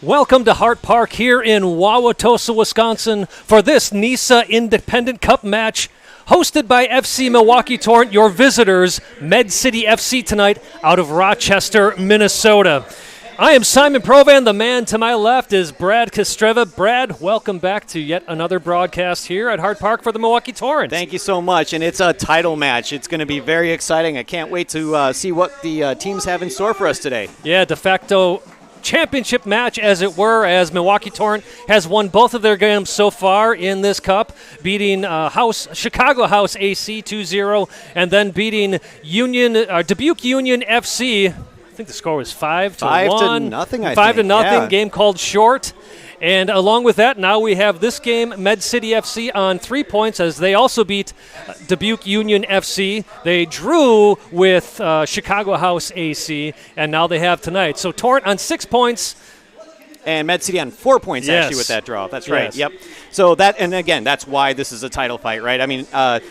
Welcome to Hart Park here in Wauwatosa, Wisconsin for this NISA Independent Cup match hosted by FC Milwaukee Torrent, your visitors, Med City FC tonight out of Rochester, Minnesota. I am Simon Provan. The man to my left is Brad Kostreva. Brad, welcome back to yet another broadcast here at Hart Park for the Milwaukee Torrent. Thank you so much, and it's a title match. It's going to be very exciting. I can't wait to see what the teams have in store for us today. Yeah, de facto championship match, as it were, as Milwaukee Torrent has won both of their games so far in this cup, beating Chicago House AC 2-0, and then beating Dubuque Union FC. I think the score was 5-1. 5-0, 5-0, yeah. Game called short. And along with that, now we have this game, Med City FC on 3 points, as they also beat Dubuque Union FC. They drew with Chicago House AC, and now they have tonight. So Torrent on 6 points. And Med City on 4 points, Yes. actually, with that draw. That's Yes. right. Yep. So that, and again, that's why this is a title fight, right? I mean,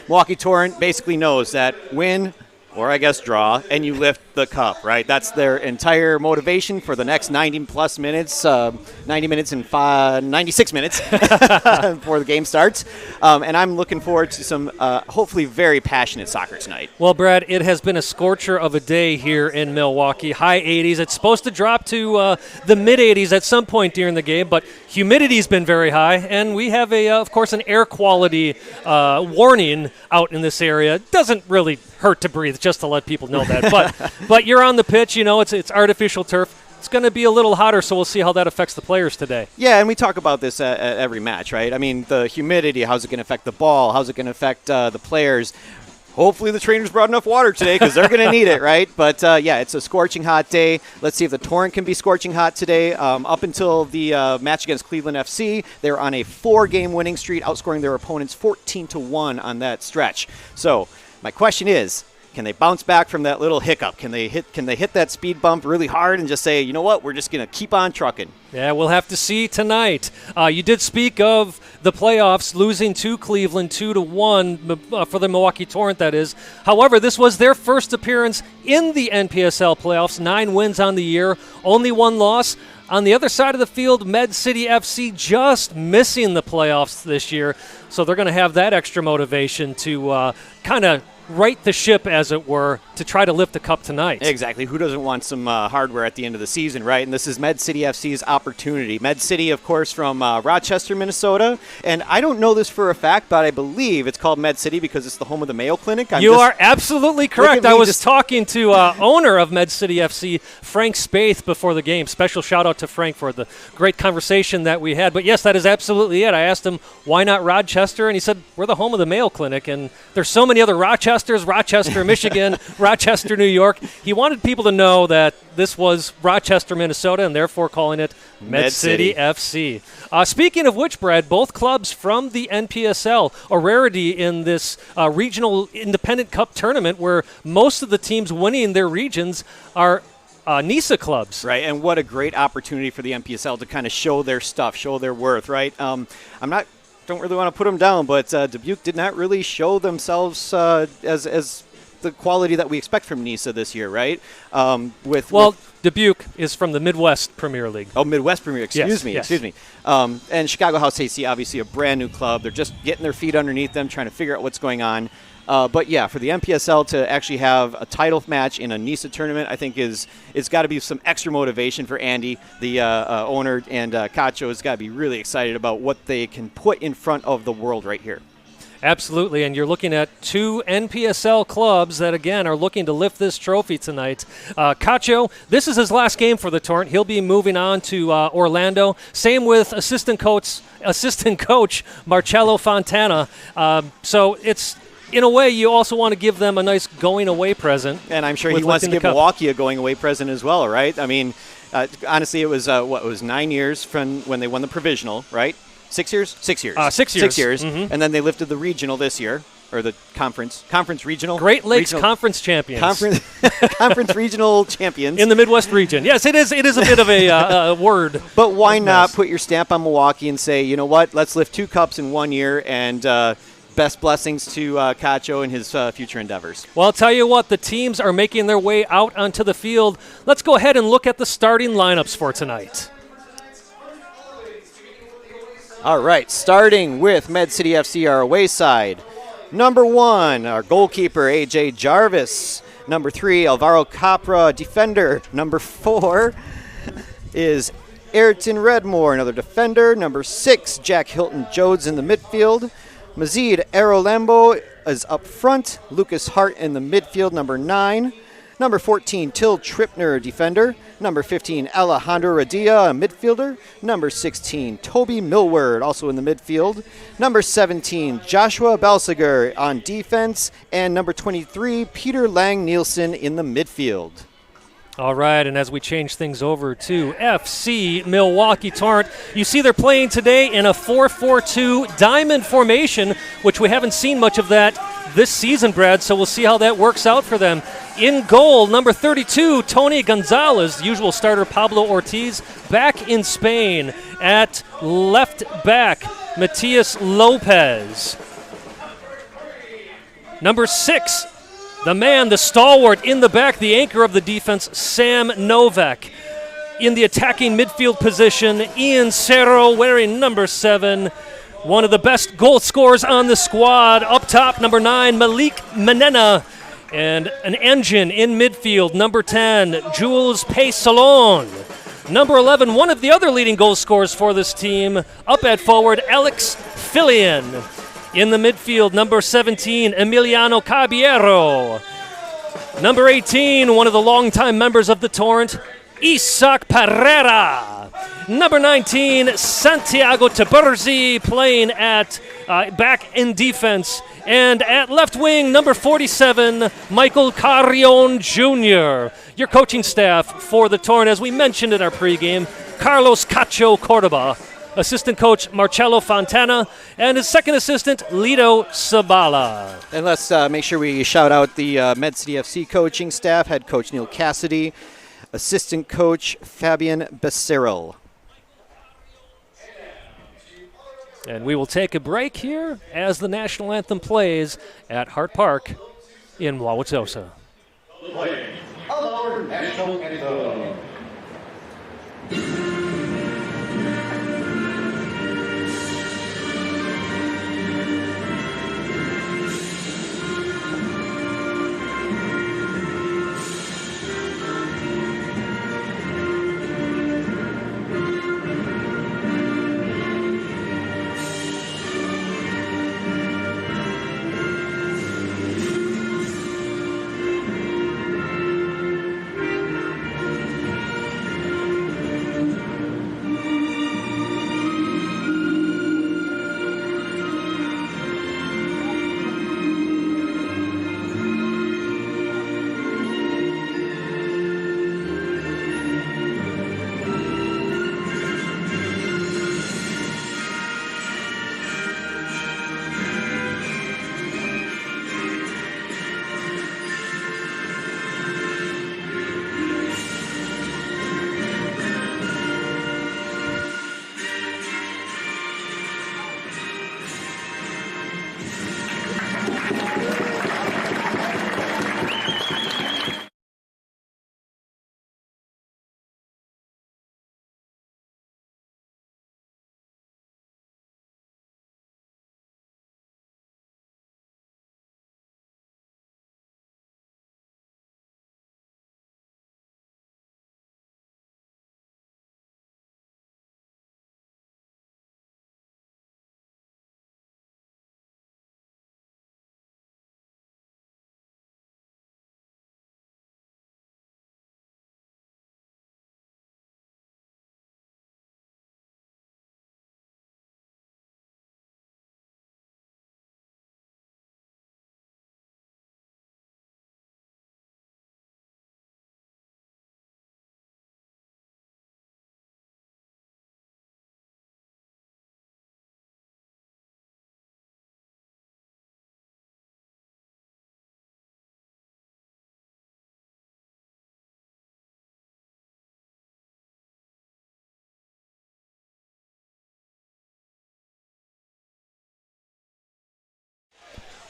Milwaukee Torrent basically knows that win, or I guess draw, and you lift the cup, right? That's their entire motivation for the next 90-plus minutes, 90 minutes and 96 minutes before the game starts. And I'm looking forward to some hopefully very passionate soccer tonight. Well, Brad, it has been a scorcher of a day here in Milwaukee. High 80s. It's supposed to drop to the mid-80s at some point during the game, but humidity's been very high, and we have, of course, an air quality warning out in this area. It doesn't really hurt to breathe, just to let people know that. But you're on the pitch, you know, it's artificial turf. It's going to be a little hotter, so we'll see how that affects the players today. Yeah, and we talk about this at every match, right? I mean, the humidity, how's it going to affect the ball? How's it going to affect the players? Hopefully the trainers brought enough water today because they're going to need it, right? But, yeah, it's a scorching hot day. Let's see if the Torrent can be scorching hot today. Up until the match against Cleveland FC, they were on a 4-game winning streak, outscoring their opponents 14-1 on that stretch. So my question is, can they bounce back from that little hiccup? Can they hit that speed bump really hard and just say, you know what, we're just going to keep on trucking? Yeah, we'll have to see tonight. You did speak of the playoffs, losing to Cleveland 2-1 for the Milwaukee Torrent, that is. However, this was their first appearance in the NPSL playoffs, 9 wins on the year, only 1 loss. On the other side of the field, Med City FC just missing the playoffs this year, so they're going to have that extra motivation to kind of right the ship, as it were, to try to lift the cup tonight. Exactly. Who doesn't want some hardware at the end of the season, right? And this is Med City FC's opportunity. Med City, of course, from Rochester, Minnesota. And I don't know this for a fact, but I believe it's called Med City because it's the home of the Mayo Clinic. You are absolutely correct. I was talking to owner of Med City FC, Frank Spaeth, before the game. Special shout-out to Frank for the great conversation that we had. But, yes, that is absolutely it. I asked him, why not Rochester? And he said, we're the home of the Mayo Clinic. And there's so many other Rochester, Michigan, Rochester, New York. He wanted people to know that this was Rochester, Minnesota, and therefore calling it Med City FC. Speaking of which, Brad, both clubs from the NPSL, a rarity in this regional independent cup tournament where most of the teams winning their regions are NISA clubs. Right, and what a great opportunity for the NPSL to kind of show their stuff, show their worth, right? Don't really want to put them down, but Dubuque did not really show themselves as the quality that we expect from NISA this year, right? Dubuque is from the Midwest Premier League. Oh, Midwest Premier, excuse me. And Chicago House AC, obviously a brand new club. They're just getting their feet underneath them, trying to figure out what's going on. But yeah, for the NPSL to actually have a title match in a NISA tournament, I think it's got to be some extra motivation for Andy, the owner, and Cacho has got to be really excited about what they can put in front of the world right here. Absolutely, and you're looking at 2 NPSL clubs that, again, are looking to lift this trophy tonight. Cacho, this is his last game for the Torrent. He'll be moving on to Orlando. Same with assistant coach Marcello Fontana. So it's, in a way, you also want to give them a nice going-away present. And I'm sure he wants to give Milwaukee a going-away present as well, right? I mean, honestly, it was, 9 years from when they won the provisional, right? 6 years? 6 years. 6 years. 6 years. Mm-hmm. And then they lifted the regional this year, or the conference regional. Great Lakes Conference champions. Conference regional champions. In the Midwest region. Yes, it is a bit of a word. But why not put your stamp on Milwaukee and say, you know what, let's lift 2 cups in 1 year, and best blessings to Cacho and his future endeavors. Well, I'll tell you what, the teams are making their way out onto the field. Let's go ahead and look at the starting lineups for tonight. All right, starting with Med City FC, our away side. Number 1, our goalkeeper, A.J. Jarvis. Number 3, Alvaro Capra, defender. Number 4 is Ayrton Redmore, another defender. Number 6, Jack Hilton Jodes in the midfield. Mazid Arolambo is up front. Lucas Hart in the midfield, number 9. Number 14, Till Tripner, defender. Number 15, Alejandro Radia, a midfielder. Number 16, Toby Millward, also in the midfield. Number 17, Joshua Balsager on defense. And number 23, Peter Lang Nielsen in the midfield. All right, and as we change things over to FC Milwaukee Torrent, you see they're playing today in a 4-4-2 diamond formation, which we haven't seen much of that this season, Brad, so we'll see how that works out for them. In goal, number 32, Tony Gonzalez, usual starter Pablo Ortiz, back in Spain. At left back, Matias Lopez. Number 6, the man, the stalwart in the back, the anchor of the defense, Sam Novak. In the attacking midfield position, Ian Cerro wearing number 7. One of the best goal scorers on the squad. Up top, number 9, Malik Menena. And an engine in midfield, number 10, Jules Paysalon. Number 11, one of the other leading goal scorers for this team. Up at forward, Alex Fillion. In the midfield, number 17, Emiliano Caballero. Number 18, one of the longtime members of the Torrent, Isaac Pereira. Number 19, Santiago Taburzi, playing at back in defense. And at left wing, number 47, Michael Carrion Jr. Your coaching staff for the Torrent, as we mentioned in our pregame, Carlos Cacho Cordoba. Assistant coach Marcelo Fontana, and his second assistant, Lito Sabala. And let's make sure we shout out the Med City FC coaching staff, head coach Neil Cassidy, assistant coach Fabian Becerril. And we will take a break here as the national anthem plays at Hart Park in Wauwatosa. Playing our national anthem.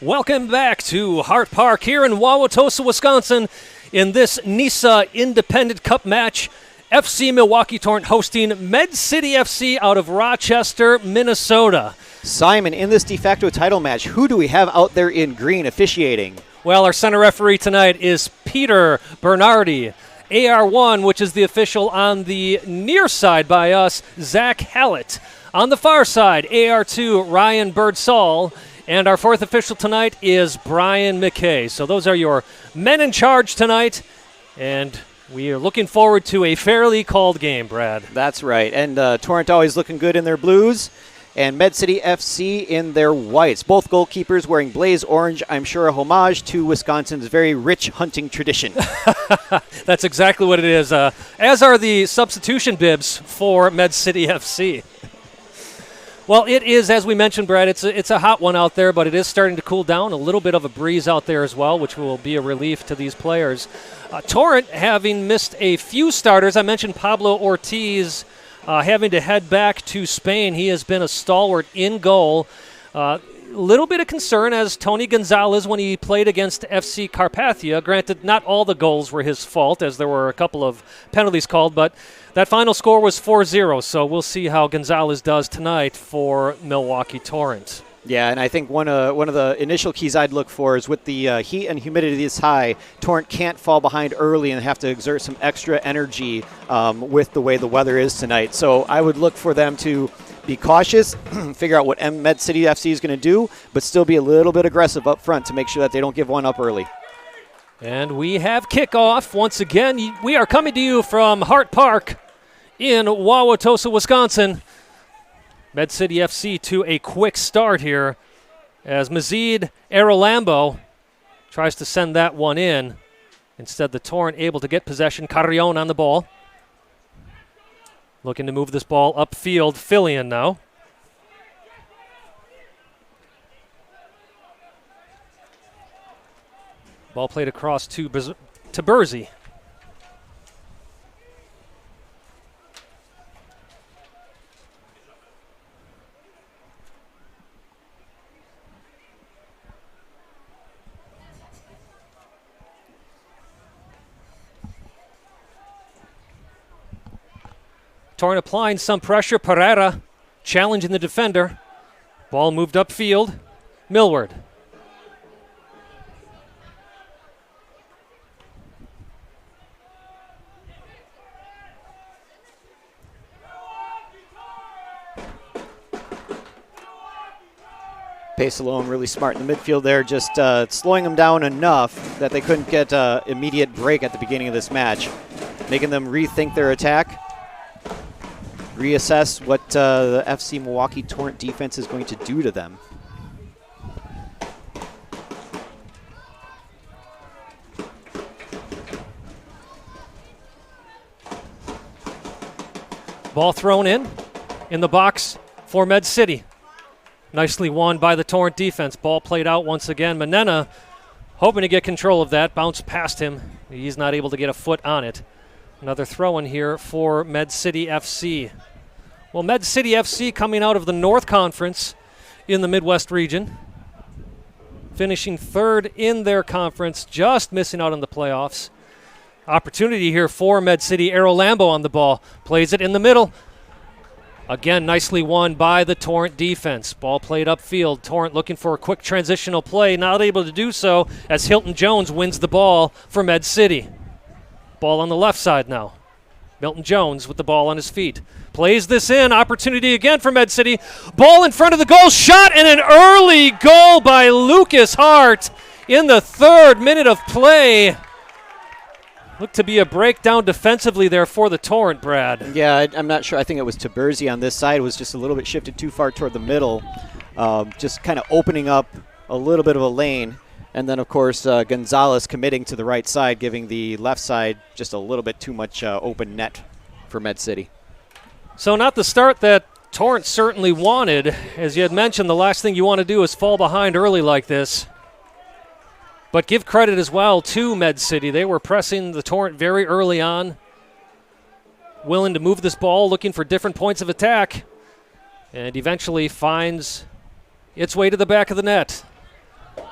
Welcome back to Hart Park here in Wauwatosa, Wisconsin, in this NISA Independent Cup match FC Milwaukee Torrent hosting Med City FC out of Rochester, Minnesota. Simon, in this de facto title match, who do we have out there in green officiating? Well, our center referee tonight is Peter Bernardi. AR1, which is the official on the near side by us, Zach Hallett. On the far side, AR2, Ryan Birdsall. And our fourth official tonight is Brian McKay. So those are your men in charge tonight. And we are looking forward to a fairly called game, Brad. That's right. And Torrent always looking good in their blues. And Med City FC in their whites. Both goalkeepers wearing blaze orange, I'm sure a homage to Wisconsin's very rich hunting tradition. That's exactly what it is, as are the substitution bibs for Med City FC. Well, it is, as we mentioned, Brad, it's a hot one out there, but it is starting to cool down. A little bit of a breeze out there as well, which will be a relief to these players. Torrent, having missed a few starters, I mentioned Pablo Ortiz having to head back to Spain. He has been a stalwart in goal. Little bit of concern as Tony Gonzalez when he played against FC Carpathia. Granted, not all the goals were his fault as there were a couple of penalties called, but that final score was 4-0, so we'll see how Gonzalez does tonight for Milwaukee Torrent. Yeah, and I think one of the initial keys I'd look for is with the heat and humidity this high, Torrent can't fall behind early and have to exert some extra energy with the way the weather is tonight. So I would look for them to be cautious, figure out what Med City FC is going to do, but still be a little bit aggressive up front to make sure that they don't give one up early. And we have kickoff once again. We are coming to you from Hart Park in Wauwatosa, Wisconsin. Med City FC to a quick start here as Mazid Arolambo tries to send that one in. Instead, the Torrent able to get possession. Carrion on the ball. Looking to move this ball upfield. Fillion now. Ball played across to Bersey. Torrent applying some pressure. Pereira challenging the defender. Ball moved upfield. Millward. Pace alone really smart in the midfield there, just slowing them down enough that they couldn't get immediate break at the beginning of this match, making them rethink their attack, reassess what the FC Milwaukee Torrent defense is going to do to them. Ball thrown in the box for Med City. Nicely won by the Torrent defense. Ball played out once again. Manena hoping to get control of that. Bounced past him. He's not able to get a foot on it. Another throw in here for Med City FC. Well, Med City FC coming out of the North Conference in the Midwest region. Finishing third in their conference, just missing out on the playoffs. Opportunity here for Med City. Arolambo on the ball. Plays it in the middle. Again, nicely won by the Torrent defense. Ball played upfield. Torrent looking for a quick transitional play. Not able to do so as Hilton Jones wins the ball for Med City. Ball on the left side now. Milton Jones with the ball on his feet. Plays this in. Opportunity again for Med City. Ball in front of the goal. Shot and an early goal by Lucas Hart in the 3rd minute of play. Looked to be a breakdown defensively there for the Torrent, Brad. Yeah, I'm not sure. I think it was Taberzi on this side. It was just a little bit shifted too far toward the middle. Just kind of opening up a little bit of a lane. And then, of course, Gonzalez committing to the right side, giving the left side just a little bit too much open net for Med City. So not the start that Torrent certainly wanted. As you had mentioned, the last thing you want to do is fall behind early like this. But give credit as well to Med City. They were pressing the Torrent very early on, willing to move this ball, looking for different points of attack, and eventually finds its way to the back of the net.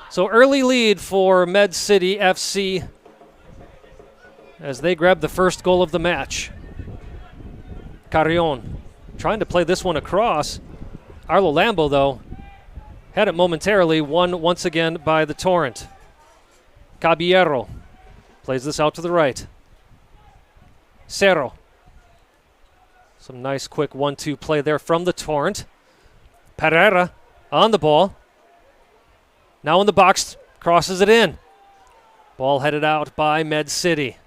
So early lead for Med City FC as they grab the first goal of the match. Carrion trying to play this one across. Arlo Lambo, though, had it momentarily, won once again by the Torrent. Caballero plays this out to the right. Cerro. Some nice quick 1-2 play there from the Torrent. Pereira on the ball. Now in the box, crosses it in. Ball headed out by Med City.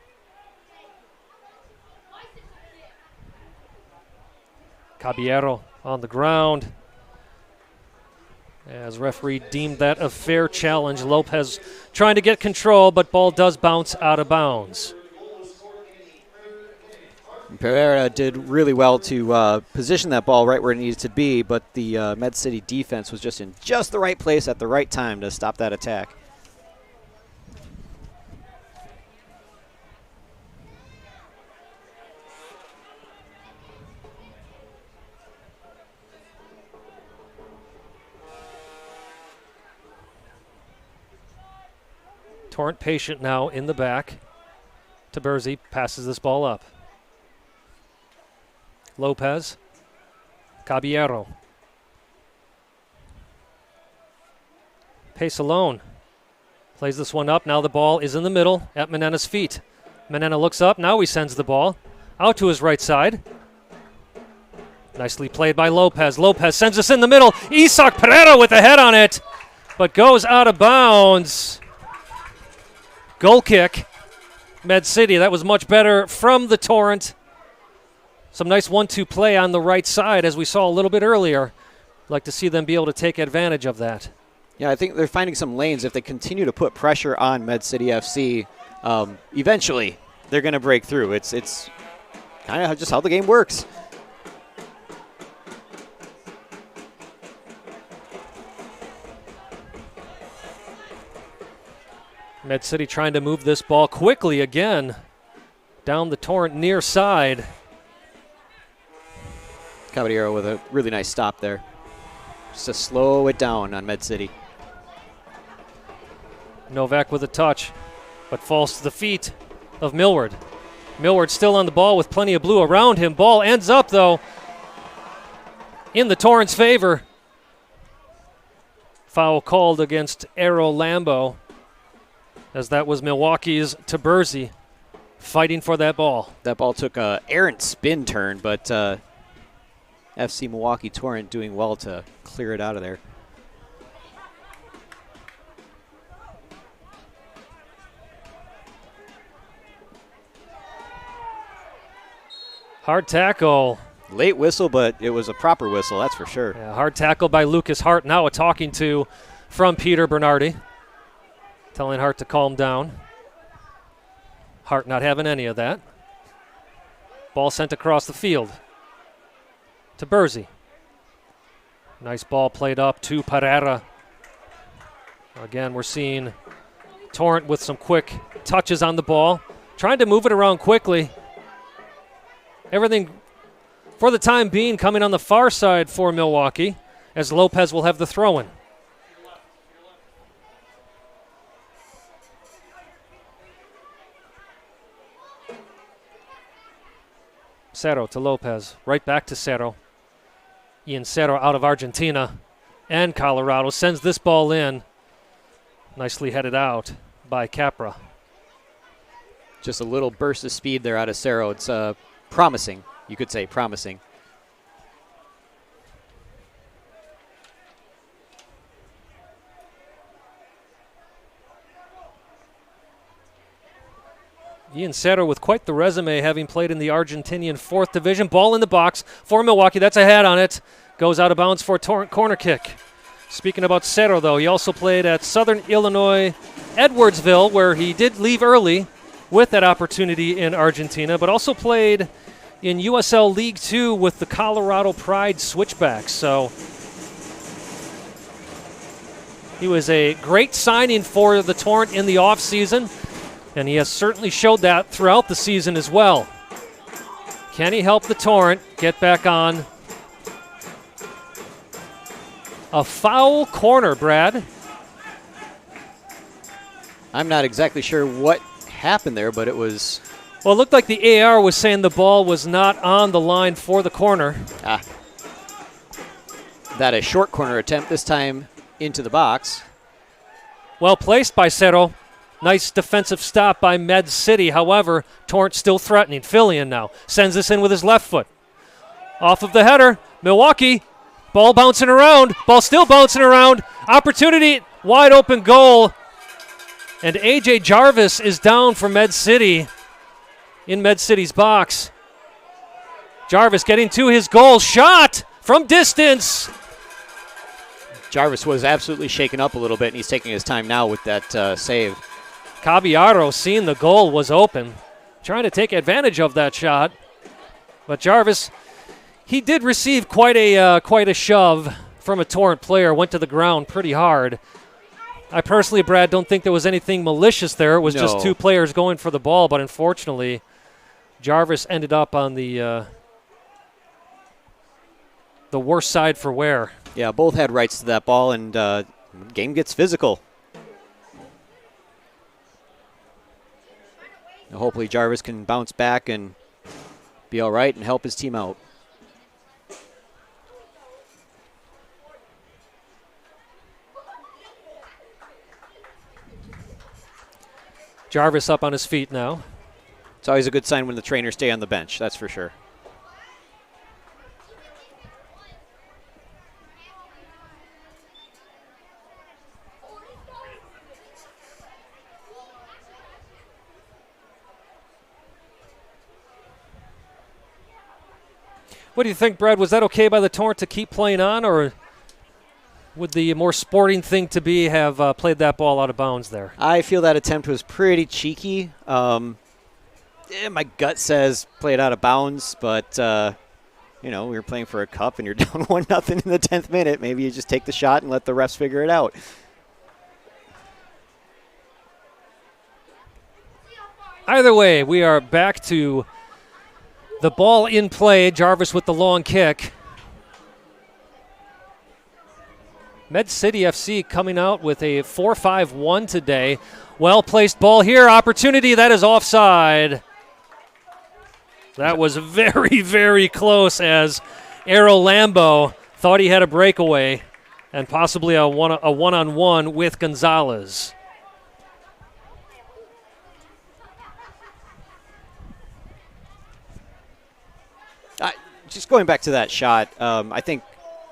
Caballero on the ground. As referee deemed that a fair challenge. Lopez trying to get control, but ball does bounce out of bounds. Pereira did really well to position that ball right where it needed to be, but the Med City defense was just in just the right place at the right time to stop that attack. Torrent patient now in the back. Taberzi passes this ball up. Lopez. Caballero. Pace alone. Plays this one up. Now the ball is in the middle at Menena's feet. Menena looks up. Now he sends the ball out to his right side. Nicely played by Lopez. Lopez sends us in the middle. Isaac Pereira with a head on it, but goes out of bounds. Goal kick. Med City. That was much better from the Torrent. Some nice 1-2 play on the right side, as we saw a little bit earlier. Like to see them be able to take advantage of that. Yeah, I think they're finding some lanes. If they continue to put pressure on Med City FC, eventually they're going to break through. It's kind of just how the game works. Med City trying to move this ball quickly again down the Torrent near side. Caballero with a really nice stop there. Just to slow it down on Med City. Novak with a touch, but falls to the feet of Millward. Millward still on the ball with plenty of blue around him. Ball ends up, though, in the Torrent's favor. Foul called against Arlo Lambo, as that was Milwaukee's Taberzi fighting for that ball. That ball took a errant spin turn, but FC Milwaukee Torrent doing well to clear it out of there. Hard tackle. Late whistle, but it was a proper whistle, that's for sure. Yeah, hard tackle by Lucas Hart. Now a talking to from Peter Bernardi, telling Hart to calm down. Hart not having any of that. Ball sent across the field to Berzi. Nice ball played up to Pereira. Again, we're seeing Torrent with some quick touches on the ball, trying to move it around quickly. Everything, for the time being, coming on the far side for Milwaukee, as Lopez will have the throw-in. Cerro to Lopez, right back to Cerro. Ian Cerro out of Argentina and Colorado sends this ball in. Nicely headed out by Capra. Just a little burst of speed there out of Cerro. It's promising, you could say promising. Ian Cerro with quite the resume, having played in the Argentinian 4th Division. Ball in the box for Milwaukee. That's a head on it. Goes out of bounds for a Torrent corner kick. Speaking about Cerro, though, he also played at Southern Illinois Edwardsville, where he did leave early with that opportunity in Argentina, but also played in USL League 2 with the Colorado Pride Switchbacks. So he was a great signing for the Torrent in the offseason, and he has certainly showed that throughout the season as well. Can he help the Torrent get back on a foul corner, Brad? I'm not exactly sure what happened there, but it was Well, it looked like the AR was saying the ball was not on the line for the corner. That a short corner attempt, this time into the box. Well placed by Cerro. Nice defensive stop by Med City. However, Torrent still threatening. Fillion now sends this in with his left foot. Off of the header, Milwaukee. Ball bouncing around. Ball still bouncing around. Opportunity, wide open goal. And A.J. Jarvis is down for Med City in Med City's box. Jarvis getting to his goal. Shot from distance. Jarvis was absolutely shaken up a little bit, and he's taking his time now with that save. Caballero, seeing the goal was open, trying to take advantage of that shot. But Jarvis, he did receive quite a shove from a Torrent player, went to the ground pretty hard. I personally, Brad, don't think there was anything malicious there. It was just two players going for the ball, but unfortunately, Jarvis ended up on the worst side for wear. Yeah, both had rights to that ball, and game gets physical. Now hopefully Jarvis can bounce back and be all right and help his team out. Jarvis up on his feet now. It's always a good sign when the trainers stay on the bench, that's for sure. What do you think, Brad? Was that okay by the Torrent to keep playing on, or would the more sporting thing to be have played that ball out of bounds there? I feel that attempt was pretty cheeky. My gut says play it out of bounds, but we were playing for a cup and you're down 1-0 in the 10th minute. Maybe you just take the shot and let the refs figure it out. Either way, we are back to the ball in play. Jarvis with the long kick. Med City FC coming out with a 4-5-1 today. Well-placed ball here. Opportunity. That is offside. That was very, very close as Arrow Lambo thought he had a breakaway and possibly a one-on-one with Gonzalez. Just going back to that shot, I think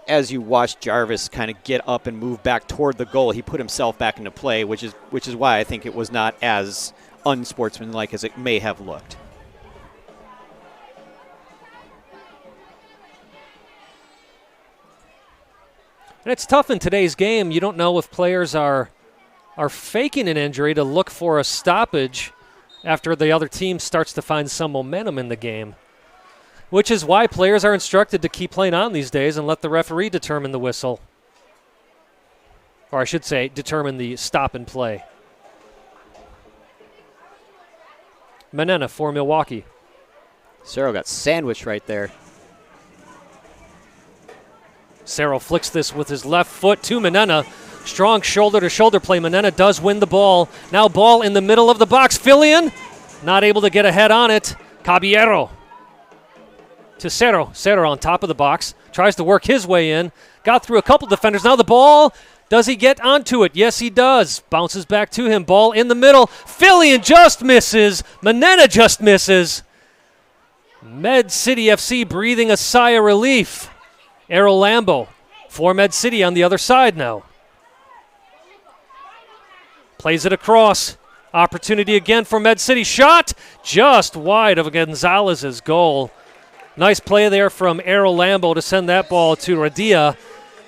as you watch Jarvis kind of get up and move back toward the goal, he put himself back into play, which is why I think it was not as unsportsmanlike as it may have looked. And it's tough in today's game. You don't know if players are faking an injury to look for a stoppage after the other team starts to find some momentum in the game, which is why players are instructed to keep playing on these days and let the referee determine the whistle. Or I should say, determine the stop and play. Manena for Milwaukee. Cerro got sandwiched right there. Cerro flicks this with his left foot to Manena. Strong shoulder-to-shoulder play. Manena does win the ball. Now ball in the middle of the box. Fillion not able to get a head on it. Caballero to Cerro. Cerro on top of the box. Tries to work his way in. Got through a couple defenders. Now the ball. Does he get onto it? Yes, he does. Bounces back to him. Ball in the middle. Fillion just misses. Manena just misses. Med City FC breathing a sigh of relief. Arrow Lambo for Med City on the other side now. Plays it across. Opportunity again for Med City. Shot just wide of Gonzalez's goal. Nice play there from Arrow Lambo to send that ball to Radia.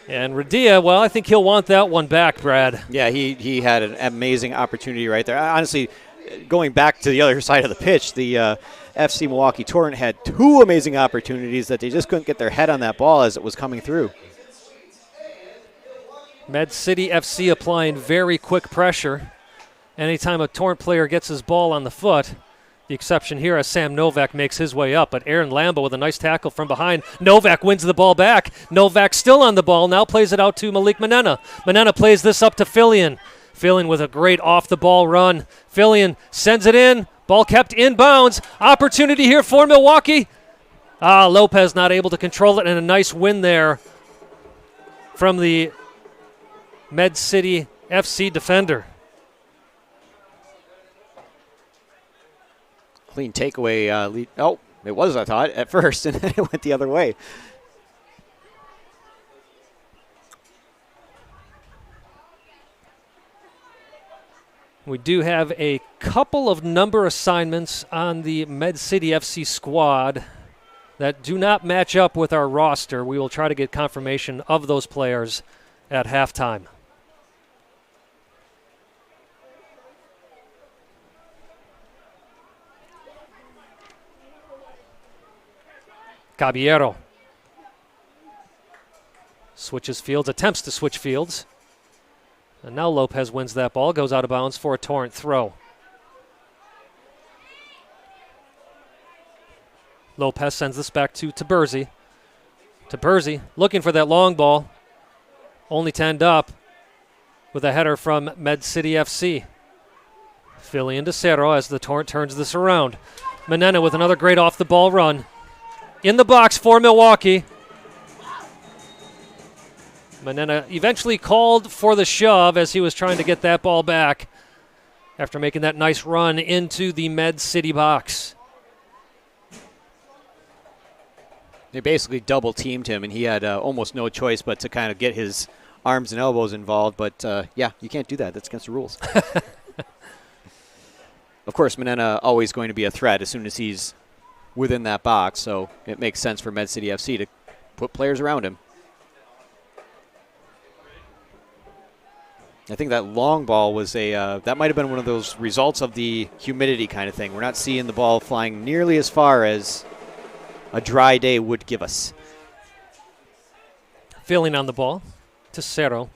And Radia, well, I think he'll want that one back, Brad. Yeah, he had an amazing opportunity right there. Honestly, going back to the other side of the pitch, the FC Milwaukee Torrent had two amazing opportunities that they just couldn't get their head on that ball as it was coming through. Med City FC applying very quick pressure. Anytime a Torrent player gets his ball on the foot, the exception here as Sam Novak makes his way up, but Aaron Lambo with a nice tackle from behind. Novak wins the ball back. Novak still on the ball, now plays it out to Malik Manena. Manena plays this up to Fillion. Fillion with a great off-the-ball run. Fillion sends it in. Ball kept in bounds. Opportunity here for Milwaukee. Lopez not able to control it, and a nice win there from the Med City FC defender. Clean takeaway lead. Oh, it was, I thought, at first, and then it went the other way. We do have a couple of number assignments on the Med City FC squad that do not match up with our roster. We will try to get confirmation of those players at halftime. Caballero switches fields, attempts to switch fields. And now Lopez wins that ball, goes out of bounds for a Torrent throw. Lopez sends this back to Taberzi. Taberzi looking for that long ball, only to end up with a header from Med City FC. Philly into Cerro as the Torrent turns this around. Menena with another great off-the-ball run. In the box for Milwaukee. Menena eventually called for the shove as he was trying to get that ball back after making that nice run into the Med City box. They basically double-teamed him, and he had almost no choice but to kind of get his arms and elbows involved. But, yeah, you can't do that. That's against the rules. Of course, Menena always going to be a threat as soon as he's within that box, so it makes sense for Med City FC to put players around him. I think that long ball was that might have been one of those results of the humidity kind of thing. We're not seeing the ball flying nearly as far as a dry day would give us. Feeling on the ball to Cerro.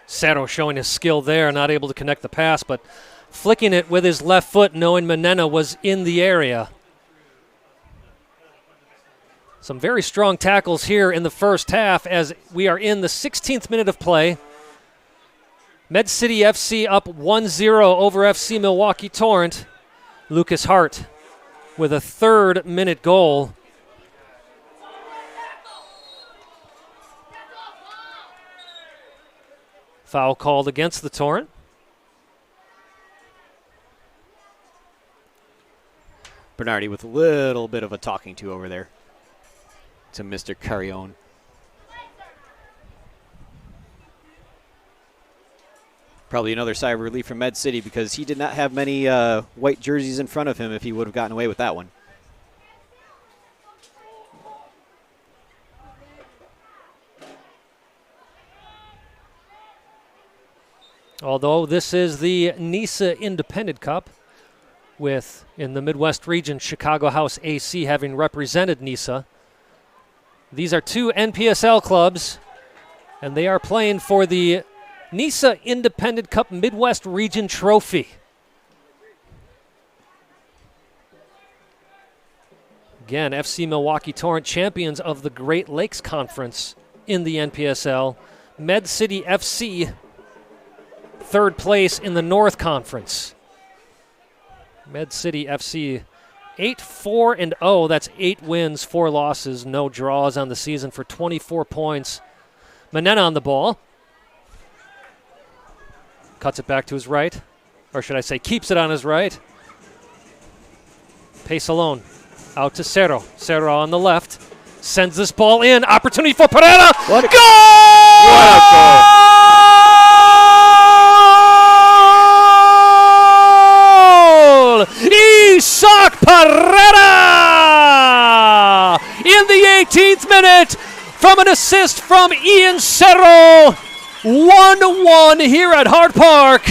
Cerro showing his skill there, not able to connect the pass, but flicking it with his left foot, knowing Menena was in the area. Some very strong tackles here in the first half as we are in the 16th minute of play. Med City FC up 1-0 over FC Milwaukee Torrent. Lucas Hart with a third-minute goal. Foul called against the Torrent. Bernardi with a little bit of a talking to over there to Mr. Carrion. Probably another sigh of relief from Med City because he did not have many white jerseys in front of him if he would have gotten away with that one. Although this is the NISA Independent Cup, with, in the Midwest region, Chicago House AC having represented NISA. These are two NPSL clubs, and they are playing for the NISA Independent Cup Midwest Region Trophy. Again, FC Milwaukee Torrent, champions of the Great Lakes Conference in the NPSL. Med City FC, third place in the North Conference. Med City FC 8-4-0. That's 8 wins, 4 losses, no draws on the season for 24 points. Menena on the ball. Cuts it back to his right. Or should I say keeps it on his right. Pesalone out to Cerro. Cerro on the left. Sends this ball in. Opportunity for Pereira. What a goal! What a goal! Isaac Pereira in the 18th minute from an assist from Ian Cerro. 1-1 here at Hart Park.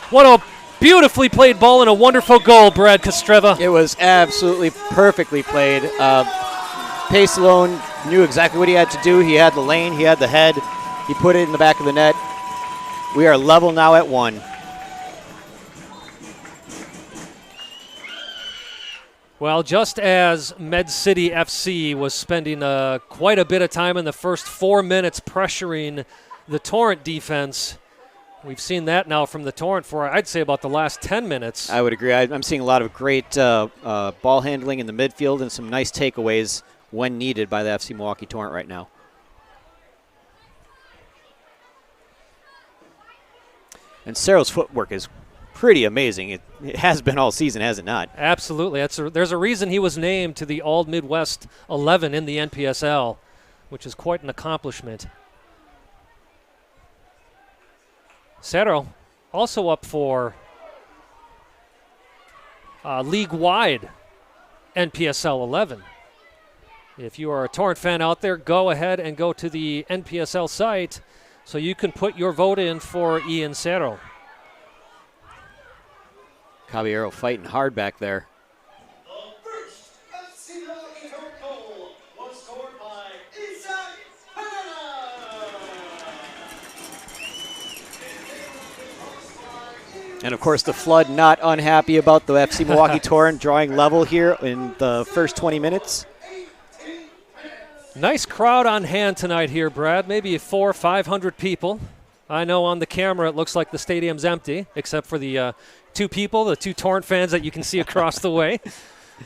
What a beautifully played ball and a wonderful goal, Brad Kostreva. It was absolutely perfectly played. Pesalone knew exactly what he had to do. He had the lane, he had the head. He put it in the back of the net. We are level now at 1. Well, just as Med City FC was spending quite a bit of time in the first 4 minutes pressuring the Torrent defense, We've seen that now from the Torrent for, I'd say, about the last 10 minutes. I would agree. I'm seeing a lot of great ball handling in the midfield and some nice takeaways when needed by the FC Milwaukee Torrent right now. And Cerro's footwork is pretty amazing. It has been all season, has it not? Absolutely. There's a reason he was named to the All-Midwest 11 in the NPSL, which is quite an accomplishment. Cerro also up for league-wide NPSL 11. If you are a Torrent fan out there, go ahead and go to the NPSL site so you can put your vote in for Ian Cerro. Caballero fighting hard back there. The first FC Milwaukee Torrent goal was scored by Isaac Pereira. And, of course, the Flood not unhappy about the FC Milwaukee Torrent drawing level here in the first 20 minutes. Nice crowd on hand tonight here, Brad. Maybe 400 or 500 people. I know on the camera it looks like the stadium's empty, except for the two Torrent fans that you can see across the way.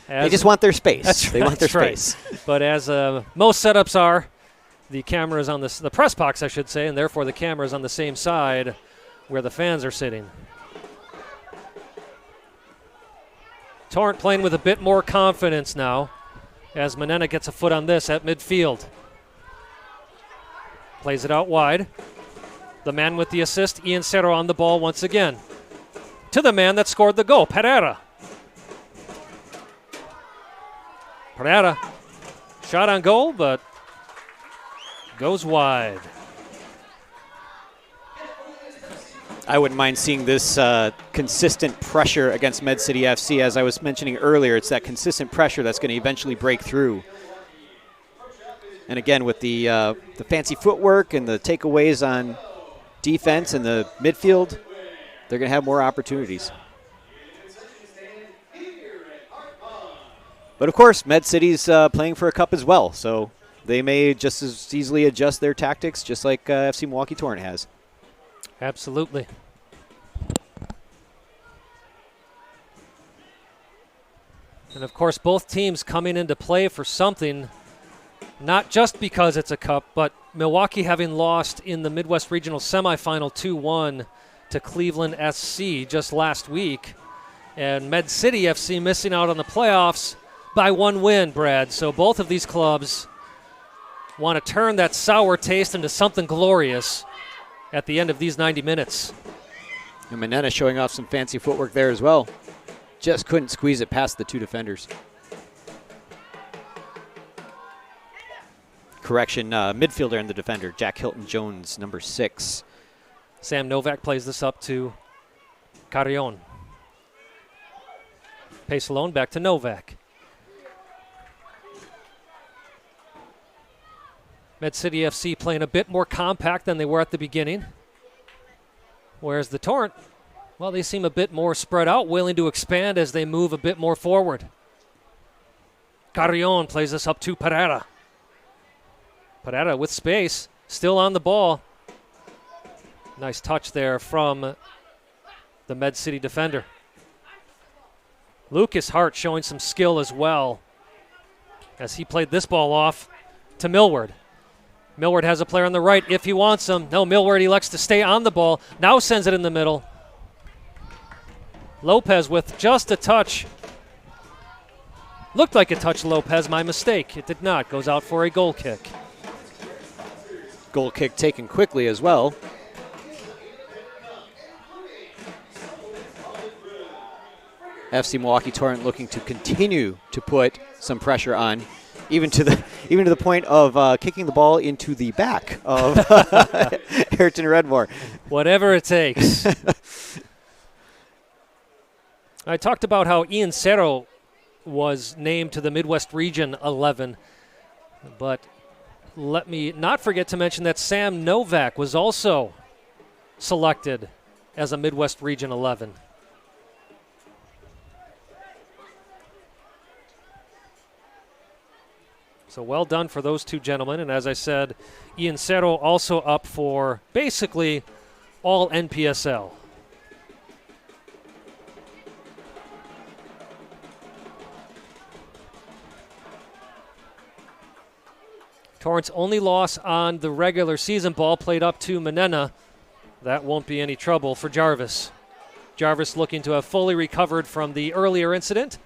They just want their space. They want their space. But as most setups are, the camera is on the press box, I should say, and therefore the camera is on the same side where the fans are sitting. Torrent playing with a bit more confidence now as Manena gets a foot on this at midfield. Plays it out wide. The man with the assist, Ian Cerro, on the ball once again. To the man that scored the goal, Pereira. Pereira, shot on goal, but goes wide. I wouldn't mind seeing this consistent pressure against Med City FC. As I was mentioning earlier, it's that consistent pressure that's going to eventually break through. And again, with the fancy footwork and the takeaways on defense and the midfield, they're going to have more opportunities. But, of course, Med City's playing for a cup as well, so they may just as easily adjust their tactics just like FC Milwaukee Torrent has. Absolutely. And, of course, both teams coming into play for something, not just because it's a cup, but Milwaukee having lost in the Midwest Regional Semifinal 2-1 to Cleveland SC just last week, and Med City FC missing out on the playoffs by one win, Brad. So both of these clubs want to turn that sour taste into something glorious at the end of these 90 minutes. And Manena showing off some fancy footwork there as well. Just couldn't squeeze it past the two defenders. Correction, midfielder and the defender, Jack Hilton-Jones, number 6. Sam Novak plays this up to Carrion. Pace alone, back to Novak. Med City FC playing a bit more compact than they were at the beginning. Whereas the Torrent, well, they seem a bit more spread out, willing to expand as they move a bit more forward. Carrion plays this up to Pereira. Pereira with space, still on the ball. Nice touch there from the Med City defender. Lucas Hart showing some skill as well as he played this ball off to Millward. Millward has a player on the right if he wants him. No, Millward elects to stay on the ball. Now sends it in the middle. Lopez with just a touch. Looked like it touched Lopez, my mistake. It did not. Goes out for a goal kick. Goal kick taken quickly as well. FC Milwaukee Torrent looking to continue to put some pressure on, even to the point of kicking the ball into the back of Ayrton Redmore. Whatever it takes. I talked about how Ian Cerro was named to the Midwest Region 11, but let me not forget to mention that Sam Novak was also selected as a Midwest Region 11. So well done for those two gentlemen. And as I said, Ian Cerro also up for basically all NPSL. Torrent's only loss on the regular season, ball played up to Manena. That won't be any trouble for Jarvis. Jarvis looking to have fully recovered from the earlier incident.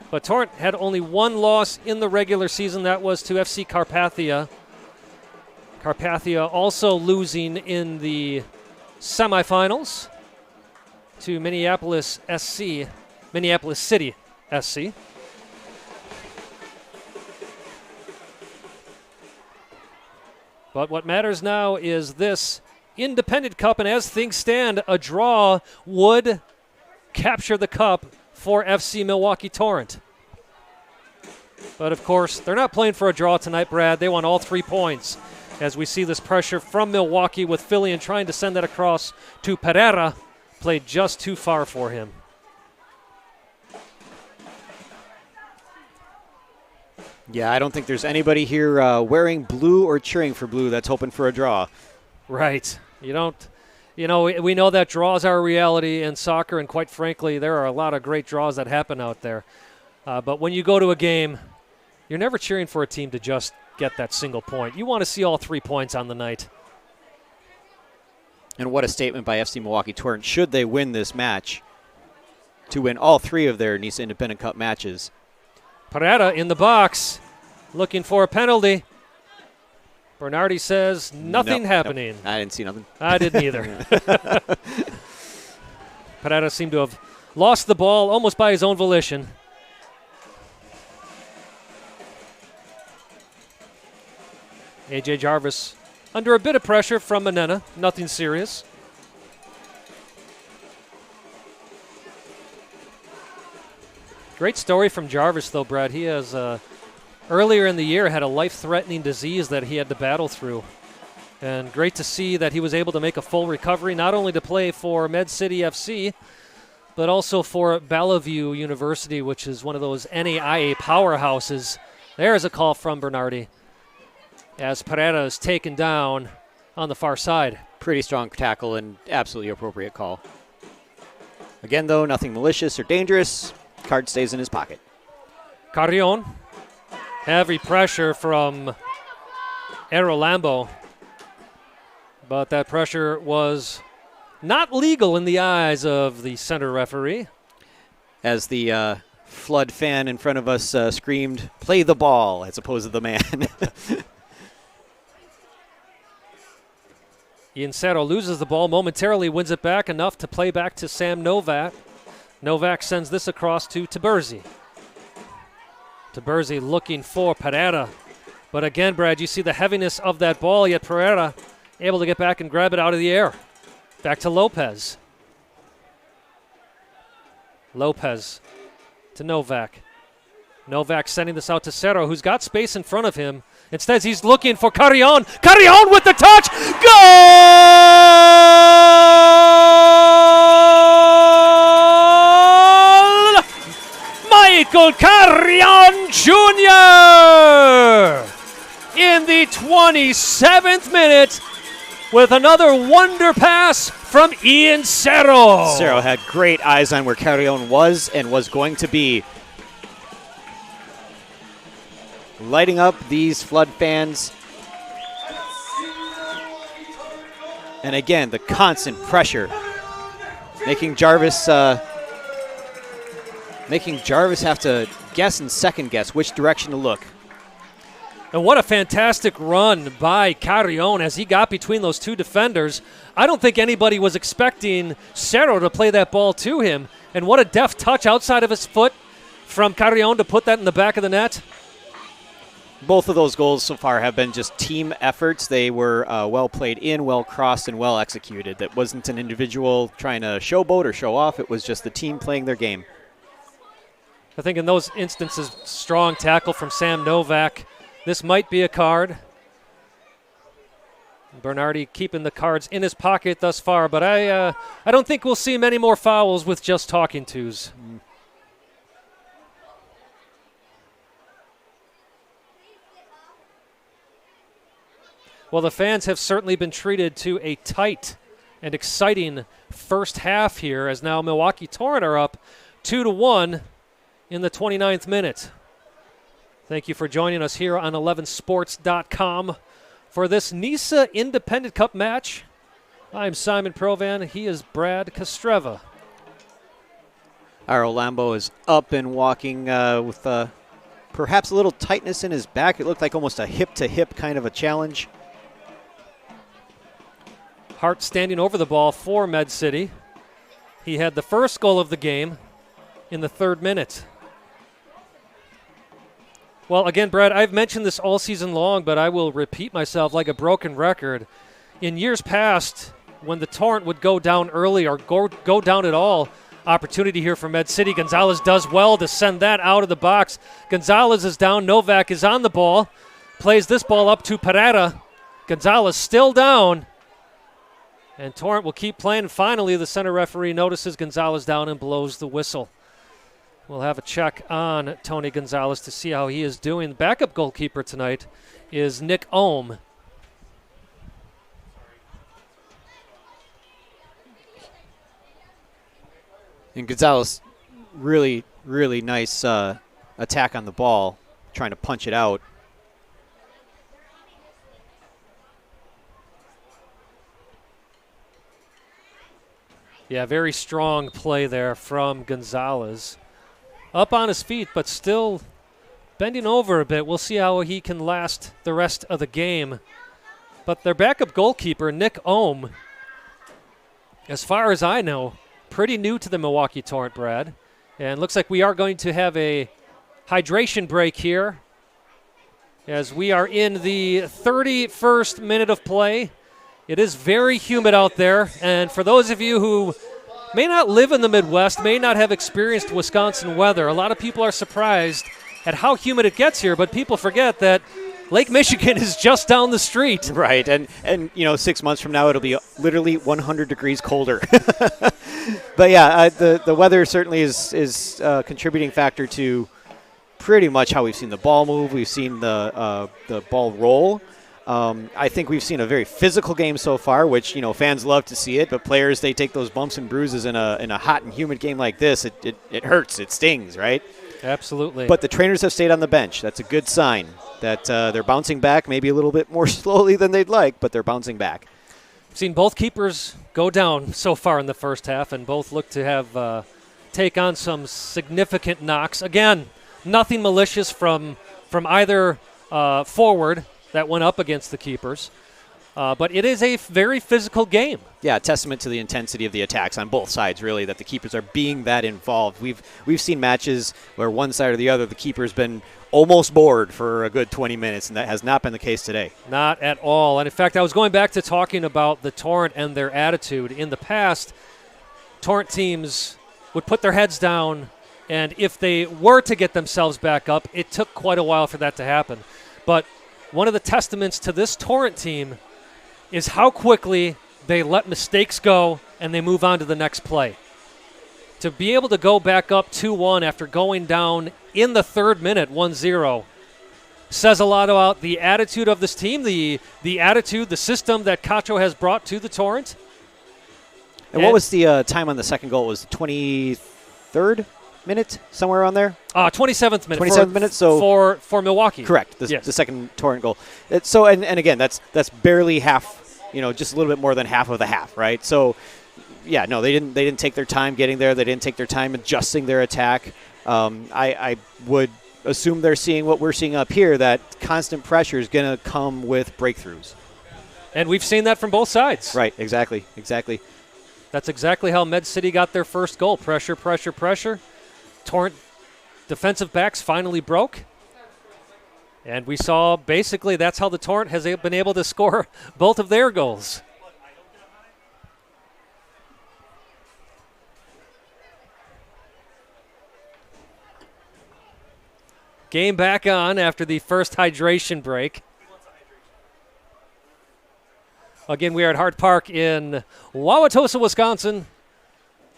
But Torrent had only one loss in the regular season. That was to FC Carpathia. Carpathia also losing in the semifinals to Minneapolis City SC. But what matters now is this Independent Cup, and as things stand, a draw would capture the cup for FC Milwaukee Torrent. But of course, they're not playing for a draw tonight, Brad. They want all 3 points. As we see this pressure from Milwaukee with Fillion trying to send that across to Pereira, played just too far for him. Yeah, I don't think there's anybody here wearing blue or cheering for blue that's hoping for a draw. Right. We know that draws are a reality in soccer, and quite frankly, there are a lot of great draws that happen out there. But when you go to a game, you're never cheering for a team to just get that single point. You want to see all 3 points on the night. And what a statement by FC Milwaukee Torrent. Should they win this match to win all 3 of their NISA Independent Cup matches. Pereira in the box, looking for a penalty. Bernardi says nothing happening. Nope, I didn't see nothing. I didn't either. Pereira seemed to have lost the ball almost by his own volition. AJ Jarvis under a bit of pressure from Manena. Nothing serious. Great story from Jarvis, though, Brad. He has, earlier in the year, had a life-threatening disease that he had to battle through. And great to see that he was able to make a full recovery, not only to play for Med City FC, but also for Bellevue University, which is one of those NAIA powerhouses. There's a call from Bernardi as Pereira is taken down on the far side. Pretty strong tackle and absolutely appropriate call. Again, though, nothing malicious or dangerous. Card stays in his pocket. Carrion. Heavy pressure from Lambo. But that pressure was not legal in the eyes of the center referee. As the Flood fan in front of us screamed, "Play the ball," as opposed to the man. Ian Cerro loses the ball momentarily, wins it back enough to play back to Sam Novak. Novak sends this across to Taberzi. Taberzi looking for Pereira. But again, Brad, you see the heaviness of that ball, yet Pereira able to get back and grab it out of the air. Back to Lopez. Lopez to Novak. Novak sending this out to Cerro, who's got space in front of him. Instead, he's looking for Carrion. Carrion with the touch. Goal! Michael Carrion Jr. in the 27th minute with another wonder pass from Ian Cerro. Cerro had great eyes on where Carrion was and was going to be. Lighting up these Flood fans. And again, the constant pressure. Making Jarvis have to guess and second guess which direction to look. And what a fantastic run by Carrion as he got between those two defenders. I don't think anybody was expecting Cerro to play that ball to him. And what a deft touch outside of his foot from Carrion to put that in the back of the net. Both of those goals so far have been just team efforts. They were well played in, well crossed, and well executed. That wasn't an individual trying to showboat or show off. It was just the team playing their game. I think in those instances, strong tackle from Sam Novak. This might be a card. Bernardi keeping the cards in his pocket thus far, but I don't think we'll see many more fouls with just talking tos. Well, the fans have certainly been treated to a tight and exciting first half here, as now Milwaukee Torrent are up 2-1 in the 29th minute. Thank you for joining us here on 11sports.com for this NISA Independent Cup match. I'm Simon Provan. He is Brad Kostreva. Iro Lambo is up and walking with perhaps a little tightness in his back. It looked like almost a hip-to-hip kind of a challenge. Hart standing over the ball for Med City. He had the first goal of the game in the 3rd minute. Well, again, Brad, I've mentioned this all season long, but I will repeat myself like a broken record. In years past, when the Torrent would go down early or go down at all, opportunity here for Med City. Gonzalez does well to send that out of the box. Gonzalez is down. Novak is on the ball. Plays this ball up to Pereira. Gonzalez still down. And Torrent will keep playing. Finally, the center referee notices Gonzalez down and blows the whistle. We'll have a check on Tony Gonzalez to see how he is doing. The backup goalkeeper tonight is Nick Ohm. And Gonzalez, really, really nice attack on the ball, trying to punch it out. Yeah, very strong play there from Gonzalez. Up on his feet, but still bending over a bit. We'll see how he can last the rest of the game. But their backup goalkeeper, Nick Ohm, as far as I know, pretty new to the Milwaukee Torrent, Brad. And looks like we are going to have a hydration break here as we are in the 31st minute of play. It is very humid out there, and for those of you who may not live in the Midwest, may not have experienced Wisconsin weather, a lot of people are surprised at how humid it gets here, but people forget that Lake Michigan is just down the street. Right, and 6 months from now it'll be literally 100 degrees colder. But yeah, the weather certainly is a contributing factor to pretty much how we've seen the ball move. We've seen the ball roll. I think we've seen a very physical game so far, which fans love to see it. But players, they take those bumps and bruises in a hot and humid game like this. It hurts, it stings, right? Absolutely. But the trainers have stayed on the bench. That's a good sign that they're bouncing back, maybe a little bit more slowly than they'd like, but they're bouncing back. I've seen both keepers go down so far in the first half, and both look to have take on some significant knocks. Again, nothing malicious from either forward that went up against the keepers. But it is a very physical game. Yeah, testament to the intensity of the attacks on both sides, really, that the keepers are being that involved. We've seen matches where one side or the other, the keeper's been almost bored for a good 20 minutes, and that has not been the case today. Not at all. And in fact, I was going back to talking about the Torrent and their attitude. In the past, Torrent teams would put their heads down, and if they were to get themselves back up, it took quite a while for that to happen. But one of the testaments to this Torrent team is how quickly they let mistakes go and they move on to the next play. To be able to go back up 2-1 after going down in the 3rd minute, 1-0, says a lot about the attitude of this team, the attitude, the system that Cacho has brought to the Torrent. And what was the time on the second goal? It was the 23rd minute, somewhere around there? 27th minute. 27th minute, so for Milwaukee. Correct. The second Torrent goal. And again, that's barely half, just a little bit more than half of the half, right? So yeah, no, they didn't take their time getting there. They didn't take their time adjusting their attack. I would assume they're seeing what we're seeing up here, that constant pressure is going to come with breakthroughs. And we've seen that from both sides. Right, exactly. That's exactly how Med City got their first goal. Pressure, pressure, pressure. Torrent defensive backs finally broke. And we saw basically that's how the Torrent has been able to score both of their goals. Game back on after the first hydration break. Again, we are at Hart Park in Wauwatosa, Wisconsin.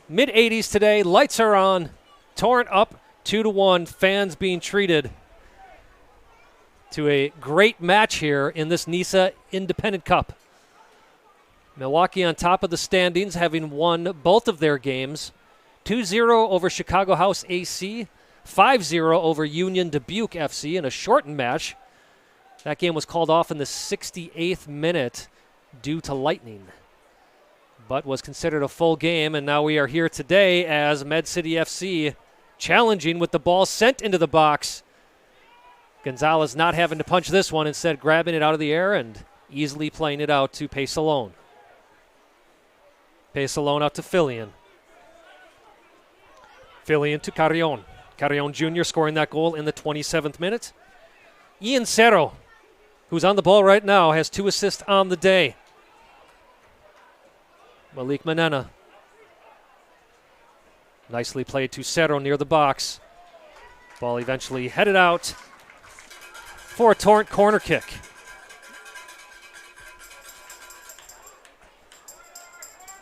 Mid-80s today. Lights are on. Torrent up 2-1. Fans being treated to a great match here in this NISA Independent Cup. Milwaukee on top of the standings, having won both of their games. 2-0 over Chicago House AC, 5-0 over Union Dubuque FC in a shortened match. That game was called off in the 68th minute due to lightning, but was considered a full game, and now we are here today as Med City FC challenging with the ball sent into the box. Gonzalez not having to punch this one, instead grabbing it out of the air and easily playing it out to Pesalone. Pesalone out to Fillion. Fillion to Carrion. Carrion Jr. scoring that goal in the 27th minute. Ian Cerro, who's on the ball right now, has 2 assists on the day. Malik Manena. Nicely played to Cerro near the box. Ball eventually headed out for a Torrent corner kick.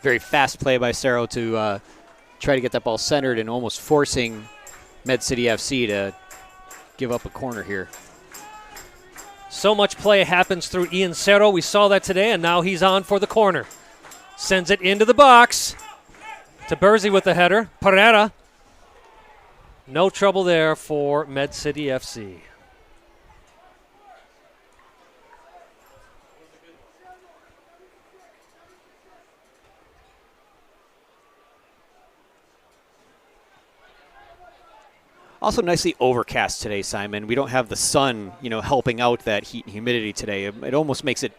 Very fast play by Cerro to try to get that ball centered and almost forcing Med City FC to give up a corner here. So much play happens through Ian Cerro. We saw that today, and now he's on for the corner. Sends it into the box to Bursey with the header. Pereira. No trouble there for Med City FC. Also nicely overcast today, Simon. We don't have the sun, helping out that heat and humidity today. It almost makes it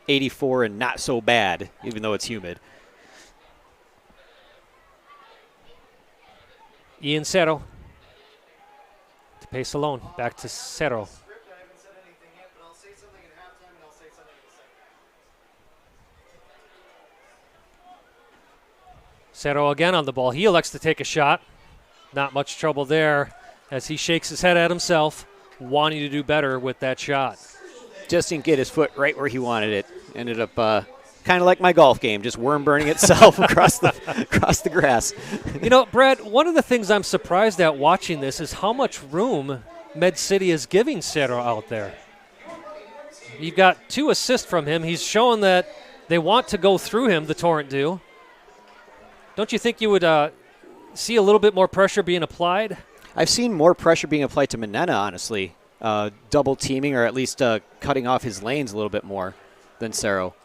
84 and not so bad, even though it's humid. Ian Cerro to Pesalone. Back to Cerro. Cerro again on the ball. He elects to take a shot. Not much trouble there as he shakes his head at himself, wanting to do better with that shot. Just didn't get his foot right where he wanted it. Ended up kind of like my golf game, just worm burning itself across the grass. Brad, one of the things I'm surprised at watching this is how much room Med City is giving Cerro out there. You've got 2 assists from him. He's showing that they want to go through him, the Torrent do. Don't you think you would see a little bit more pressure being applied? I've seen more pressure being applied to Manena, honestly. Double teaming or at least cutting off his lanes a little bit more than Cerro.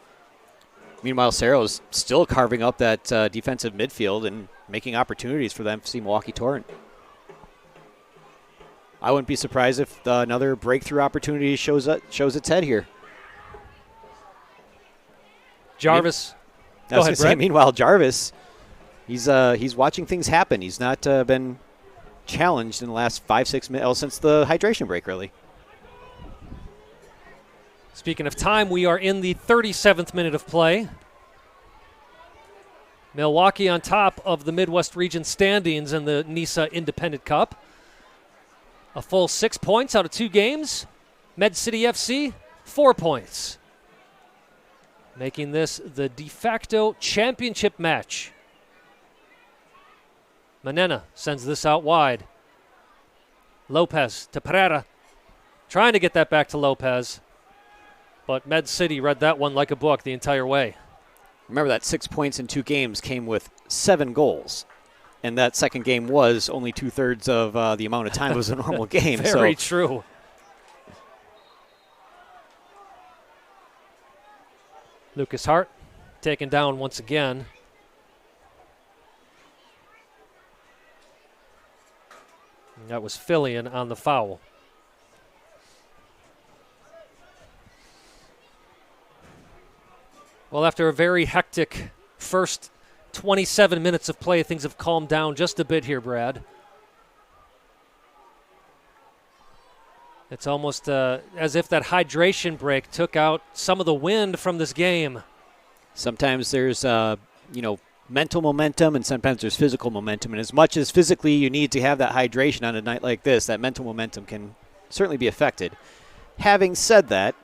Meanwhile, Cerro's still carving up that defensive midfield and making opportunities for the FC Milwaukee Torrent. I wouldn't be surprised if another breakthrough opportunity shows its head here. Jarvis. Go ahead, Brett. Meanwhile, Jarvis, he's watching things happen. He's not been challenged in the last 5-6 minutes since the hydration break, really. Speaking of time, we are in the 37th minute of play. Milwaukee on top of the Midwest Region standings in the NISA Independent Cup. A full 6 points out of 2 games. Med City FC, 4 points. Making this the de facto championship match. Manena sends this out wide. Lopez to Pereira. Trying to get that back to Lopez. But Med City read that one like a book the entire way. Remember that 6 points in 2 games came with 7 goals. And that second game was only 2/3 of the amount of time it was a normal game. Very true. Lucas Hart taken down once again. And that was Fillion on the foul. Well, after a very hectic first 27 minutes of play, things have calmed down just a bit here, Brad. It's almost as if that hydration break took out some of the wind from this game. Sometimes there's, mental momentum, and sometimes there's physical momentum. And as much as physically you need to have that hydration on a night like this, that mental momentum can certainly be affected. Having said that,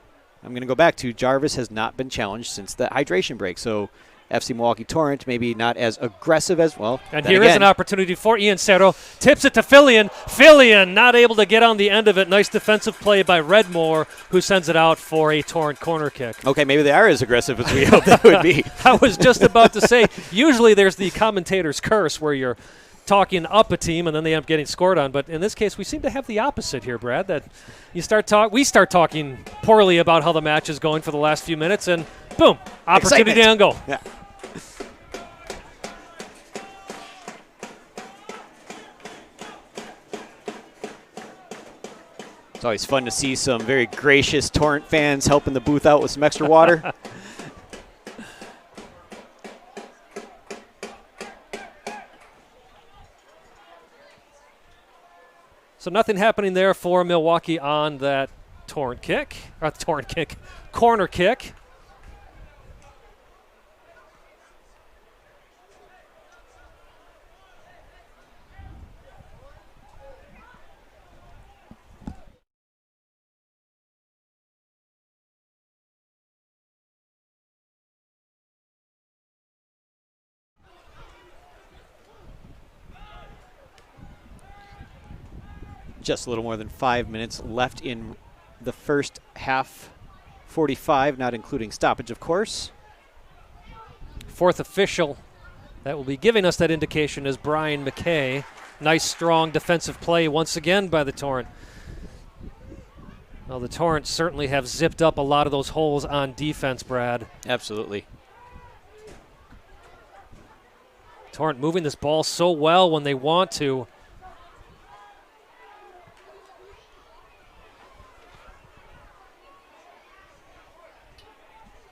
I'm going to go back to Jarvis has not been challenged since that hydration break. So FC Milwaukee Torrent, maybe not as aggressive as well. And here is an opportunity for Ian Cerro. Tips it to Fillion. Fillion not able to get on the end of it. Nice defensive play by Redmore, who sends it out for a Torrent corner kick. Okay, maybe they are as aggressive as we hoped they would be. I was just about to say, usually there's the commentator's curse where you're talking up a team and then they end up getting scored on. But in this case, we seem to have the opposite here, Brad, that we start talking poorly about how the match is going for the last few minutes, and boom, opportunity on goal. Yeah. It's always fun to see some very gracious Torrent fans helping the booth out with some extra water. So nothing happening there for Milwaukee on that corner kick. Just a little more than 5 minutes left in the first half, 45, not including stoppage, of course. Fourth official that will be giving us that indication is Brian McKay. Nice, strong defensive play once again by the Torrent. Well, the Torrent certainly have zipped up a lot of those holes on defense, Brad. Absolutely. Torrent moving this ball so well when they want to.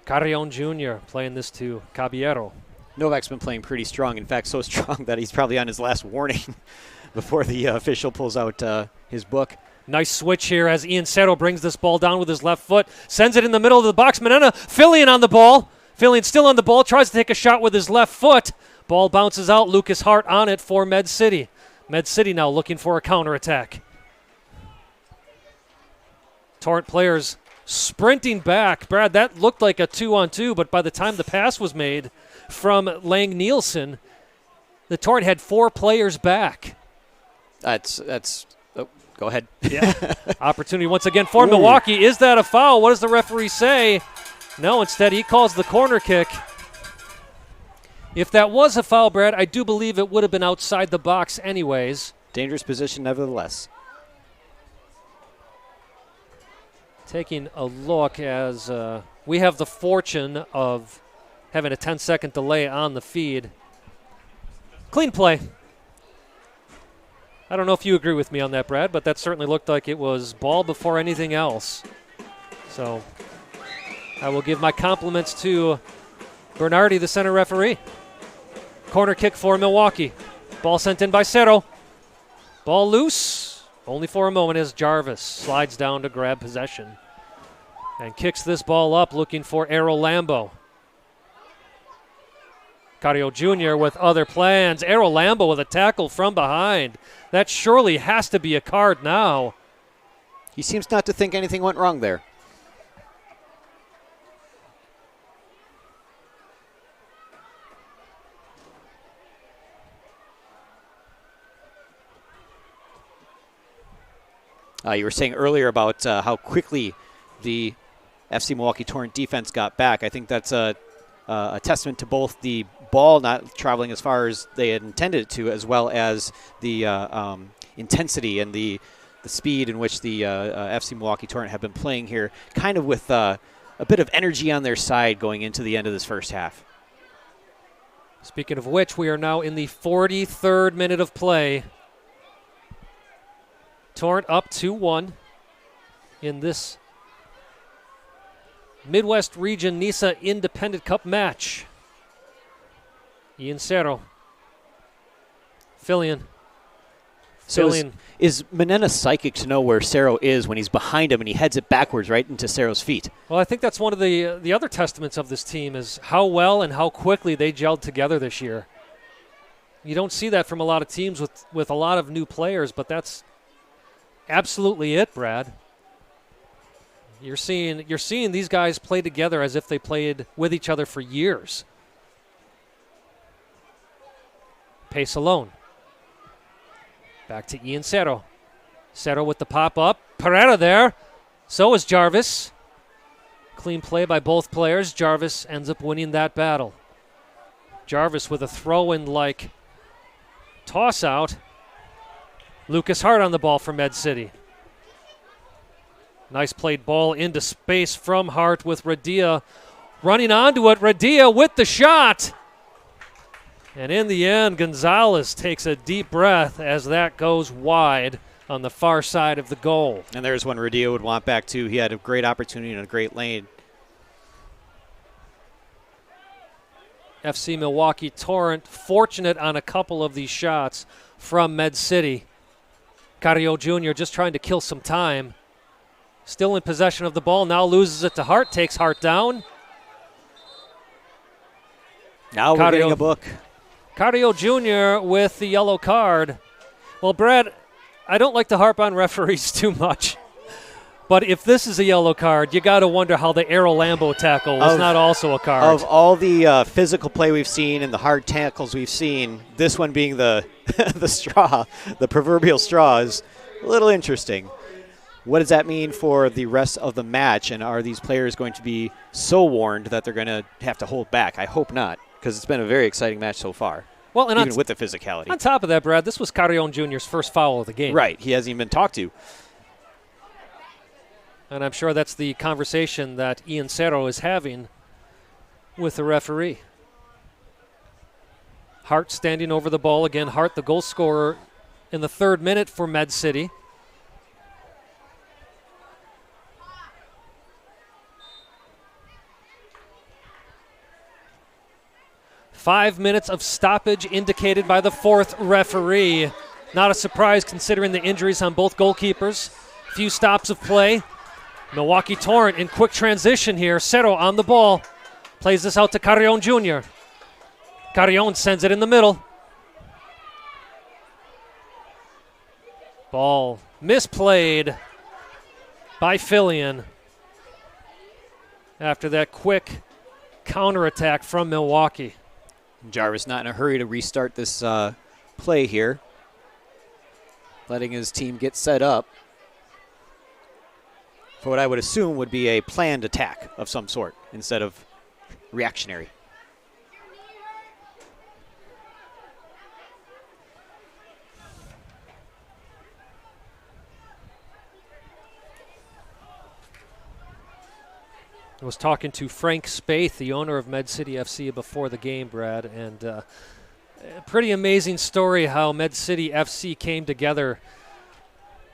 Carrion Jr. playing this to Caballero. Novak's been playing pretty strong. In fact, so strong that he's probably on his last warning before the official pulls out his book. Nice switch here as Ian Cerro brings this ball down with his left foot. Sends it in the middle of the box. Menena, Fillion on the ball. Fillion still on the ball. Tries to take a shot with his left foot. Ball bounces out. Lucas Hart on it for Med City. Med City now looking for a counterattack. Torrent players sprinting back. Brad, that looked like a 2-on-2, but by the time the pass was made from Lang Nielsen, the Torrent had 4 players back. Go ahead. Yeah. Opportunity once again for Milwaukee. Is that a foul? What does the referee say? No, instead he calls the corner kick. If that was a foul, Brad, I do believe it would have been outside the box anyways. Dangerous position nevertheless. Taking a look as we have the fortune of having a 10-second delay on the feed. Clean play. I don't know if you agree with me on that, Brad, but that certainly looked like it was ball before anything else. So I will give my compliments to Bernardi, the center referee. Corner kick for Milwaukee. Ball sent in by Cerro. Ball loose. Only for a moment as Jarvis slides down to grab possession and kicks this ball up looking for Errol Lambo. Carrillo Jr. with other plans. Errol Lambo with a tackle from behind. That surely has to be a card now. He seems not to think anything went wrong there. You were saying earlier about how quickly the FC Milwaukee Torrent defense got back. I think that's a testament to both the ball not traveling as far as they had intended it to, as well as the intensity and the speed in which the FC Milwaukee Torrent have been playing here, kind of with a bit of energy on their side going into the end of this first half. Speaking of which, we are now in the 43rd minute of play. Torrent up 2-1 in this Midwest Region NISA Independent Cup match. Ian Cerro. Fillion. So is Menena psychic to know where Cerro is when he's behind him and he heads it backwards right into Cerro's feet? Well, I think that's one of the other testaments of this team is how well and how quickly they gelled together this year. You don't see that from a lot of teams with a lot of new players, but that's absolutely it, Brad. You're seeing these guys play together as if they played with each other for years. Pace alone. Back to Ian Cerro. Cerro with the pop-up. Pereira there. So is Jarvis. Clean play by both players. Jarvis ends up winning that battle. Jarvis with a throw-in like toss-out. Lucas Hart on the ball for Med City. Nice played ball into space from Hart with Radia running onto it. Radia with the shot. And in the end, Gonzalez takes a deep breath as that goes wide on the far side of the goal. And there's one Radia would want back too. He had a great opportunity and a great lane. FC Milwaukee Torrent fortunate on a couple of these shots from Med City. Carrillo Jr. just trying to kill some time. Still in possession of the ball, now loses it to Hart, takes Hart down. Now we're getting a book. Carrillo Jr. with the yellow card. Well, Brad, I don't like to harp on referees too much, but if this is a yellow card, you got to wonder how the Errol Lambo tackle was not also a card. Of all the physical play we've seen and the hard tackles we've seen, this one being the the straw, the proverbial straw, is a little interesting. What does that mean for the rest of the match, and are these players going to be so warned that they're going to have to hold back? I hope not, because it's been a very exciting match so far. Well, and even with the physicality. On top of that, Brad, this was Carrion Jr.'s first foul of the game. Right. He hasn't even been talked to. And I'm sure that's the conversation that Ian Cerro is having with the referee. Hart standing over the ball again. Hart, the goal scorer in the 3rd minute for Med City. Five minutes of stoppage indicated by the 4th referee. Not a surprise considering the injuries on both goalkeepers. Few stops of play. Milwaukee Torrent in quick transition here. Cerro on the ball. Plays this out to Carrion Jr. Carrion sends it in the middle. Ball misplayed by Fillion. After that quick counterattack from Milwaukee. Jarvis not in a hurry to restart this play here. Letting his team get set up for what I would assume would be a planned attack of some sort instead of reactionary. I was talking to Frank Spaeth, the owner of Med City FC, before the game, Brad, and a pretty amazing story how Med City FC came together.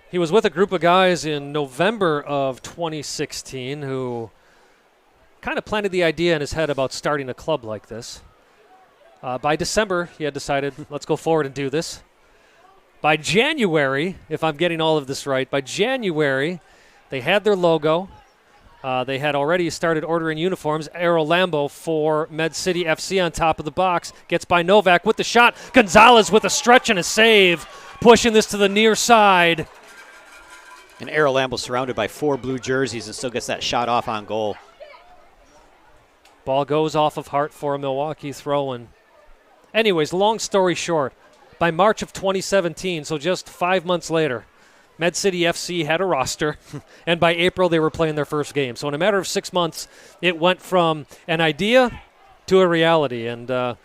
He was with a group of guys in November of 2016 who kind of planted the idea in his head about starting a club like this. By December, he had decided, let's go forward and do this. By January, if I'm getting all of this right, by January, they had their logo. They had already started ordering uniforms. Errol Lambo for Med City FC on top of the box. Gets by Novak with the shot. Gonzalez with a stretch and a save. Pushing this to the near side. And Errol Lambo surrounded by 4 blue jerseys and still gets that shot off on goal. Ball goes off of Hart for a Milwaukee throw-in. Anyways, long story short, by March of 2017, so just 5 months later, Med City FC had a roster, and by April they were playing their first game. So in a matter of 6 months, it went from an idea to a reality. And that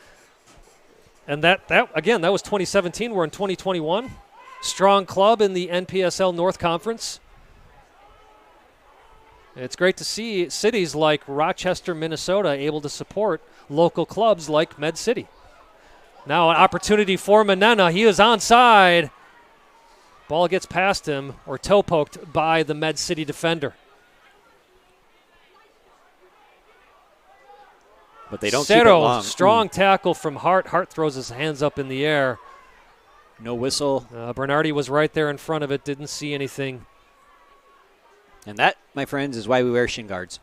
again, that was 2017. We're in 2021. Strong club in the NPSL North Conference. It's great to see cities like Rochester, Minnesota able to support local clubs like Med City. Now an opportunity for Manena. He is onside. Ball gets past him or toe poked by the Med City defender. But they don't keep it long. Strong tackle from Hart. Hart throws his hands up in the air. No whistle. Bernardi was right there in front of it, didn't see anything. And that, my friends, is why we wear shin guards.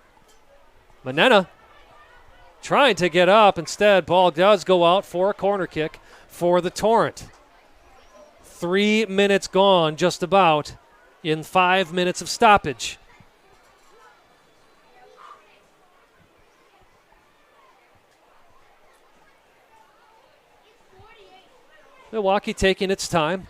Manena trying to get up. Instead, ball does go out for a corner kick for the Torrent. 3 minutes gone, just about, in 5 minutes of stoppage. Milwaukee taking its time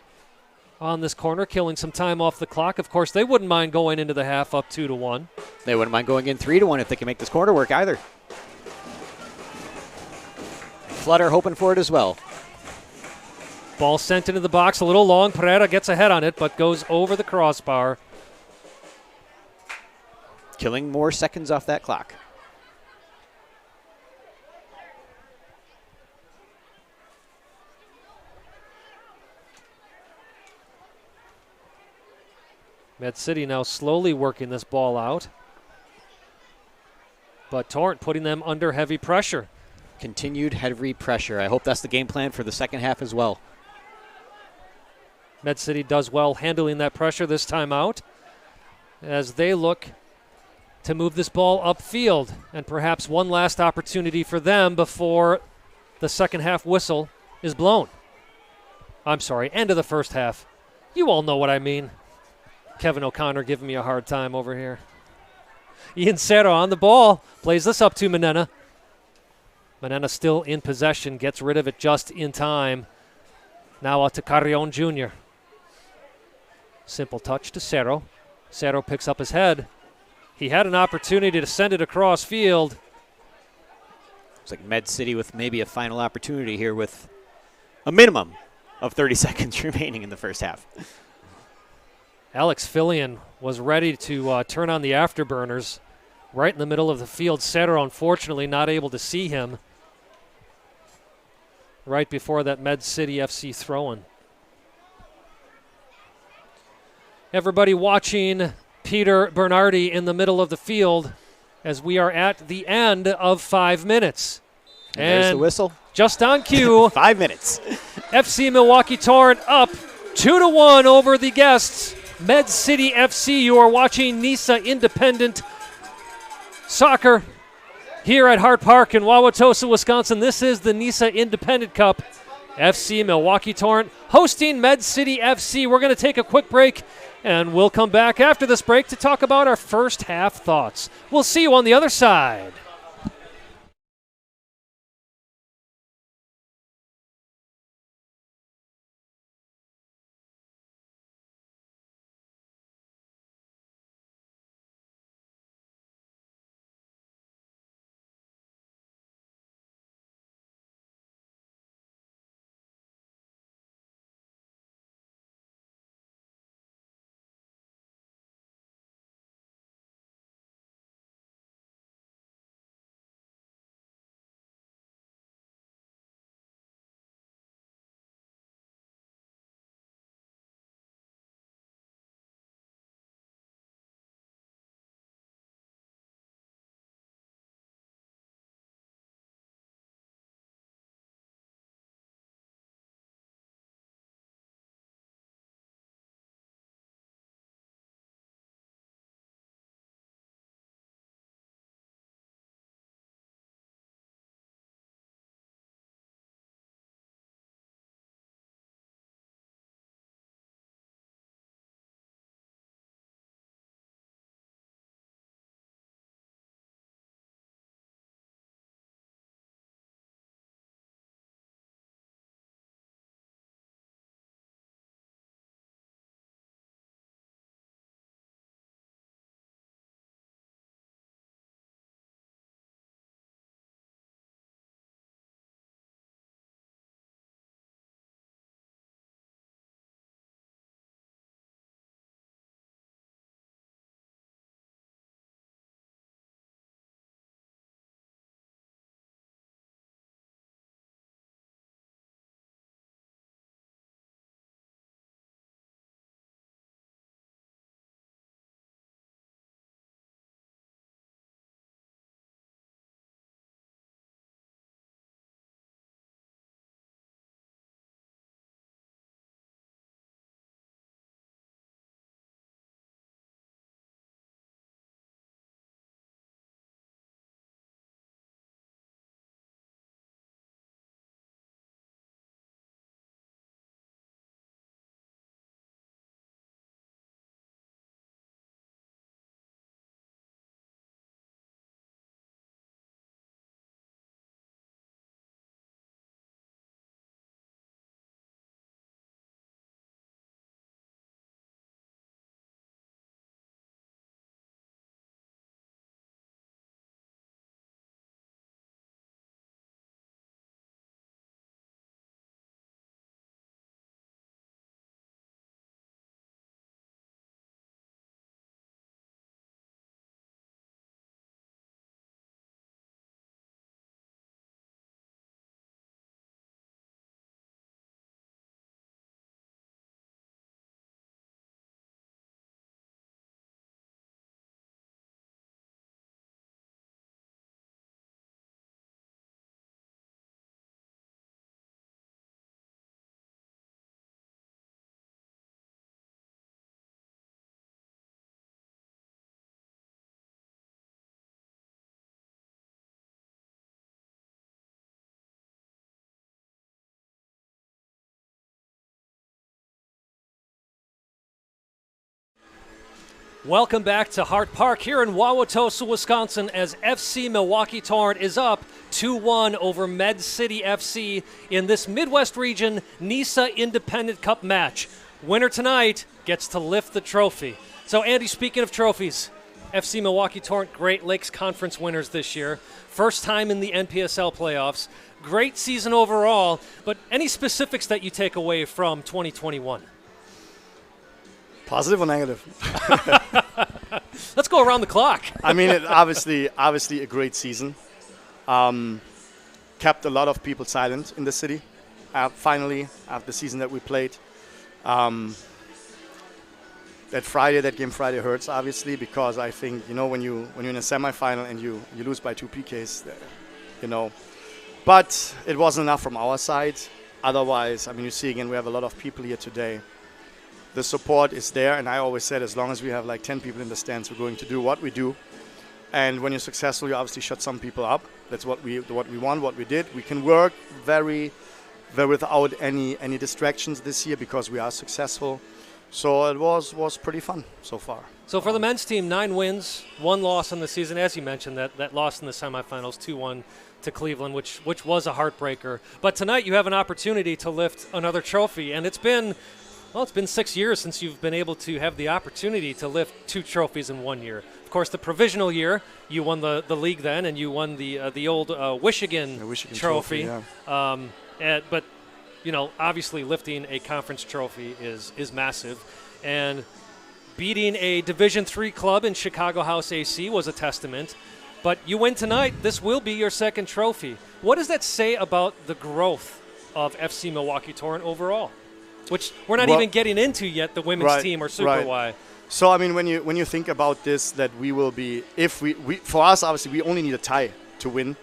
on this corner, killing some time off the clock. Of course, they wouldn't mind going into the half up 2-1. They wouldn't mind going in 3-1 if they can make this corner work either. Flutter hoping for it as well. Ball sent into the box, a little long. Pereira gets ahead on it, but goes over the crossbar. Killing more seconds off that clock. Med City now slowly working this ball out. But Torrent putting them under heavy pressure. Continued heavy pressure. I hope that's the game plan for the second half as well. Med City does well handling that pressure this time out as they look to move this ball upfield, and perhaps one last opportunity for them before the second half whistle is blown. I'm sorry, end of the first half. You all know what I mean. Kevin O'Connor giving me a hard time over here. Ian Cerro on the ball, plays this up to Manena. Manena still in possession, gets rid of it just in time. Now out to Carrion Jr. Simple touch to Cerro. Cerro picks up his head. He had an opportunity to send it across field. It's like Med City with maybe a final opportunity here with a minimum of 30 seconds remaining in the first half. Alex Fillion was ready to turn on the afterburners right in the middle of the field. Cerro, unfortunately, not able to see him right before that Med City FC throw-in. Everybody watching Peter Bernardi in the middle of the field as we are at the end of 5 minutes. And there's the whistle. Just on cue. 5 minutes. FC Milwaukee Torrent up 2-1 over the guests. Med City FC. You are watching NISA Independent Soccer here at Hart Park in Wauwatosa, Wisconsin. This is the NISA Independent Cup. FC Milwaukee Torrent hosting Med City FC. We're going to take a quick break, and we'll come back after this break to talk about our first half thoughts. We'll see you on the other side. Welcome back to Hart Park here in Wauwatosa, Wisconsin, as FC Milwaukee Torrent is up 2-1 over Med City FC in this Midwest region NISA Independent Cup match. Winner tonight gets to lift the trophy. So, Andy, speaking of trophies, FC Milwaukee Torrent Great Lakes Conference winners this year. First time in the NPSL playoffs. Great season overall, but any specifics that you take away from 2021? Positive or negative? Let's go around the clock. I mean, obviously a great season. Kept a lot of people silent in the city. Finally, after the season that we played, that game Friday hurts obviously, because I think when you're in a semifinal and you lose by 2 PKs, But it wasn't enough from our side. Otherwise, I mean, you see again, we have a lot of people here today. The support is there, and I always said, as long as we have like 10 people in the stands, we're going to do what we do. And when you're successful, you obviously shut some people up. That's what we want, what we did. We can work very without any distractions this year because we are successful. So it was pretty fun so far. So for the men's team, 9 wins, 1 loss in the season. As you mentioned, that loss in the semifinals, 2-1 to Cleveland, which was a heartbreaker. But tonight you have an opportunity to lift another trophy, and it's been 6 years since you've been able to have the opportunity to lift 2 trophies in 1 year. Of course, the provisional year, you won the league then, and you won the old Michigan trophy. Yeah. But obviously lifting a conference trophy is massive, and beating a Division III club in Chicago House AC was a testament. But you win tonight. This will be your 2nd trophy. What does that say about the growth of FC Milwaukee Torrent overall? Which we're not even getting into yet, the women's team or Super Y. So I mean, when you think about this, that we will be, if we for us obviously we only need a tie to win.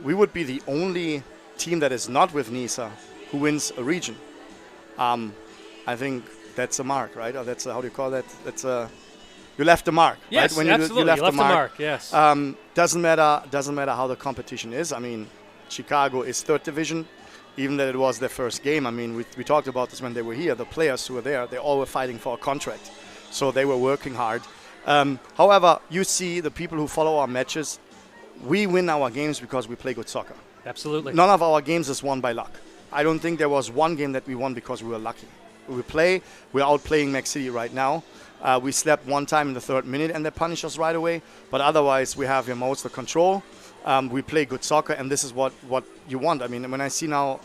We would be the only team that is not with NISA who wins a region. I think that's a mark, right? Or that's how do you call that? That's you left the mark, yes, right? When absolutely. you left the mark. Yes. Doesn't matter how the competition is. I mean, Chicago is 3rd division. Even that it was their first game. I mean, we talked about this when they were here. The players who were there, they all were fighting for a contract. So they were working hard. However, you see the people who follow our matches, we win our games because we play good soccer. Absolutely. None of our games is won by luck. I don't think there was one game that we won because we were lucky. We're outplaying Mac City right now. We slept one time in the 3rd minute and they punished us right away. But otherwise, we have most of the control. We play good soccer, and this is what you want. I mean, when I see now,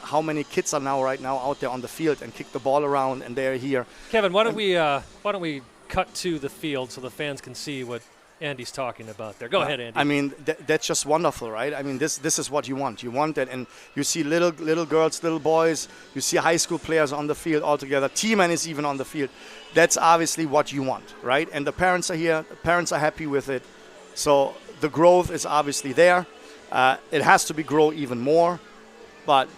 how many kids are now right now out there on the field and kick the ball around, and they're here. Kevin, why don't we cut to the field so the fans can see what Andy's talking about there? Go ahead, Andy. I mean, that's just wonderful, right? I mean, this is what you want. You want that, and you see little girls, little boys. You see high school players on the field all together. T-Man is even on the field. That's obviously what you want, right? And the parents are here. The parents are happy with it. So the growth is obviously there. It has to grow even more, but.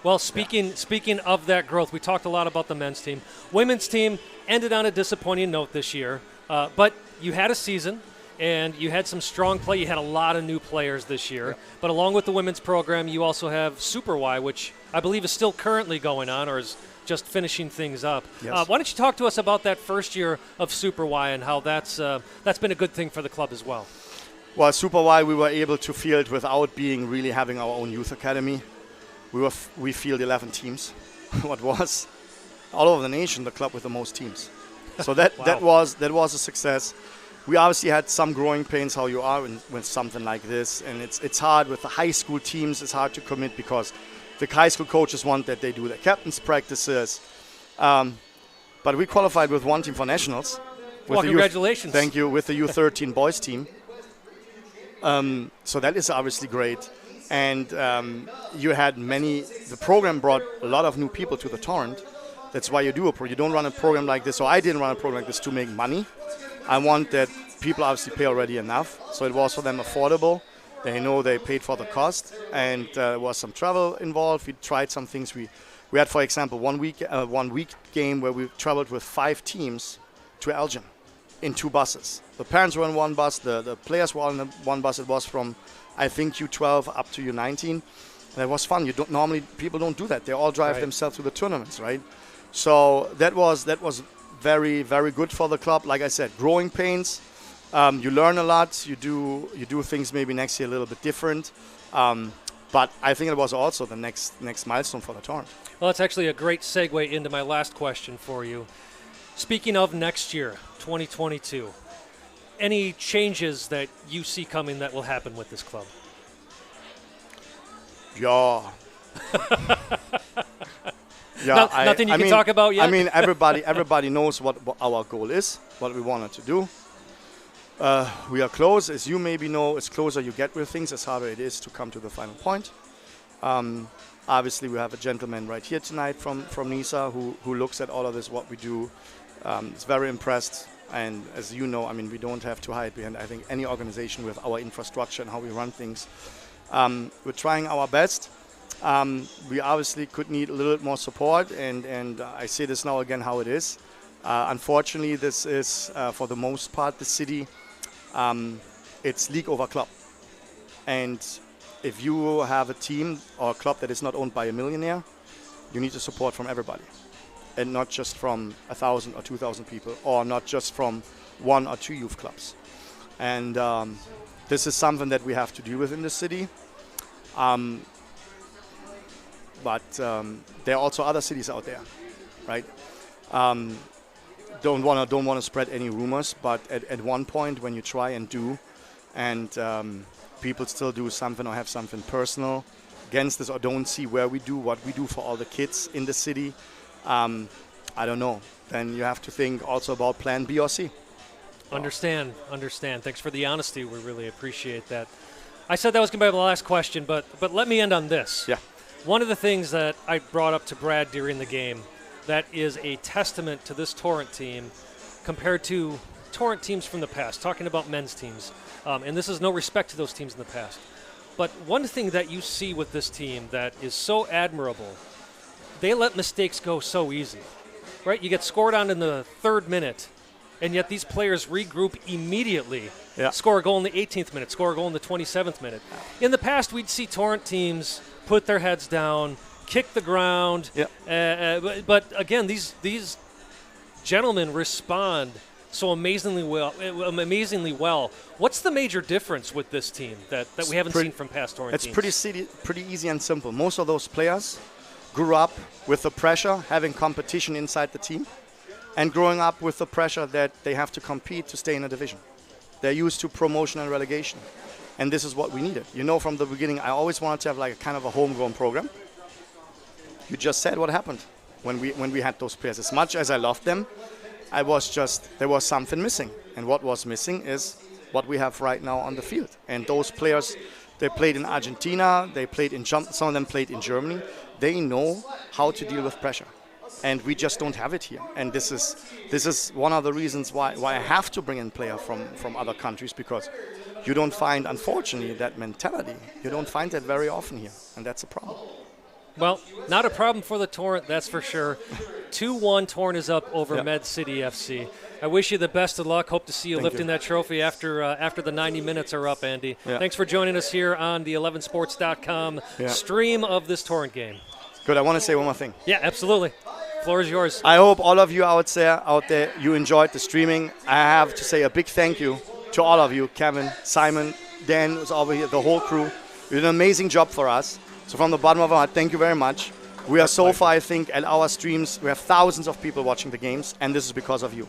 Well, speaking of that growth, we talked a lot about the men's team. Women's team ended on a disappointing note this year, but you had a season and you had some strong play. You had a lot of new players this year, yep. But along with the women's program, you also have Super Y, which I believe is still currently going on or is just finishing things up. Yes. Why don't you talk to us about that first year of Super Y and how that's been a good thing for the club as well? Well, Super Y, we were able to field without really having our own youth academy. We field 11 teams. What was all over the nation the club with the most teams. So that Wow. that was a success. We obviously had some growing pains, how you are with something like this, and it's hard with the high school teams. It's hard to commit because the high school coaches want that they do their captain's practices. But we qualified with one team for nationals. Well, congratulations. Thank you, with the U13 boys team. So that is obviously great. And you had the program brought a lot of new people to the Torrent. That's why you do you don't run a program like this. So I didn't run a program like this to make money. I want that people obviously pay already enough. So it was for them affordable. They know they paid for the cost. And there was some travel involved. We tried some things. We had, for example, one week game where we traveled with 5 teams to Elgin in 2 buses. The parents were in one bus. The players were on one bus. It was from, I think, U12 up to U19. And it was fun. Normally people don't do that. They all drive themselves to the tournaments, right? So that was very, very good for the club. Like I said, growing pains. You learn a lot. You do things maybe next year a little bit different. But I think it was also the next milestone for the Torrent. Well, that's actually a great segue into my last question for you. Speaking of next year, 2022, any changes that you see coming that will happen with this club? Yeah. Yeah, nothing you can talk about yet? I mean, everybody knows what our goal is, what we wanted to do. We are close. As you maybe know, as closer you get with things, as harder it is to come to the final point. Obviously, we have a gentleman right here tonight from NISA who looks at all of this, what we do. Is very impressed. And as you know, I mean, we don't have to hide behind, I think, any organization with our infrastructure and how we run things. We're trying our best. We obviously could need a little bit more support, and I say this now again how it is. Unfortunately, this is, for the most part, the city. It's league over club. And if you have a team or a club that is not owned by a millionaire, you need the support from everybody. And not just from 1,000 or 2,000 people, or not just from 1 or 2 youth clubs. And this is something that we have to deal with in the city. But there are also other cities out there, right? Don't want to spread any rumors, but at one point when you try and do, and people still do something or have something personal against this, or don't see where we do what we do for all the kids in the city, I don't know. Then you have to think also about plan B or C. Understand. Thanks for the honesty. We really appreciate that. I said that was going to be the last question, but let me end on this. Yeah. One of the things that I brought up to Brad during the game that is a testament to this Torrent team compared to Torrent teams from the past, talking about men's teams, and this is no respect to those teams in the past, but one thing that you see with this team that is so admirable, they let mistakes go so easy, right? You get scored on in the 3rd minute, and yet these players regroup immediately, score a goal in the 18th minute, score a goal in the 27th minute. In the past, we'd see Torrent teams put their heads down, kick the ground, but again, these gentlemen respond so amazingly well. What's the major difference with this team that we haven't seen from past Torrent teams? It's pretty easy and simple. Most of those players grew up with the pressure, having competition inside the team, and growing up with the pressure that they have to compete to stay in a division. They're used to promotion and relegation, and this is what we needed. You know, from the beginning, I always wanted to have like a kind of a homegrown program. You just said what happened when we had those players. As much as I loved them, there was something missing, and what was missing is what we have right now on the field. And those players, they played in Argentina, some of them played in Germany. They know how to deal with pressure, and we just don't have it here. And this is one of the reasons why I have to bring in players from other countries, because you don't find, unfortunately, that mentality. You don't find that very often here, and that's a problem. Well, not a problem for the Torrent, that's for sure. 2-1 Torrent is up over Med City FC. I wish you the best of luck. Hope to see you lifting that trophy after the 90 minutes are up, Andy. Yeah. Thanks for joining us here on the 11sports.com stream of this Torrent game. Good. I want to say one more thing. Yeah, absolutely. Floor is yours. I hope all of you out there, you enjoyed the streaming. I have to say a big thank you to all of you, Kevin, Simon, Dan was over here, the whole crew. You did an amazing job for us. So from the bottom of our heart, thank you very much. We are so far, I think, at our streams, we have thousands of people watching the games, and this is because of you.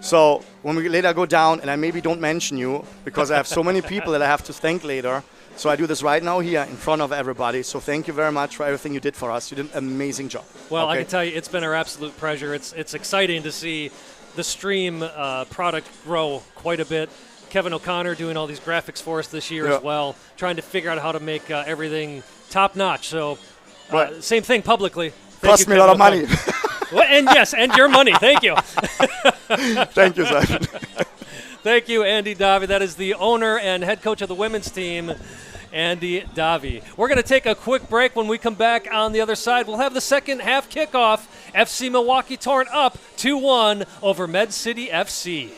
So when we later go down, and I maybe don't mention you, because I have so many people that I have to thank later, so I do this right now here in front of everybody. So thank you very much for everything you did for us. You did an amazing job. Well, I can tell you, it's been our absolute pleasure. It's exciting to see the stream product grow quite a bit. Kevin O'Connor doing all these graphics for us this year as well, trying to figure out how to make everything top-notch. So same thing publicly. Cost me a lot of money. Well, and yes, and your money. Thank you. Thank you, Simon. Thank you, Andy Davi. That is the owner and head coach of the women's team, Andy Davi. We're going to take a quick break. When we come back on the other side, we'll have the second half kickoff. FC Milwaukee Torrent up 2-1 over Med City FC.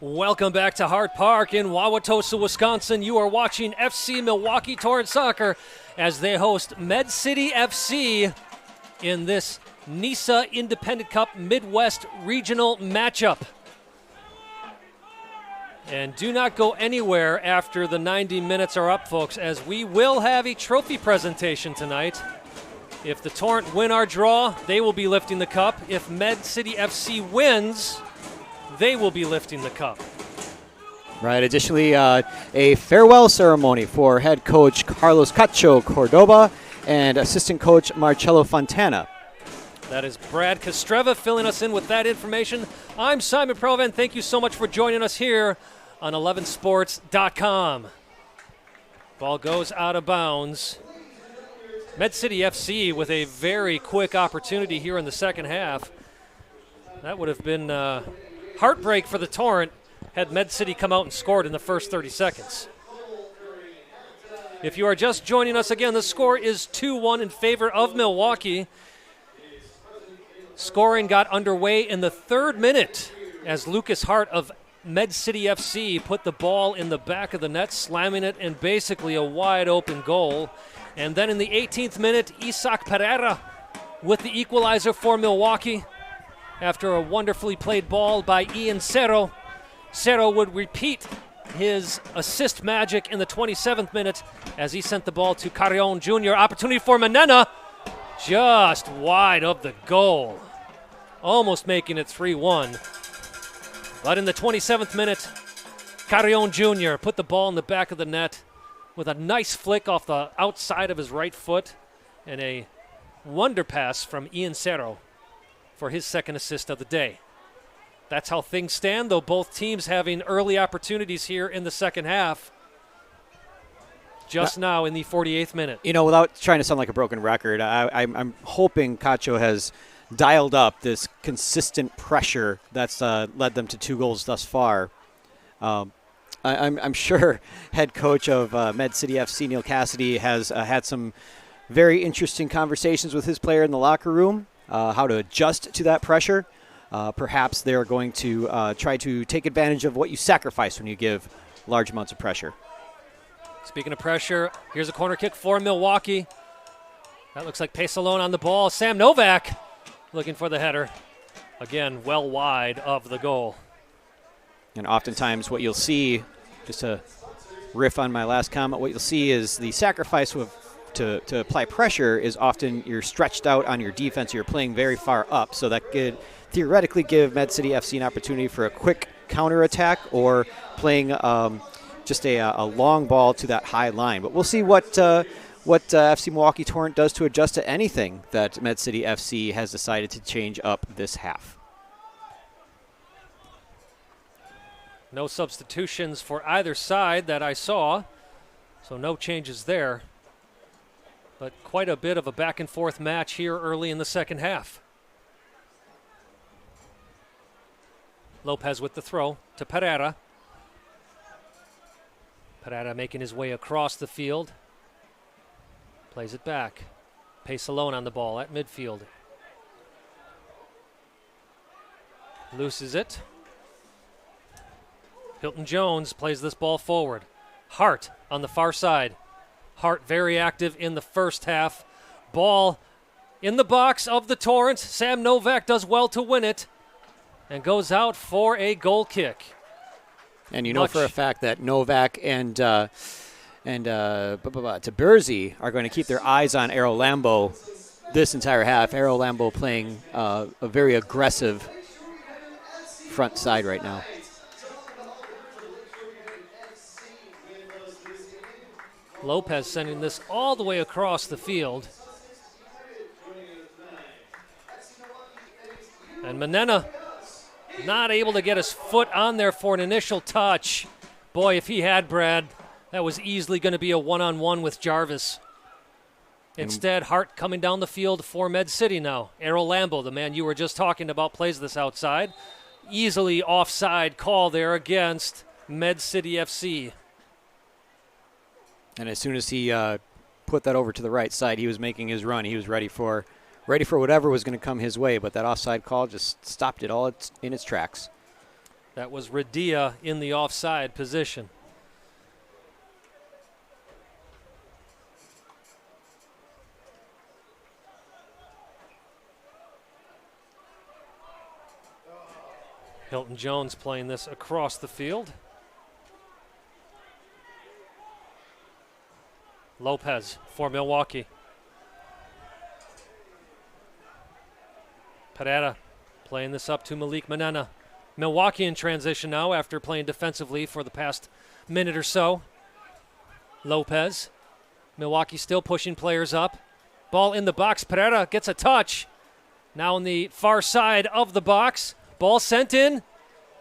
Welcome back to Hart Park in Wauwatosa, Wisconsin. You are watching FC Milwaukee Torrent Soccer as they host Med City FC in this NISA Independent Cup Midwest Regional matchup. And do not go anywhere after the 90 minutes are up, folks, as we will have a trophy presentation tonight. If the Torrent win our draw, they will be lifting the cup. If Med City FC wins, they will be lifting the cup. Right. Additionally, a farewell ceremony for head coach Carlos Cacho Cordoba and assistant coach Marcelo Fontana. That is Brad Kostreva filling us in with that information. I'm Simon Provan. Thank you so much for joining us here on 11sports.com. Ball goes out of bounds. Med City FC with a very quick opportunity here in the second half. That would have been heartbreak for the Torrent had Med City come out and scored in the first 30 seconds. If you are just joining us again, the score is 2-1 in favor of Milwaukee. Scoring got underway in the 3rd minute as Lucas Hart of Med City FC put the ball in the back of the net, slamming it in basically a wide open goal. And then in the 18th minute, Isaac Pereira with the equalizer for Milwaukee. After a wonderfully played ball by Ian Cerro, Cerro would repeat his assist magic in the 27th minute as he sent the ball to Carrion Jr. Opportunity for Menena, just wide of the goal, almost making it 3-1. But in the 27th minute, Carrion Jr. put the ball in the back of the net with a nice flick off the outside of his right foot and a wonder pass from Ian Cerro for his second assist of the day. That's how things stand, though both teams having early opportunities here in the second half. Just now in the 48th minute. You know, without trying to sound like a broken record, I'm hoping Cacho has dialed up this consistent pressure that's led them to 2 goals thus far. I'm sure head coach of Med City FC, Neil Cassidy, has had some very interesting conversations with his player in the locker room, how to adjust to that pressure. Perhaps they're going to try to take advantage of what you sacrifice when you give large amounts of pressure. Speaking of pressure, here's a corner kick for Milwaukee. That looks like Pesalone on the ball. Sam Novak looking for the header. Again, well wide of the goal. And oftentimes what you'll see, just to riff on my last comment, what you'll see is the sacrifice to apply pressure is often you're stretched out on your defense. You're playing very far up, so that could theoretically give Med City FC an opportunity for a quick counterattack or playing just a long ball to that high line. But we'll see what FC Milwaukee Torrent does to adjust to anything that Med City FC has decided to change up this half. No substitutions for either side that I saw, so no changes there. But quite a bit of a back-and-forth match here early in the second half. Lopez with the throw to Pereira. Pereira making his way across the field. Plays it back. Pesalone on the ball at midfield. Looses it. Hilton Jones plays this ball forward. Hart on the far side. Hart very active in the first half. Ball in the box of the Torrent. Sam Novak does well to win it and goes out for a goal kick. And you know for a fact that Novak and Taberzi are going to keep their eyes on Aero Lambo this entire half. Aero Lambo playing a very aggressive front side right now. Lopez sending this all the way across the field. And Menena not able to get his foot on there for an initial touch. Boy, if he had, Brad, that was easily going to be a one-on-one with Jarvis. Instead, Hart coming down the field for Med City now. Errol Lambo, the man you were just talking about, plays this outside. Easily offside call there against Med City FC. And as soon as he put that over to the right side, he was making his run. He was ready for whatever was going to come his way, but that offside call just stopped it all in its tracks. That was Radia in the offside position. Hilton Jones playing this across the field. Lopez for Milwaukee. Pereira playing this up to Malik Manana. Milwaukee in transition now after playing defensively for the past minute or so. Lopez. Milwaukee still pushing players up. Ball in the box. Pereira gets a touch. Now on the far side of the box. Ball sent in.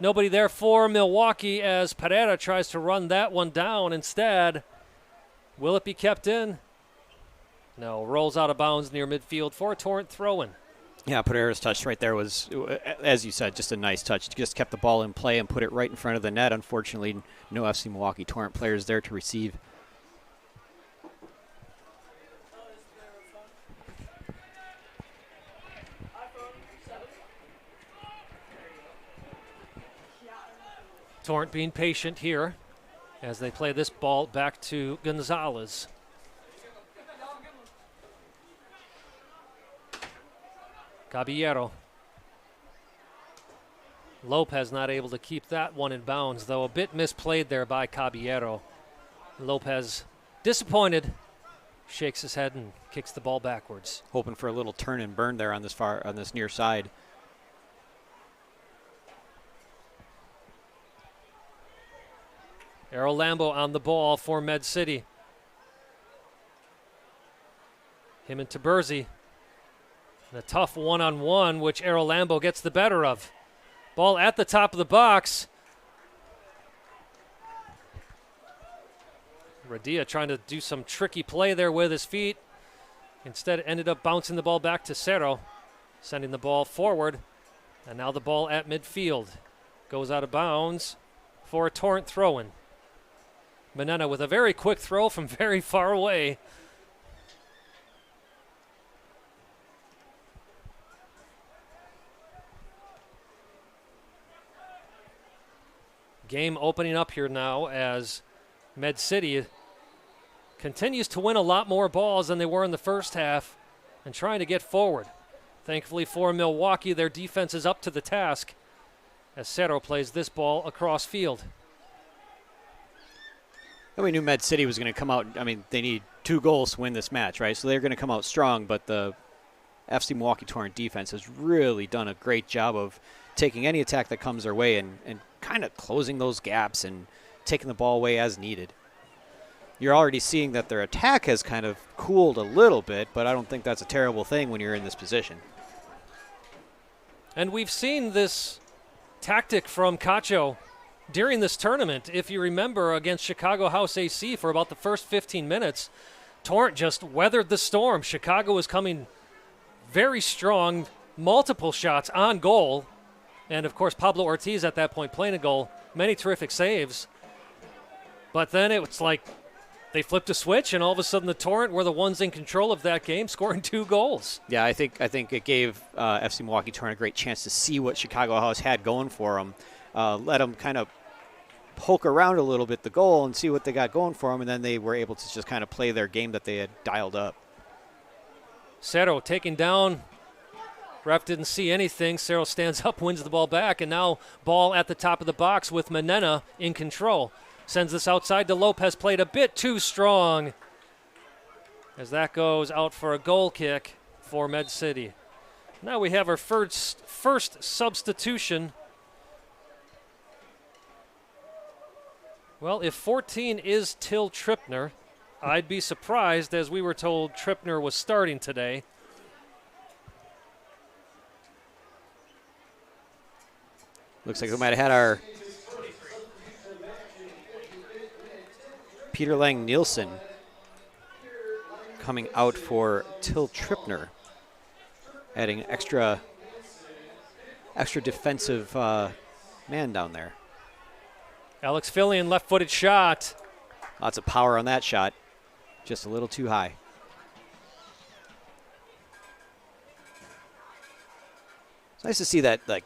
Nobody there for Milwaukee as Pereira tries to run that one down instead. Will it be kept in? No, rolls out of bounds near midfield for a Torrent throw-in. Yeah, Pereira's touch right there was, as you said, just a nice touch. Just kept the ball in play and put it right in front of the net. Unfortunately, no FC Milwaukee Torrent players there to receive. Torrent being patient here as they play this ball back to Gonzalez. Caballero. Lopez not able to keep that one in bounds, though a bit misplayed there by Caballero. Lopez disappointed, shakes his head and kicks the ball backwards. Hoping for a little turn and burn there on this near side. Errol Lambo on the ball for Med City. Him and Taberzi. And a tough one-on-one, which Errol Lambo gets the better of. Ball at the top of the box. Radia trying to do some tricky play there with his feet. Instead, ended up bouncing the ball back to Cerro, sending the ball forward. And now the ball at midfield. Goes out of bounds for a Torrent throw-in. Manana with a very quick throw from very far away. Game opening up here now as Med City continues to win a lot more balls than they were in the first half and trying to get forward. Thankfully for Milwaukee, their defense is up to the task as Cerro plays this ball across field. And we knew Med City was going to come out. I mean, they need 2 goals to win this match, right? So they're going to come out strong, but the FC Milwaukee Torrent defense has really done a great job of taking any attack that comes their way and kind of closing those gaps and taking the ball away as needed. You're already seeing that their attack has kind of cooled a little bit, but I don't think that's a terrible thing when you're in this position. And we've seen this tactic from Cacho during this tournament. If you remember, against Chicago House AC for about the first 15 minutes, Torrent just weathered the storm. Chicago was coming very strong, multiple shots on goal. And, of course, Pablo Ortiz at that point playing a goal. Many terrific saves. But then it was like they flipped a switch, and all of a sudden the Torrent were the ones in control of that game, scoring 2 goals. Yeah, I think it gave FC Milwaukee Torrent a great chance to see what Chicago House had going for them. Let them kind of poke around a little bit the goal and see what they got going for them, and then they were able to just kind of play their game that they had dialed up. Cerro taking down. Ref didn't see anything. Cerro stands up, wins the ball back, and now ball at the top of the box with Manena in control. Sends this outside to Lopez, played a bit too strong as that goes out for a goal kick for Med City. Now we have our first substitution. Well, if 14 is Till Trippner, I'd be surprised, as we were told Trippner was starting today. Looks like we might have had our Peter Lang Nielsen coming out for Till Trippner, adding extra defensive man down there. Alex Fillion, left-footed shot. Lots of power on that shot, just a little too high. It's nice to see that, like,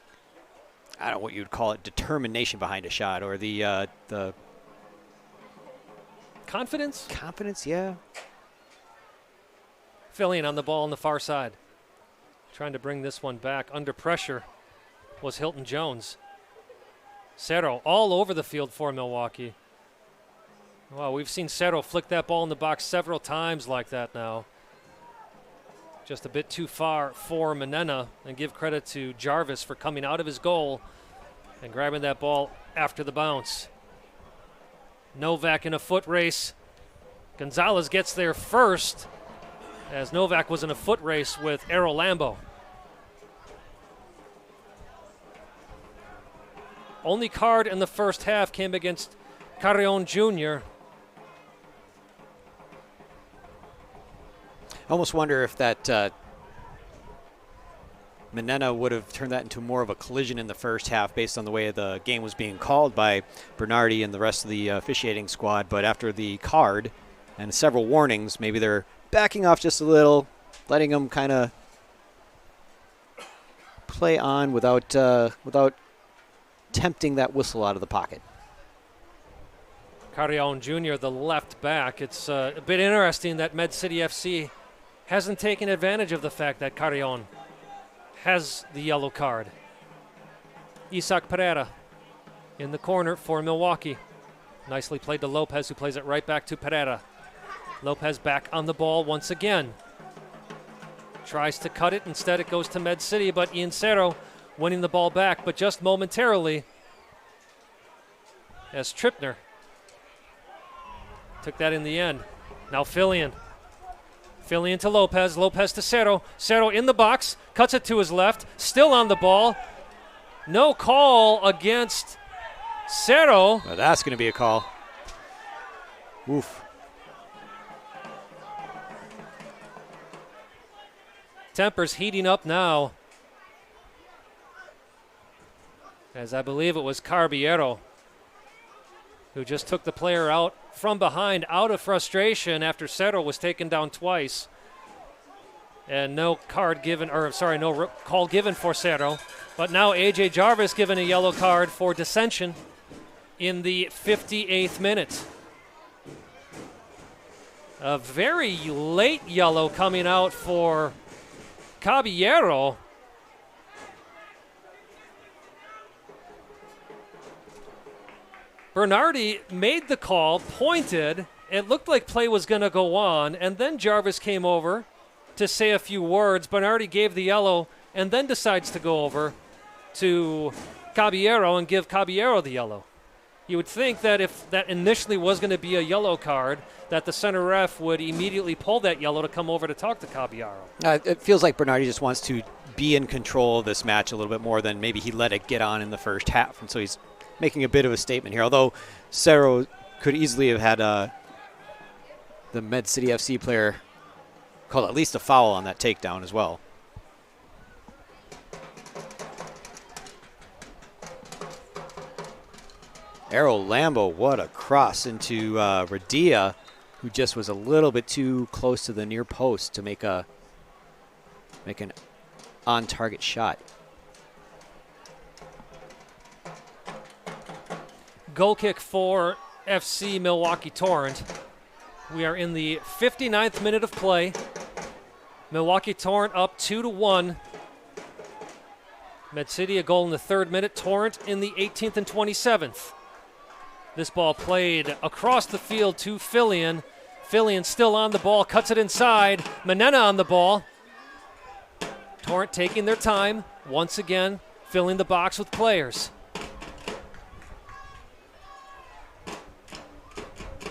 I don't know what you'd call it, determination behind a shot, or the confidence. Confidence, yeah. Fillion on the ball on the far side. Trying to bring this one back. Under pressure was Hilton Jones. Cerro all over the field for Milwaukee. Wow, we've seen Cerro flick that ball in the box several times like that now. Just a bit too far for Manena, and give credit to Jarvis for coming out of his goal and grabbing that ball after the bounce. Novak in a foot race. Gonzalez gets there first, as Novak was in a foot race with Errol Lambo. Only card in the first half came against Carrion Jr. I almost wonder if that Manena would have turned that into more of a collision in the first half based on the way the game was being called by Bernardi and the rest of the officiating squad. But after the card and several warnings, maybe they're backing off just a little, letting them kind of play on without tempting that whistle out of the pocket. Carrion Jr., the left back. It's a bit interesting that Med City FC hasn't taken advantage of the fact that Carrion has the yellow card. Isaac Pereira in the corner for Milwaukee. Nicely played to Lopez, who plays it right back to Pereira. Lopez back on the ball once again. Tries to cut it. Instead, it goes to Med City, but Ian Cerro winning the ball back, but just momentarily, as Trippner took that in the end. Now Fillion. Fillion to Lopez. Lopez to Cerro. Cerro in the box. Cuts it to his left. Still on the ball. No call against Cerro. Well, that's going to be a call. Oof. Tempers heating up now, as I believe it was Carbiero who just took the player out from behind out of frustration after Cerro was taken down twice. And no call given for Cerro. But now A.J. Jarvis given a yellow card for dissension in the 58th minute. A very late yellow coming out for Caballero. Bernardi made the call, pointed. It looked like play was going to go on, and then Jarvis came over to say a few words. Bernardi gave the yellow and then decides to go over to Caballero and give Caballero the yellow. You would think that if that initially was going to be a yellow card, that the center ref would immediately pull that yellow to come over to talk to Caballero. It feels like Bernardi just wants to be in control of this match a little bit more than maybe he let it get on in the first half, and so he's making a bit of a statement here. Although Cerro could easily have had the Med City FC player call at least a foul on that takedown as well. Errol Lambo, what a cross into Radia, who just was a little bit too close to the near post to make an on-target shot. Goal kick for FC Milwaukee Torrent. We are in the 59th minute of play. Milwaukee Torrent up 2-1. Med City a goal in the 3rd minute. Torrent in the 18th and 27th. This ball played across the field to Fillion. Fillion still on the ball, cuts it inside. Manena on the ball. Torrent taking their time, once again filling the box with players.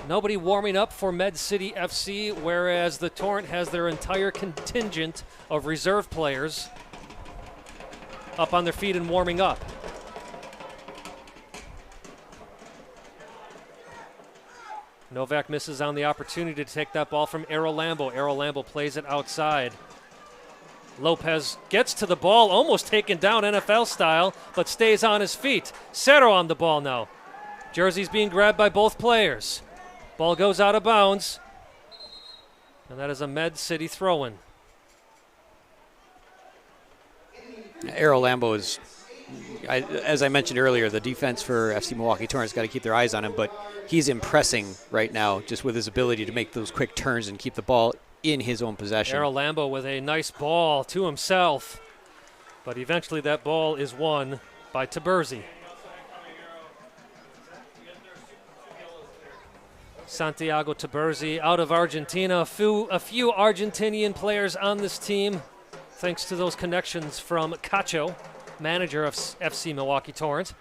Nobody warming up for Med City FC, whereas the Torrent has their entire contingent of reserve players up on their feet and warming up. Novak misses on the opportunity to take that ball from Errol Lambo. Errol Lambo plays it outside. Lopez gets to the ball, almost taken down NFL style, but stays on his feet. Cerro on the ball now. Jersey's being grabbed by both players. Ball goes out of bounds. And that is a Med City throw-in. Errol Lambo is as I mentioned earlier, the defense for FC Milwaukee Torrent's got to keep their eyes on him, but he's impressing right now just with his ability to make those quick turns and keep the ball in his own possession. Errol Lambo with a nice ball to himself, but eventually that ball is won by Taberzi. Santiago Taberzi out of Argentina. A few Argentinian players on this team, thanks to those connections from Cacho, manager of FC Milwaukee Torrent.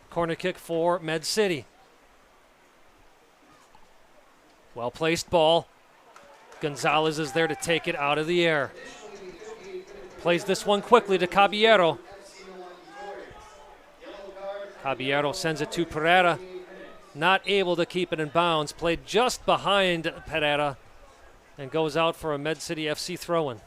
Corner kick for Med City. Well-placed ball. Gonzalez is there to take it out of the air. Plays this one quickly to Caballero. Caballero sends it to Pereira. Not able to keep it in bounds. Played just behind Pereira and goes out for a Med City FC throw-in.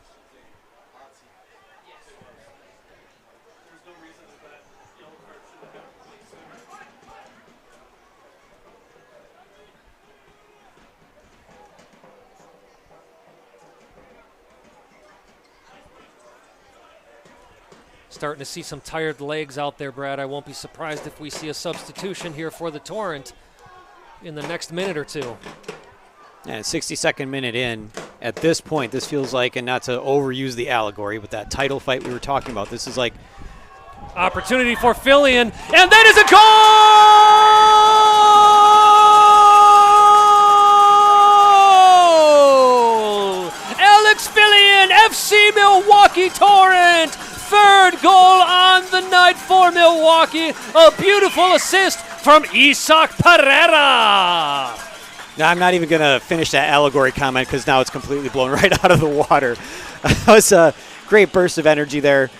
Starting to see some tired legs out there, Brad. I won't be surprised if we see a substitution here for the Torrent in the next minute or two. And 62nd minute in, at this point, this feels like, and not to overuse the allegory, but that title fight we were talking about, this is like... Opportunity for Fillion, and that is a goal! Alex Fillion, FC Milwaukee Torrent! Third goal on the night for Milwaukee. A beautiful assist from Isaac Pereira. Now, I'm not even going to finish that allegory comment because now it's completely blown right out of the water. That was a great burst of energy there.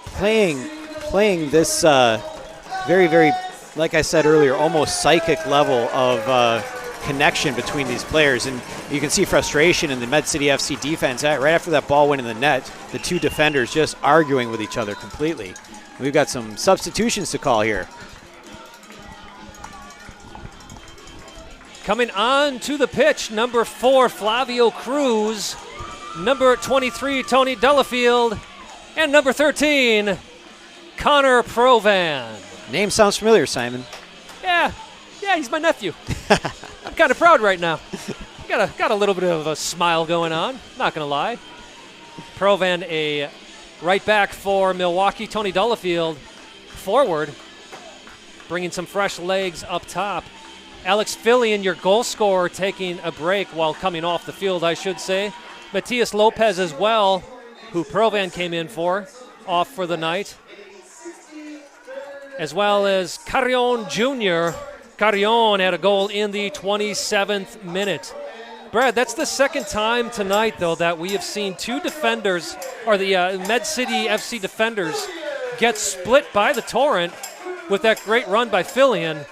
Playing this very, very, like I said earlier, almost psychic level of connection between these players, and you can see frustration in the Med City FC defense. Right after that ball went in the net, the two defenders just arguing with each other completely. We've got some substitutions to call here. Coming on to the pitch, number 4, Flavio Cruz, number 23, Tony Delafield, and number 13, Connor Provan. Name sounds familiar, Simon. Yeah, he's my nephew. I'm kind of proud right now. Got a little bit of a smile going on, not going to lie. Provan, a right back for Milwaukee. Tony Delafield, forward, bringing some fresh legs up top. Alex Fillion, your goal scorer, taking a break while coming off the field, I should say. Matias Lopez as well, who Provan came in for, off for the night. As well as Carrion Jr. Carrion had a goal in the 27th minute. Brad, that's the second time tonight, though, that we have seen two defenders, or the Med City FC defenders, get split by the Torrent with that great run by Fillion.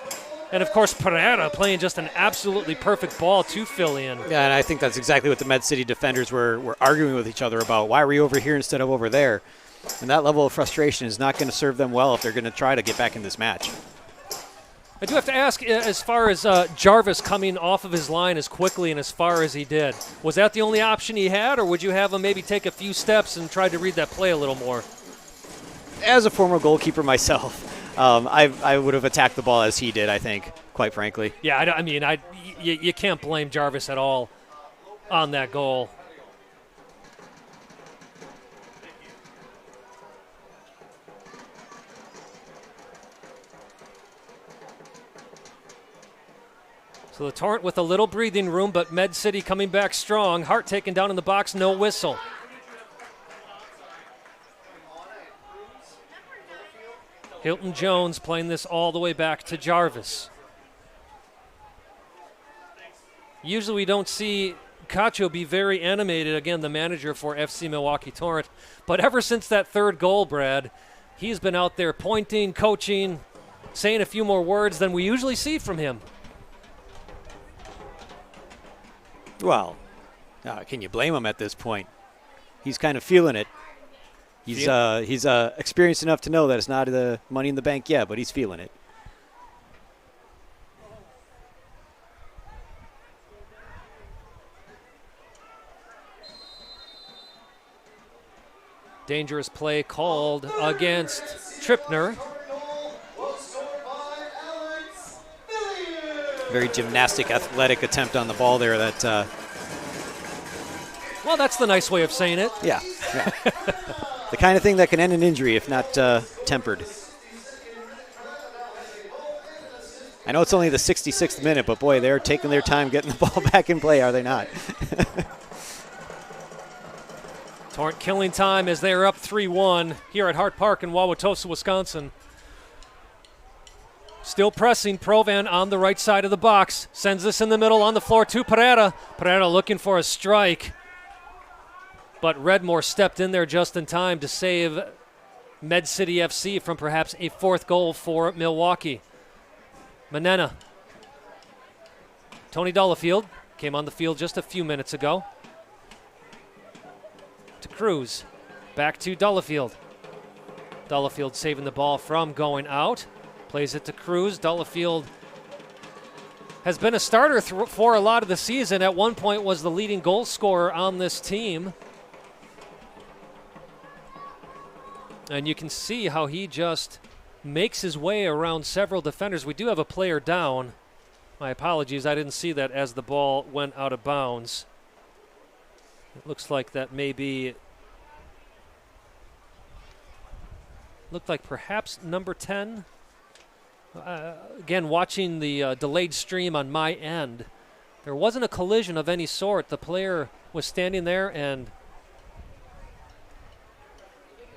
And, of course, Pereira playing just an absolutely perfect ball to Fillion. Yeah, and I think that's exactly what the Med City defenders were arguing with each other about. Why are we over here instead of over there? And that level of frustration is not going to serve them well if they're going to try to get back in this match. I do have to ask, as far as Jarvis coming off of his line as quickly and as far as he did, was that the only option he had, or would you have him maybe take a few steps and try to read that play a little more? As a former goalkeeper myself, I would have attacked the ball as he did, I think, quite frankly. Yeah, you can't blame Jarvis at all on that goal. So the Torrent with a little breathing room, but Med City coming back strong. Hart taken down in the box, no whistle. Hilton Jones playing this all the way back to Jarvis. Usually we don't see Cacho be very animated, again, the manager for FC Milwaukee Torrent. But ever since that third goal, Brad, he's been out there pointing, coaching, saying a few more words than we usually see from him. Well, can you blame him at this point? He's kind of feeling it. He's experienced enough to know that it's not the money in the bank yet, but he's feeling it. Dangerous play called against Trippner. Very gymnastic, athletic attempt on the ball there. That. Well, that's the nice way of saying it. Yeah. The kind of thing that can end in injury if not tempered. I know it's only the 66th minute, but boy, they're taking their time getting the ball back in play, are they not? Torrent killing time as they're up 3-1 here at Hart Park in Wauwatosa, Wisconsin. Still pressing. Provan on the right side of the box. Sends this in the middle on the floor to Pereira. Pereira looking for a strike. But Redmore stepped in there just in time to save Med City FC from perhaps a fourth goal for Milwaukee. Manena. Tony Delafield came on the field just a few minutes ago. To Cruz. Back to Delafield. Delafield saving the ball from going out. Plays it to Cruz. Delafield has been a starter for a lot of the season. At one point was the leading goal scorer on this team. And you can see how he just makes his way around several defenders. We do have a player down. My apologies, I didn't see that as the ball went out of bounds. It looks like that may be, looked like perhaps number 10. Again, watching the delayed stream on my end, there wasn't a collision of any sort. The player was standing there and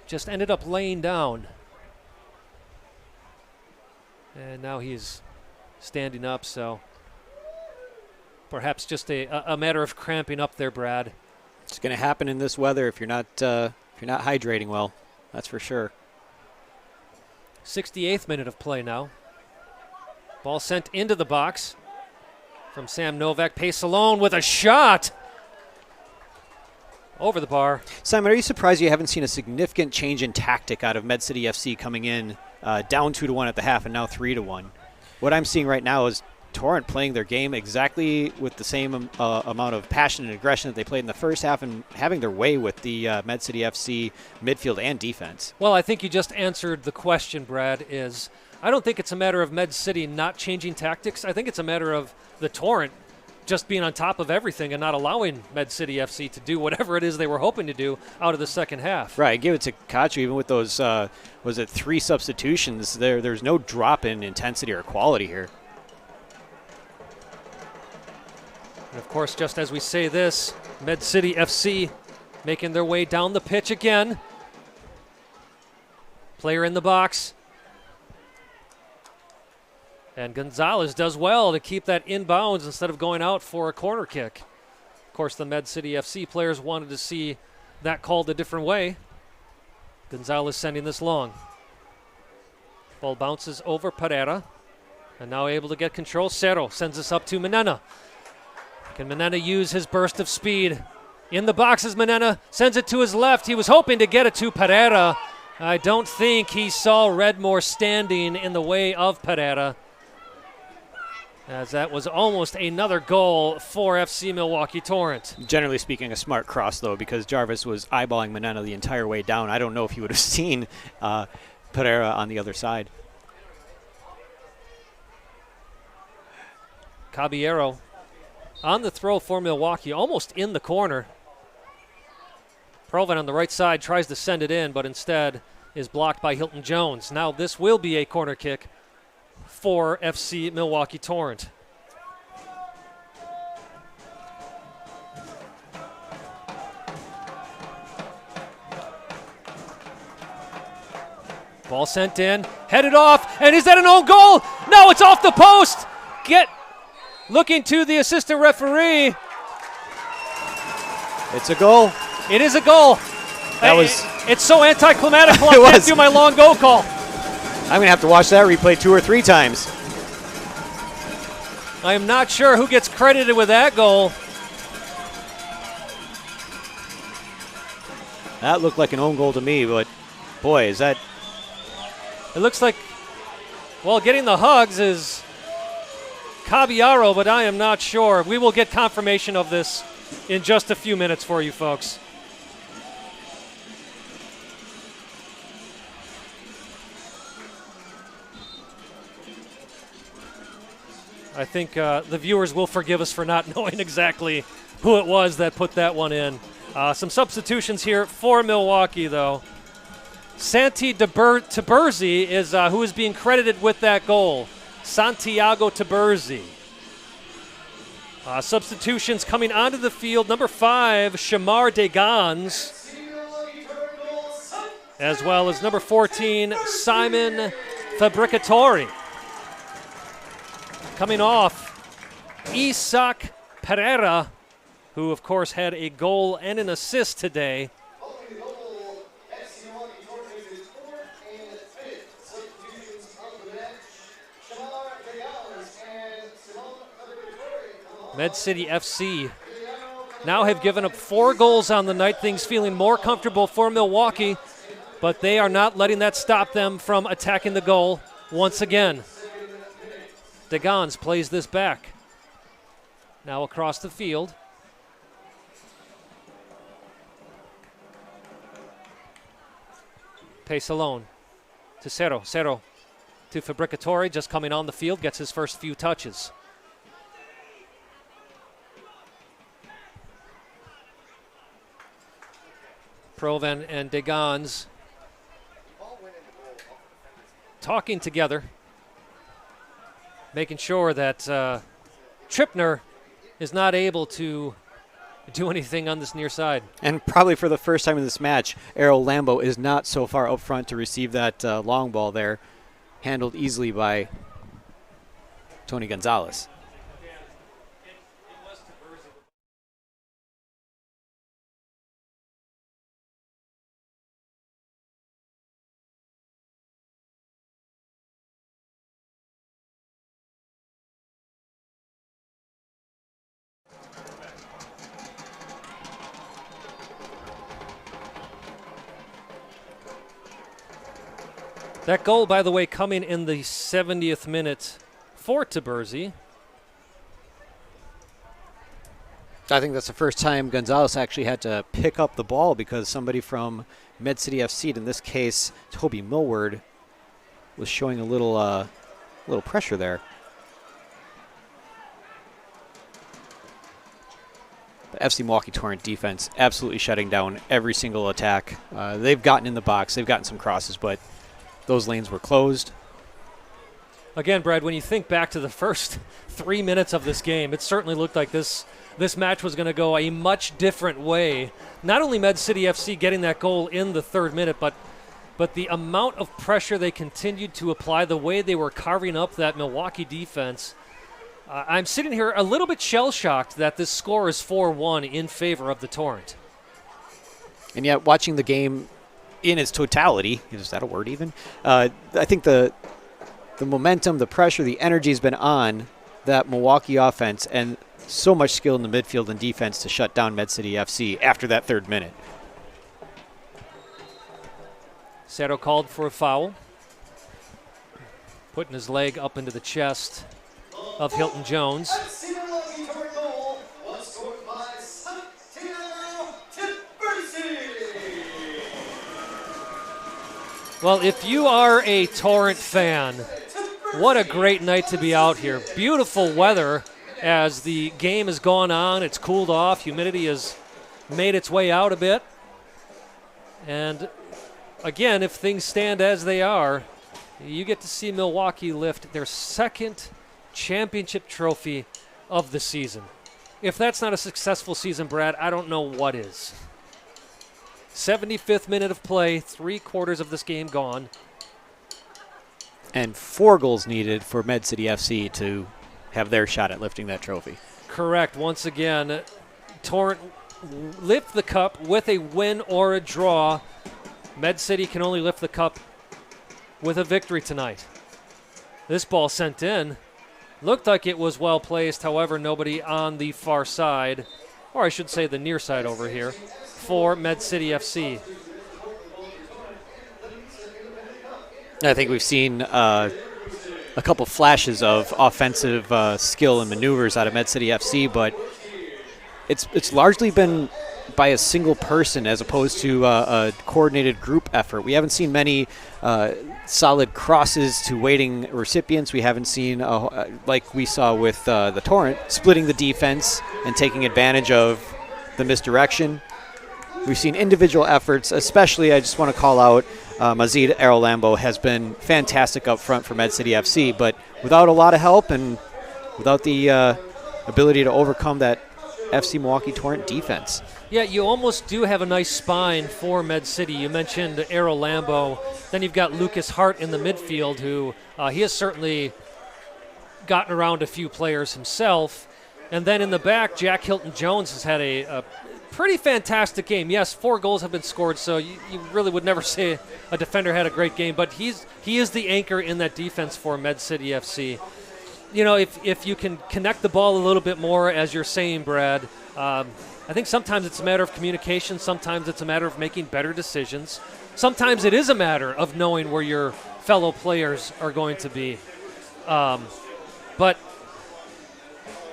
just ended up laying down. And now he's standing up, so perhaps just a matter of cramping up there, Brad. It's going to happen in this weather if you're not hydrating well. That's for sure. 68th minute of play now. Ball sent into the box from Sam Novak. Pace alone with a shot over the bar. Simon, are you surprised you haven't seen a significant change in tactic out of Med City FC coming in down 2-1 at the half and now 3-1? What I'm seeing right now is Torrent playing their game exactly with the same amount of passion and aggression that they played in the first half and having their way with the Med City FC midfield and defense. Well, I think you just answered the question, Brad, is I don't think it's a matter of Med City not changing tactics. I think it's a matter of the Torrent just being on top of everything and not allowing Med City FC to do whatever it is they were hoping to do out of the second half. Right, give it to Kachu. Even with those, was it 3 substitutions, there's no drop in intensity or quality here. And of course, just as we say this, Med City FC making their way down the pitch again. Player in the box. And Gonzalez does well to keep that inbounds instead of going out for a corner kick. Of course, the Med City FC players wanted to see that called a different way. Gonzalez sending this long. Ball bounces over Pereira. And now able to get control. Cerro sends this up to Manena. Can Manena use his burst of speed? In the box as Manena sends it to his left. He was hoping to get it to Pereira. I don't think he saw Redmore standing in the way of Pereira, as that was almost another goal for FC Milwaukee Torrent. Generally speaking, a smart cross, though, because Jarvis was eyeballing Manena the entire way down. I don't know if he would have seen Pereira on the other side. Caballero on the throw for Milwaukee, almost in the corner. Provan on the right side tries to send it in, but instead is blocked by Hilton Jones. Now this will be a corner kick for FC Milwaukee Torrent. Ball sent in, headed off, and is that an own goal? No, it's off the post. Looking to the assistant referee. It's a goal. It is a goal. It's so anticlimactic. I can't do my long goal call. I'm going to have to watch that replay 2 or 3 times. I am not sure who gets credited with that goal. That looked like an own goal to me, but boy, is that... It looks like, well, getting the hugs is Caballero, but I am not sure. We will get confirmation of this in just a few minutes for you folks. I think the viewers will forgive us for not knowing exactly who it was that put that one in. Some substitutions here for Milwaukee, though. Santi Taberzi is who is being credited with that goal. Santiago Taberzi. Substitutions coming onto the field. Number 5, Shamar Degans, as well as number 14, Simon Fabricatori. Coming off, Isaac Pereira, who of course had a goal and an assist today. Med City FC now have given up 4 goals on the night. Things feeling more comfortable for Milwaukee, but they are not letting that stop them from attacking the goal once again. Degans plays this back. Now across the field. Pace alone to Cerro. Cerro to Fabricatori, just coming on the field, gets his first few touches. Provan and Degans talking together, making sure that Trippner is not able to do anything on this near side. And probably for the first time in this match, Errol Lambo is not so far up front to receive that long ball there, handled easily by Tony Gonzalez. That goal, by the way, coming in the 70th minute for Taberzi. I think that's the first time Gonzalez actually had to pick up the ball because somebody from Med City FC, in this case Toby Millward, was showing a little pressure there. The FC Milwaukee Torrent defense absolutely shutting down every single attack. They've gotten in the box, they've gotten some crosses, but those lanes were closed. Again, Brad, when you think back to the first 3 minutes of this game, it certainly looked like this match was going to go a much different way. Not only Med City FC getting that goal in the 3rd minute, but the amount of pressure they continued to apply, the way they were carving up that Milwaukee defense. I'm sitting here a little bit shell-shocked that this score is 4-1 in favor of the Torrent. And yet, watching the game in its totality, is that a word even? I think the momentum, the pressure, the energy has been on that Milwaukee offense, and so much skill in the midfield and defense to shut down Med City FC after that 3rd minute. Cerro called for a foul, putting his leg up into the chest of Hilton Jones. Well, if you are a Torrent fan, what a great night to be out here. Beautiful weather as the game has gone on. It's cooled off. Humidity has made its way out a bit. And again, if things stand as they are, you get to see Milwaukee lift their 2nd championship trophy of the season. If that's not a successful season, Brad, I don't know what is. 75th minute of play, 3/4 of this game gone. And 4 goals needed for Med City FC to have their shot at lifting that trophy. Correct. Once again, Torrent lift the cup with a win or a draw. Med City can only lift the cup with a victory tonight. This ball sent in. Looked like it was well placed, however, nobody on the far side, or I should say the near side over here, for Med City FC. I think we've seen a couple flashes of offensive skill and maneuvers out of Med City FC, but it's largely been by a single person as opposed to a coordinated group effort. We haven't seen many solid crosses to waiting recipients. We haven't seen, like we saw with the Torrent, splitting the defense and taking advantage of the misdirection. We've seen individual efforts, especially I just want to call out Mazid Arolambo has been fantastic up front for Med City FC, but without a lot of help and without the ability to overcome that FC Milwaukee Torrent defense. Yeah, you almost do have a nice spine for Med City. You mentioned Arolambo. Then you've got Lucas Hart in the midfield, who he has certainly gotten around a few players himself. And then in the back, Jack Hilton-Jones has had a pretty fantastic game. Yes, 4 goals have been scored, so you really would never say a defender had a great game, but he is the anchor in that defense for Med City FC. You know, if you can connect the ball a little bit more, as you're saying, Brad, I think sometimes it's a matter of communication. Sometimes it's a matter of making better decisions. Sometimes it is a matter of knowing where your fellow players are going to be. But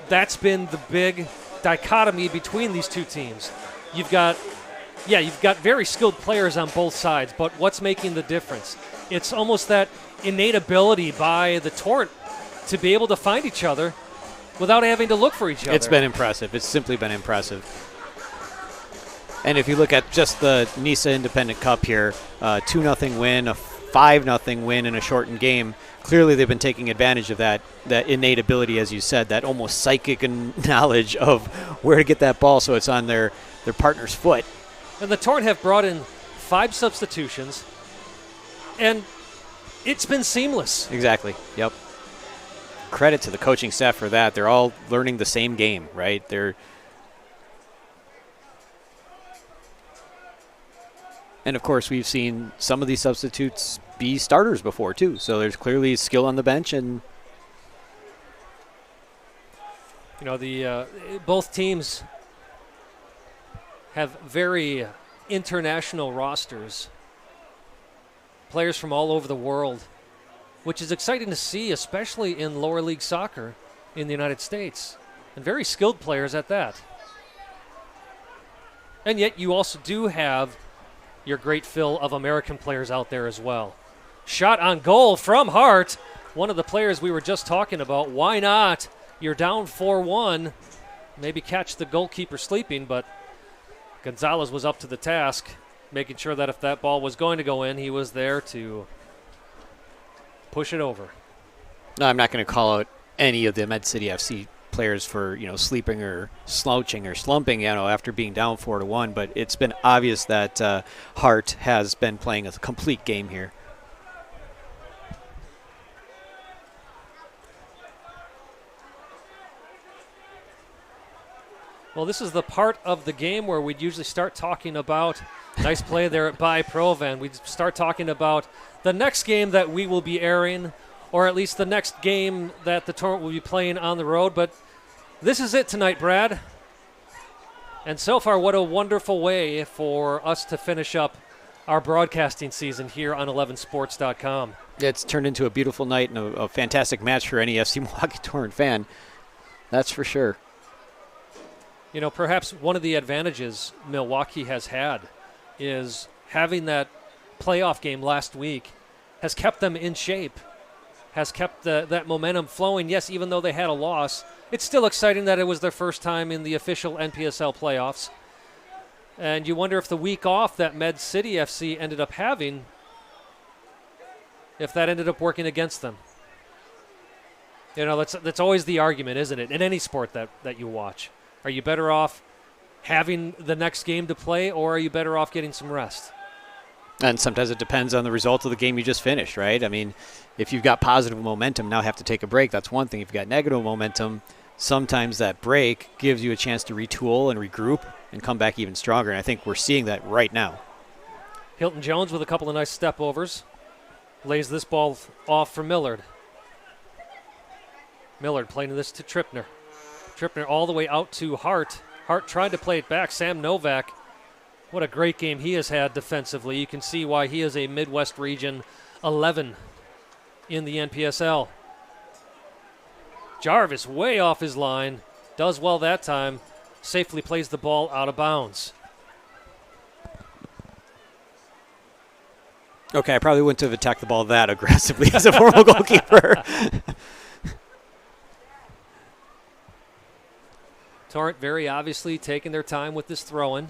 that's been the big dichotomy between these two teams. You've got very skilled players on both sides, but what's making the difference? It's almost that innate ability by the Torrent to be able to find each other without having to look for each other. It's been impressive. It's simply been impressive. And if you look at just the NISA Independent Cup here, 2-0 win, a 5-0 win in a shortened game, clearly they've been taking advantage of that innate ability, as you said, that almost psychic knowledge of where to get that ball so it's on their partner's foot. And the Torrent have brought in 5 substitutions, and it's been seamless. Exactly, yep. Credit to the coaching staff for that. They're all learning the same game, right? And, of course, we've seen some of these substitutes be starters before, too. So there's clearly skill on the bench. And you know, both teams have very international rosters, players from all over the world, which is exciting to see, especially in lower league soccer in the United States, and very skilled players at that. And yet you also do have your great fill of American players out there as well. Shot on goal from Hart, one of the players we were just talking about. Why not? You're down 4-1. Maybe catch the goalkeeper sleeping, but Gonzalez was up to the task, making sure that if that ball was going to go in, he was there to push it over. no, I'm not going to call out any of the Med City FC players for, sleeping or slouching or slumping, after being down 4-1, but it's been obvious that Hart has been playing a complete game here. Well, this is the part of the game where we'd usually start talking about, nice play there by Provan, we'd start talking about the next game that we will be airing, or at least the next game that the Torrent will be playing on the road. But this is it tonight, Brad. And so far, what a wonderful way for us to finish up our broadcasting season here on 11sports.com. It's turned into a beautiful night and a fantastic match for any FC Milwaukee Torrent fan. That's for sure. Perhaps one of the advantages Milwaukee has had is having that playoff game last week has kept them in shape, has kept that momentum flowing. Yes, even though they had a loss, it's still exciting that it was their first time in the official NPSL playoffs. And you wonder if the week off that Med City FC ended up having, if that ended up working against them. That's always the argument, isn't it, in any sport that you watch. Are you better off having the next game to play, or are you better off getting some rest? And sometimes it depends on the result of the game you just finished, right? I mean, if you've got positive momentum, now have to take a break, that's one thing. If you've got negative momentum, sometimes that break gives you a chance to retool and regroup and come back even stronger. And I think we're seeing that right now. Hilton-Jones with a couple of nice step-overs. Lays this ball off for Millard. Millard playing this to Trippner. Trippner all the way out to Hart. Hart trying to play it back. Sam Novak, what a great game he has had defensively. You can see why he is a Midwest Region 11 in the NPSL. Jarvis way off his line. Does well that time. Safely plays the ball out of bounds. Okay, I probably wouldn't have attacked the ball that aggressively as a former goalkeeper. Torrent very obviously taking their time with this throw-in.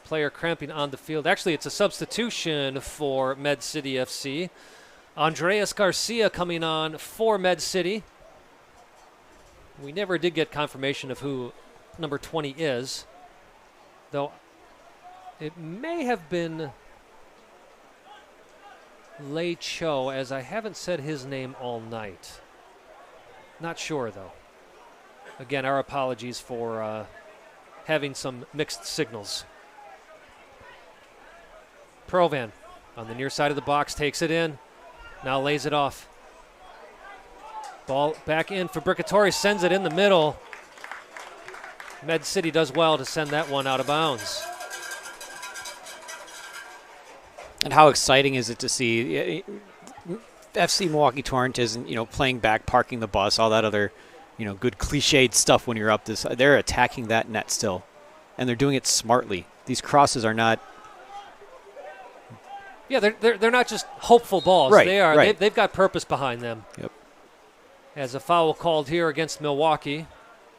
Player cramping on the field. Actually, it's a substitution for Med City FC. Andreas Garcia coming on for Med City. We never did get confirmation of who number 20 is, though it may have been Lei Cho, as I haven't said his name all night. Not sure, though. Again, our apologies for having some mixed signals. Provan on the near side of the box takes it in. Now lays it off. Ball back in for Bricatori, sends it in the middle. Med City does well to send that one out of bounds. And how exciting is it to see FC Milwaukee Torrent isn't, playing back, parking the bus, all that other, good cliched stuff when you're up this. They're attacking that net still, and they're doing it smartly. These crosses are not. Yeah, they're not just hopeful balls. Right, they are. right. They've got purpose behind them. Yep. As a foul called here against Milwaukee,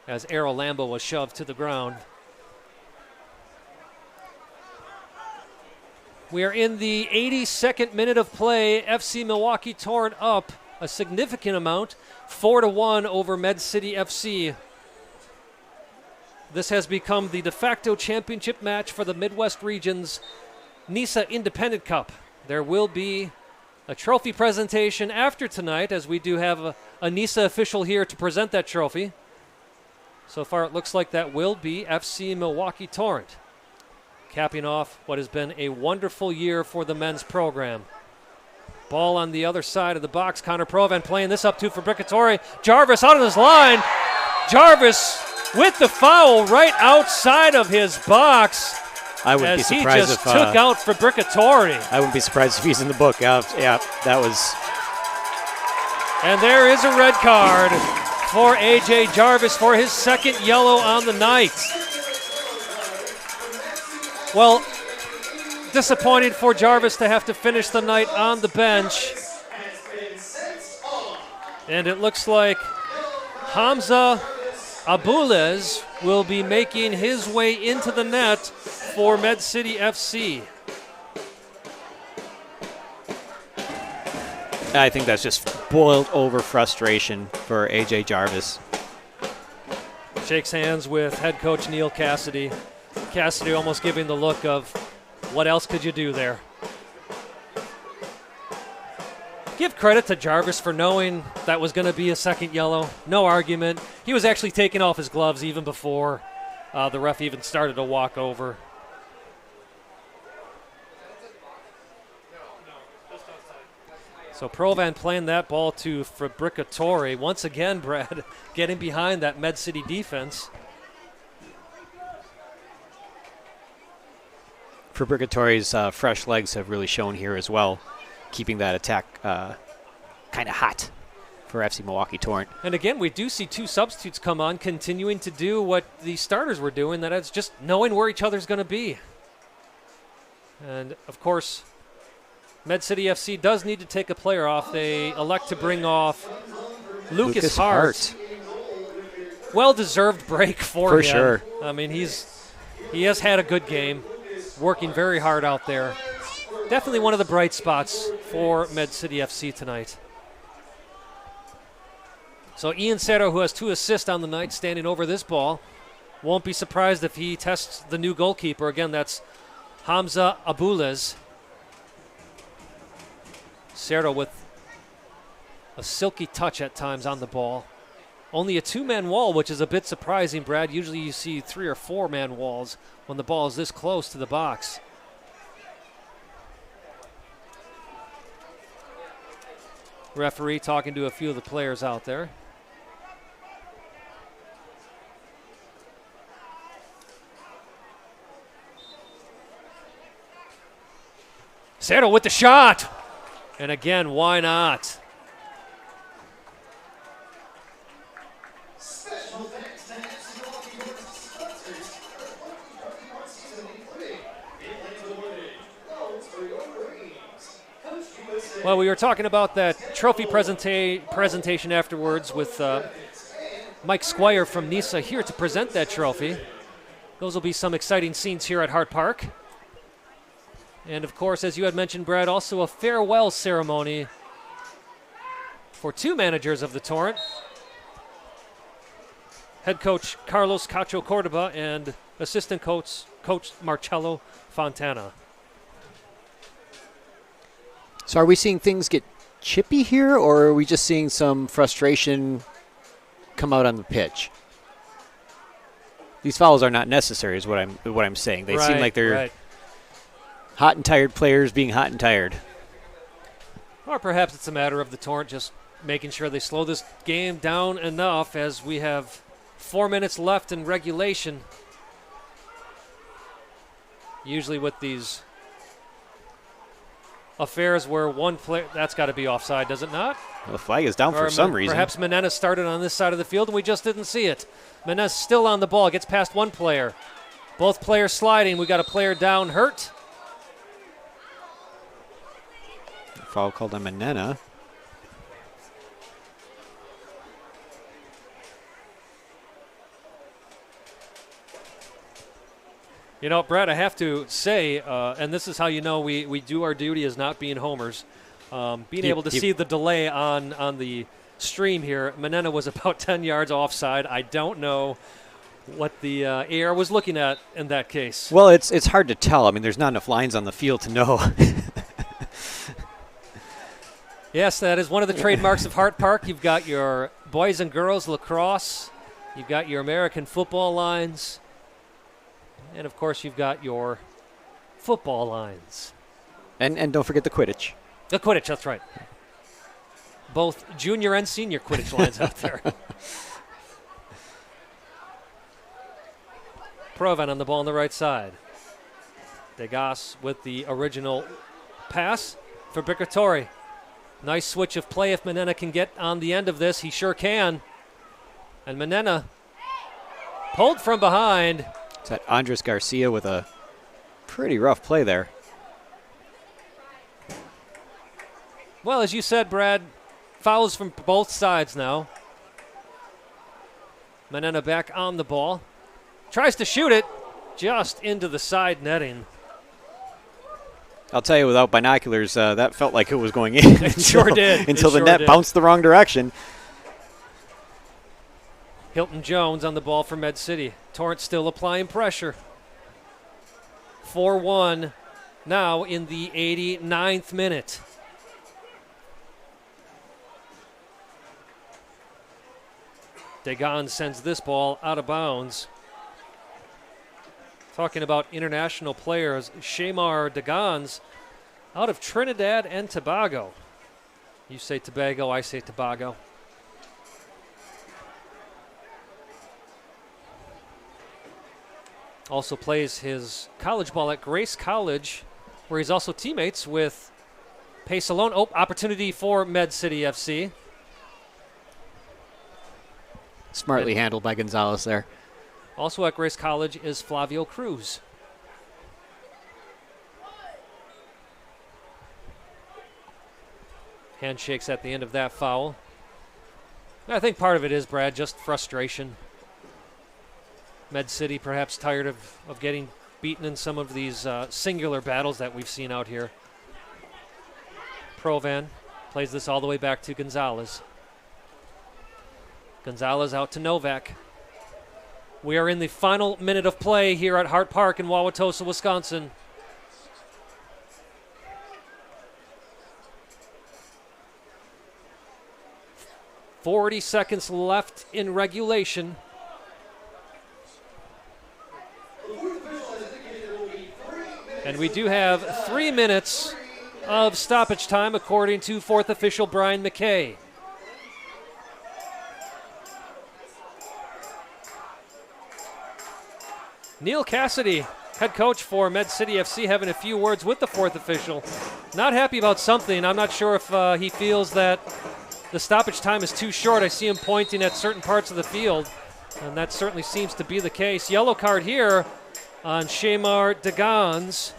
as Errol Lambo was shoved to the ground. We are in the 82nd minute of play. FC Milwaukee Torrent up a significant amount, 4-1 over Med City FC. This has become the de facto championship match for the Midwest Region's NISA Independent Cup. There will be a trophy presentation after tonight, as we do have a NISA official here to present that trophy. So far it looks like that will be FC Milwaukee Torrent, capping off what has been a wonderful year for the men's program. Ball on the other side of the box. Connor Provan playing this up to for Bricatori. Jarvis out of his line. Jarvis with the foul right outside of his box. I wouldn't be surprised he just took out for Bricatori. I wouldn't be surprised if he's in the book. Yeah, that was. And there is a red card for A.J. Jarvis for his second yellow on the night. Well, disappointed for Jarvis to have to finish the night on the bench. And it looks like Hamza Abulez will be making his way into the net for Med City FC. I think that's just boiled over frustration for A.J. Jarvis. Shakes hands with head coach Neil Cassidy. Cassidy almost giving the look of, what else could you do there? Give credit to Jarvis for knowing that was going to be a second yellow. No argument. He was actually taking off his gloves even before the ref even started to walk over. So Provan playing that ball to Fabricatori. Once again, Brad, getting behind that Med City defense. Fabricatori's fresh legs have really shown here as well, keeping that attack kind of hot for FC Milwaukee Torrent. And again, we do see two substitutes come on, continuing to do what the starters were doing, that is just knowing where each other's going to be. And, of course, Med City FC does need to take a player off. They elect to bring off Lucas Hart. Well-deserved break for him. Sure. I mean, he has had a good game, working very hard out there. Definitely one of the bright spots for Med City FC tonight. So Ian Serra, who has 2 assists on the night, standing over this ball. Won't be surprised if he tests the new goalkeeper. Again, that's Hamza Abulez. Serra with a silky touch at times on the ball. Only a 2-man wall, which is a bit surprising, Brad. Usually you see 3 or 4-man walls when the ball is this close to the box. Referee talking to a few of the players out there. Serra with the shot. And again, why not? Special thanks to FC Milwaukee Torrent sponsors for Milwaukee Torrent season including Inland Awarded, Well, we were talking about that trophy presentation afterwards with Mike Squire from NISA here to present that trophy. Those will be some exciting scenes here at Hart Park. And, of course, as you had mentioned, Brad, also a farewell ceremony for two managers of the Torrent. Head coach Carlos Cacho Cordoba and assistant coach Marcello Fontana. So are we seeing things get chippy here, or are we just seeing some frustration come out on the pitch? These fouls are not necessary, is what I'm saying. They seem like they're hot and tired players being hot and tired. Or perhaps it's a matter of the Torrent just making sure they slow this game down enough, as we have 4 minutes left in regulation. Usually with these affairs where one player, that's got to be offside, does it not? Well, the flag is down for some reason. Perhaps Menena started on this side of the field and we just didn't see it. Menena's still on the ball, gets past one player. Both players sliding. We got a player down, hurt. Foul called on Menena. You know, Brad, I have to say, and this is how you know we do our duty as not being homers, being able to see the delay on the stream here. Menena was about 10 yards offside. I don't know what the AR was looking at in that case. Well, it's hard to tell. I mean, there's not enough lines on the field to know. Yes, that is one of the trademarks of Hart Park. You've got your boys and girls lacrosse. You've got your American football lines. And, of course, you've got your football lines. And don't forget the Quidditch. The Quidditch, that's right. Both junior and senior Quidditch lines out there. Provan on the ball on the right side. Degas with the original pass for Bricatori. Nice switch of play if Menena can get on the end of this. He sure can. And Menena pulled from behind. It's that Andres Garcia with a pretty rough play there. Well, as you said, Brad, fouls from both sides now. Menena back on the ball. Tries to shoot it just into the side netting. I'll tell you, without binoculars, that felt like it was going in. It sure did. Until the net bounced the wrong direction. Hilton Jones on the ball for Med City. Torrent still applying pressure. 4-1 now in the 89th minute. Degan sends this ball out of bounds. Talking about international players, Shamar Degans out of Trinidad and Tobago. You say Tobago, I say Tobago. Also plays his college ball at Grace College, where he's also teammates with Paysalone. Oh, opportunity for Med City FC. Smartly handled by Gonzalez there. Also at Grace College is Flavio Cruz. Handshakes at the end of that foul. I think part of it is, Brad, just frustration. Med City perhaps tired of getting beaten in some of these singular battles that we've seen out here. Provan plays this all the way back to Gonzalez. Gonzalez out to Novak. We are in the final minute of play here at Hart Park in Wauwatosa, Wisconsin. .40 seconds left in regulation. And we do have 3 minutes of stoppage time, according to fourth official Brian McKay. Neil Cassidy, head coach for Med City FC, having a few words with the fourth official. Not happy about something. I'm not sure if he feels that the stoppage time is too short. I see him pointing at certain parts of the field, and that certainly seems to be the case. Yellow card here on Shamar Degans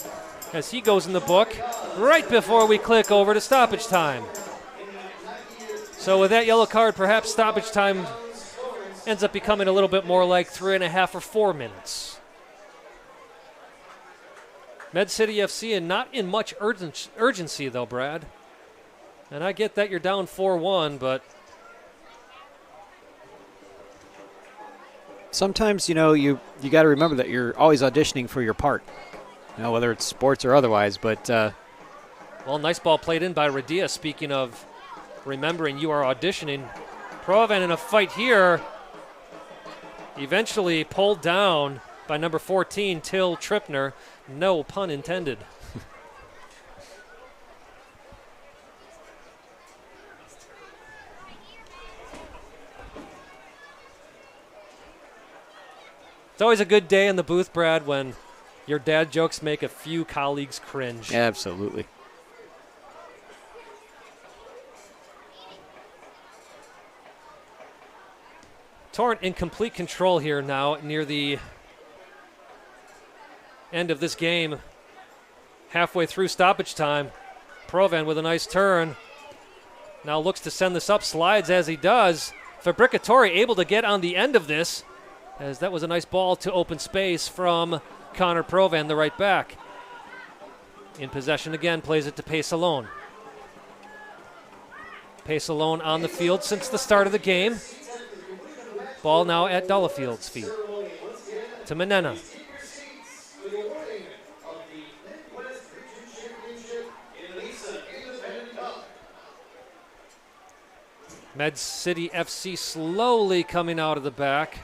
as he goes in the book. right before we click over to stoppage time. So with that yellow card, perhaps stoppage time ends up becoming a little bit more like 3.5 or 4 minutes. Med City FC and not in much urgency though, Brad. And I get that you're down 4-1, but sometimes, you got to remember that you're always auditioning for your part, whether it's sports or otherwise. But well, nice ball played in by Radia. Speaking of remembering you are auditioning, Provan in a fight here, eventually pulled down by number 14, Till Trippner. No pun intended. It's always a good day in the booth, Brad, when your dad jokes make a few colleagues cringe. Absolutely. Torrent in complete control here now near the end of this game. Halfway through stoppage time. Provan with a nice turn. Now looks to send this up, slides as he does. Fabricatore able to get on the end of this, as that was a nice ball to open space from Connor Provan, the right back. In possession again, plays it to Pace-Alone. Pace-Alone on the field since the start of the game. Ball now at Dollafield's feet. To Menena. Med City FC slowly coming out of the back,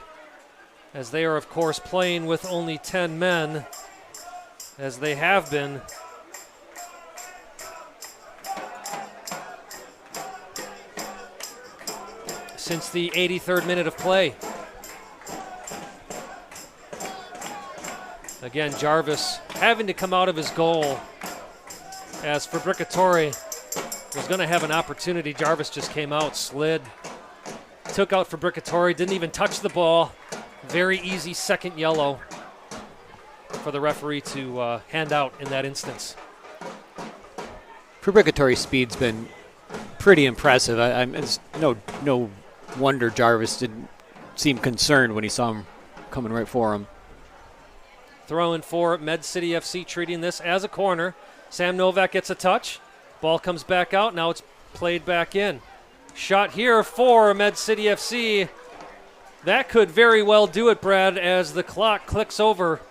as they are, of course, playing with only 10 men, as they have been. Since the 83rd minute of play. Again, Jarvis having to come out of his goal, as Fabricatore was going to have an opportunity. Jarvis just came out, slid, took out Fabricatore, didn't even touch the ball. Very easy second yellow for the referee to hand out in that instance. Fabricatore's speed's been pretty impressive. It's no wonder Jarvis didn't seem concerned when he saw him coming right for him. Throw in for Med City FC, treating this as a corner. Sam Novak gets a touch. Ball comes back out. Now it's played back in. Shot here for Med City FC. That could very well do it, Brad, as the clock clicks over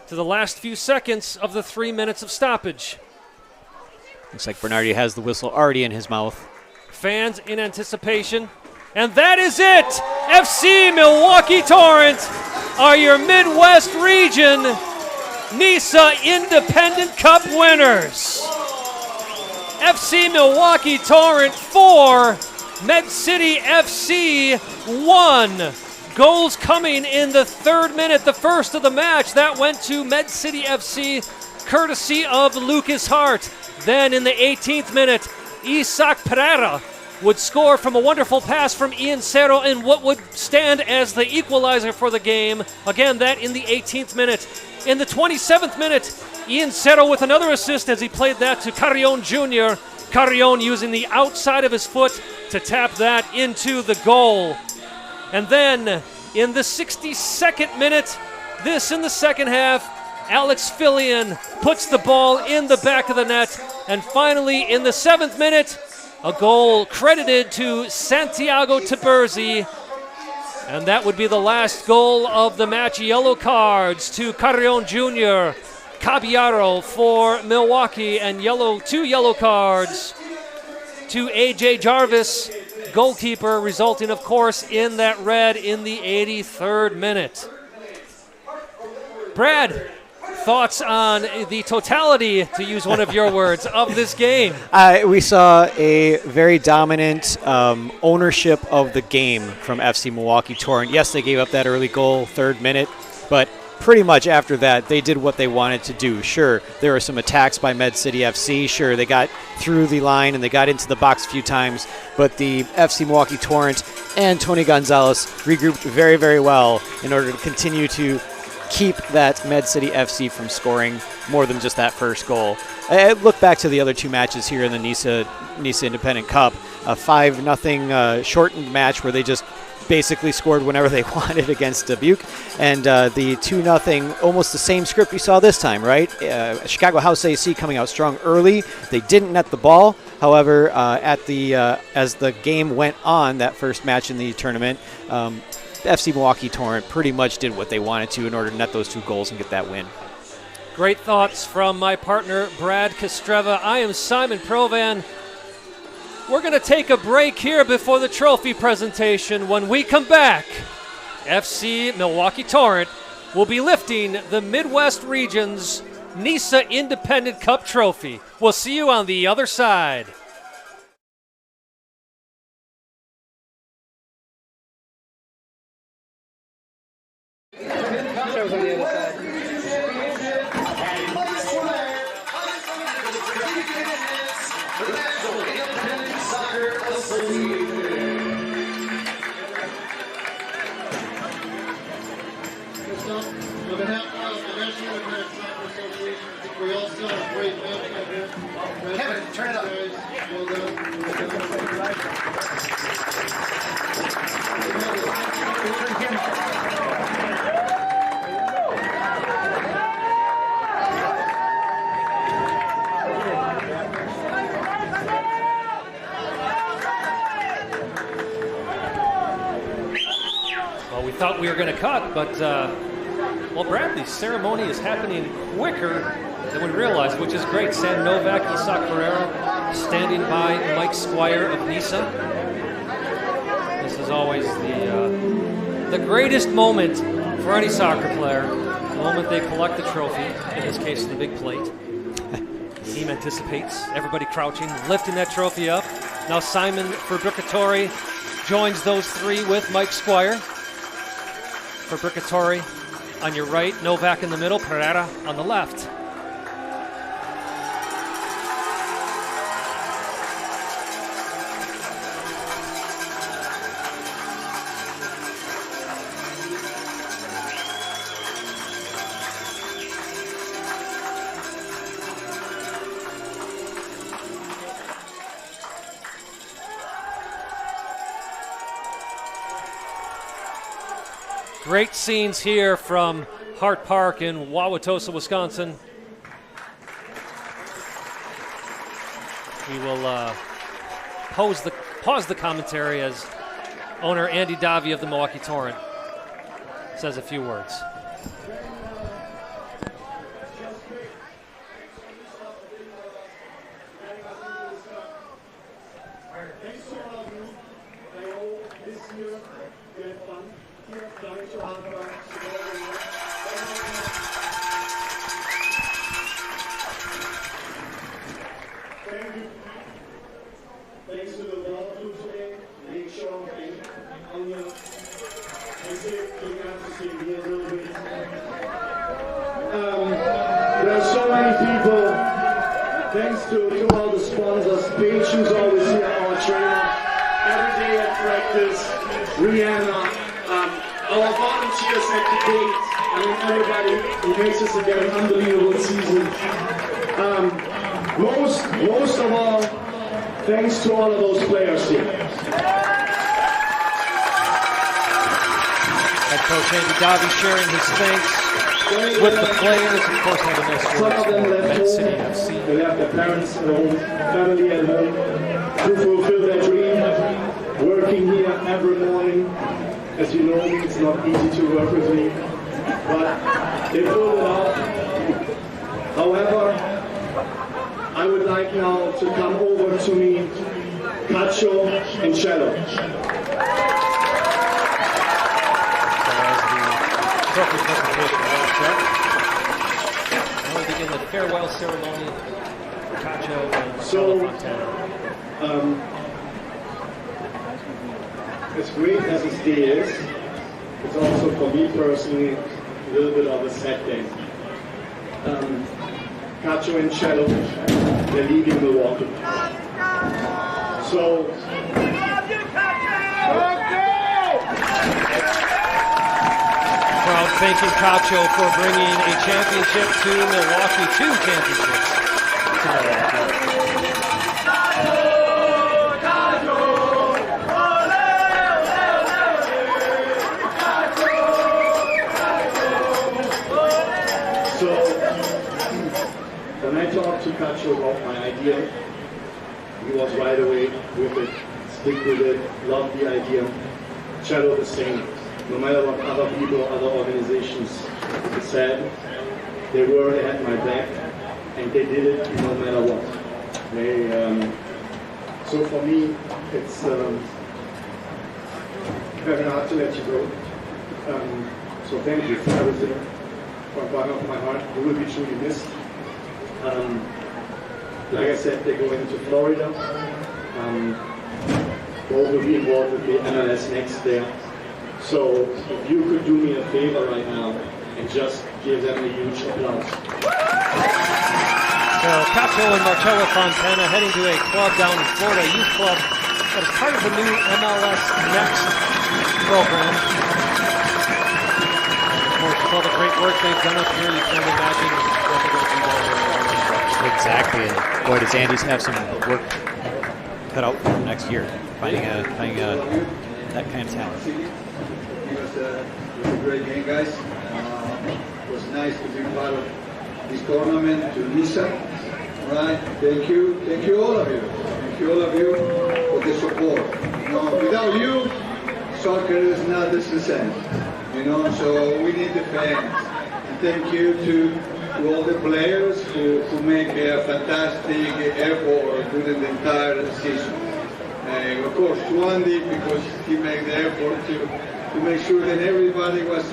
to the last few seconds of the 3 minutes of stoppage. Looks like Bernardi has the whistle already in his mouth. Fans in anticipation. And that is it! FC Milwaukee Torrent are your Midwest region NISA Independent Cup winners. FC Milwaukee Torrent 4, Med City FC 1. Goals coming in the 3rd minute, the first of the match. That went to Med City FC, courtesy of Lucas Hart. Then in the 18th minute, Isaac Pereira would score from a wonderful pass from Ian Cerro in what would stand as the equalizer for the game. Again, that in the 18th minute. In the 27th minute, Ian Cerro with another assist as he played that to Carrion Jr. Carrion using the outside of his foot to tap that into the goal. And then in the 62nd minute, this in the second half, Alex Fillion puts the ball in the back of the net. And finally, in the 7th minute, a goal credited to Santiago Tiburzi. And that would be the last goal of the match. Yellow cards to Carrion Jr., Caballero for Milwaukee, and two yellow cards to A.J. Jarvis, goalkeeper, resulting, of course, in that red in the 83rd minute. Brad, thoughts on the totality, to use one of your words, of this game? We saw a very dominant ownership of the game from FC Milwaukee Torrent. Yes, they gave up that early goal, 3rd minute, but pretty much after that, they did what they wanted to do. Sure, there were some attacks by Med City FC. Sure, they got through the line and they got into the box a few times, but the FC Milwaukee Torrent and Tony Gonzalez regrouped very, very well in order to continue to keep that Med City FC from scoring more than just that first goal. I look back to the other two matches here in the NISA Independent Cup, a 5-0 shortened match where they just basically scored whenever they wanted against Dubuque, and the 2-0, almost the same script we saw this time, right? Chicago House AC coming out strong early. They didn't net the ball. However, as the game went on, that first match in the tournament, FC Milwaukee Torrent pretty much did what they wanted to in order to net those 2 goals and get that win. Great thoughts from my partner, Brad Kostreva. I am Simon Provan. We're going to take a break here before the trophy presentation. When we come back, FC Milwaukee Torrent will be lifting the Midwest Region's NISA Independent Cup trophy. We'll see you on the other side. Kevin, turn it up. Well, we thought we were going to cut, but, well, Brad, the ceremony is happening quicker than we realized, which is great. Sam Novak, Isak Carrera standing by Mike Squire of NISA. This is always the greatest moment for any soccer player, the moment they collect the trophy, in this case the big plate. The team anticipates, everybody crouching, lifting that trophy up. Now Simon Fabricatore joins those 3 with Mike Squire. Fabricatore on your right, Novak in the middle, Pereira on the left. Great scenes here from Hart Park in Wauwatosa, Wisconsin. We will pause the commentary as owner Andy Davi of the Milwaukee Torrent says a few words. Thanks to the Waterloo today, Lake Shore, and Onion. I say, you have to see me a little bit. There are so many people. Thanks to all the sponsors. Paige, who's always here, our trainer. Every day at practice. Rihanna. Our volunteers at the gate. I mean, everybody who makes us again an unbelievable season. Most of all, thanks to all of those players here. Head coach Andy Davi sharing his thanks with the players. Of course, had a nice Some of them word left for Med City home. FC. They left their parents at home, family at home, to fulfill their dream. Working here every morning. As you know, it's not easy to work with me, but they pulled it off. However, I would like now to come over to me, Cacho and Cello. As the trophy presentation wraps up, now we begin the farewell ceremony for Cacho and Cello Fontana. As great as this day is, it's also for me personally a little bit of a sad day. Cacho and Cello, they're leaving Milwaukee. So, Crowd thanking Cacho for bringing a championship to Milwaukee, 2 championships to Milwaukee. So, when I talked to Cacho about my idea, he was right away with it, stick with it, love the idea. Cello the same. No matter what other people, other organizations said, they had my back, and they did it no matter what. So for me, it's very hard to let you go. So thank you for everything, from the bottom of my heart. You will be truly missed. Like I said, they're going to Florida. Both will be involved with the MLS next there. So if you could do me a favor right now and just give them a huge applause. So Cacho and Marcello Fontana heading to a club down in Florida, a youth club that is part of the new MLS Next program. Of course, with all the great work they've done up here, you can't imagine what they're going to do down there. Exactly. And boy, does Andy's have some work cut out for him next year, finding that kind of talent. It was a great game, guys. It was nice to be part of this tournament, to Nisa. Right? Thank you all of you. Thank you all of you for the support. Without you, soccer is not the same. So we need the fans. And thank you to all the players who make a fantastic effort during the entire season. Of course, to Andy, because he made the effort to make sure that everybody was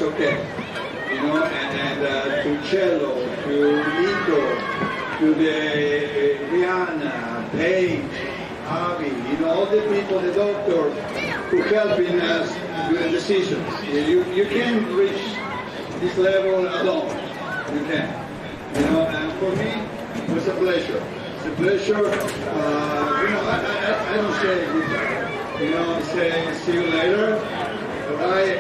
okay, and to Cello, to Nico, to the Rihanna, Paige, Avi, all the people, the doctors who helping us during the season. You can't reach this level alone. You can, and for me, it was a pleasure. It's a pleasure. I don't say goodbye. Say see you later. Right?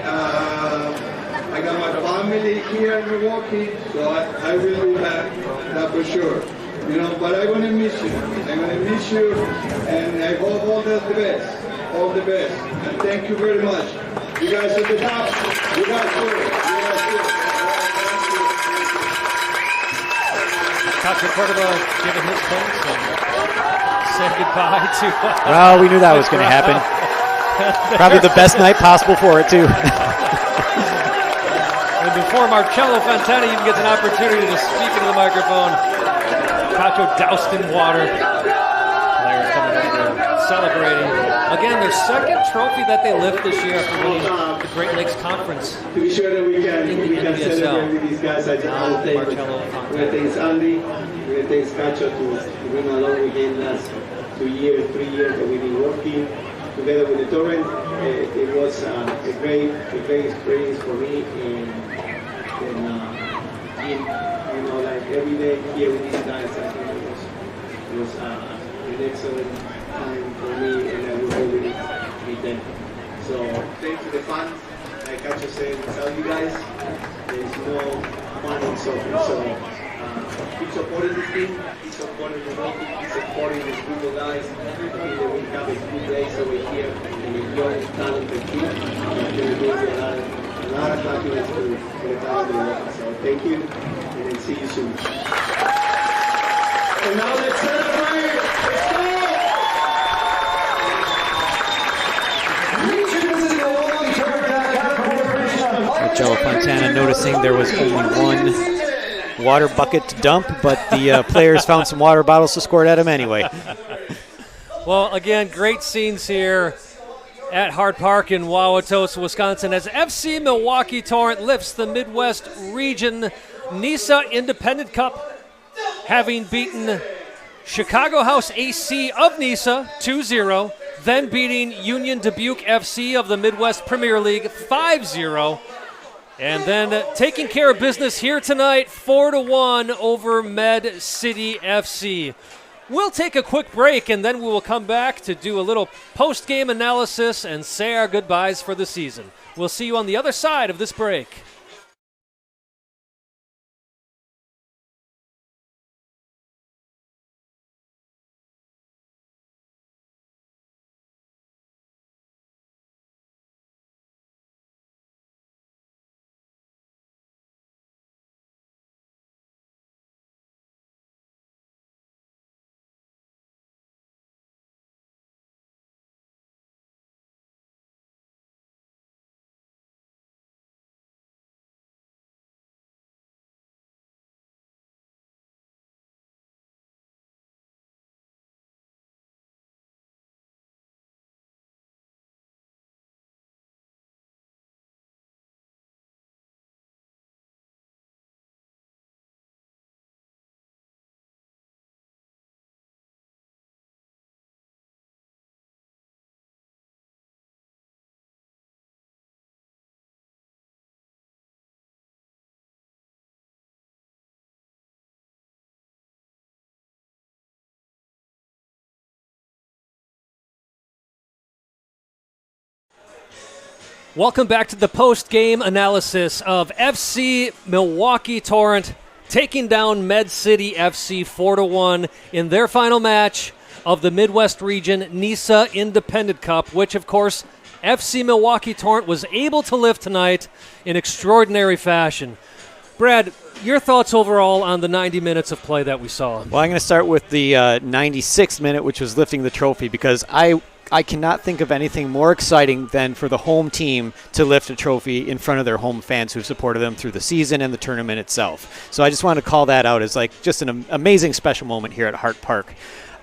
I got my family here in Milwaukee, so I will be back. That's for sure. But I'm gonna miss you. I'm gonna miss you, and I hope all the best. All the best. And thank you very much. You guys at the top. You guys do it. Cacho Cordova giving his thanks and said goodbye to... Well, we knew that was going to happen. Probably the best night possible for it, too. And before Marcello Fontana even gets an opportunity to speak into the microphone, Cacho doused in water. Players coming over celebrating. Again, their second trophy that they lift this year after winning the Great Lakes Conference. To be sure that we can celebrate with these guys, I just want to thank Andy, we thank Cacho to win along with him last 3 years that we've been working together with the Torrent. It was a great experience for me, and like every day here with these guys, I think it was an excellent time for me, and I will always be them. So thanks to the fans. Like Cacho said, tell you guys, there's no fun in soccer. So keep supporting this team, keep supporting the hockey, keep supporting these people guys. I think that we have a good days over here and a young, talented team. And it brings a lot of happiness to the town of Milwaukee. So thank you, and then see you soon. And now let's celebrate! Let's go! Marcello Fontana noticing there was only one water bucket to dump, but the players found some water bottles to squirt at him anyway. Well, again, great scenes here at Hart Park in Wauwatosa, Wisconsin, as FC Milwaukee Torrent lifts the Midwest Region NISA Independent Cup, having beaten Chicago House AC of NISA 2-0, then beating Union Dubuque FC of the Midwest Premier League 5-0, and then taking care of business here tonight 4-1 over Med City FC. We'll take a quick break, and then we will come back to do a little post-game analysis and say our goodbyes for the season. We'll see you on the other side of this break. Welcome back to the post-game analysis of FC Milwaukee Torrent taking down Med City FC 4-1 in their final match of the Midwest Region NISA Independent Cup, which, of course, FC Milwaukee Torrent was able to lift tonight in extraordinary fashion. Brad, your thoughts overall on the 90 minutes of play that we saw? Well, I'm going to start with the 96th minute, which was lifting the trophy, because I cannot think of anything more exciting than for the home team to lift a trophy in front of their home fans who supported them through the season and the tournament itself. So I just wanted to call that out as like just an amazing special moment here at Hart Park.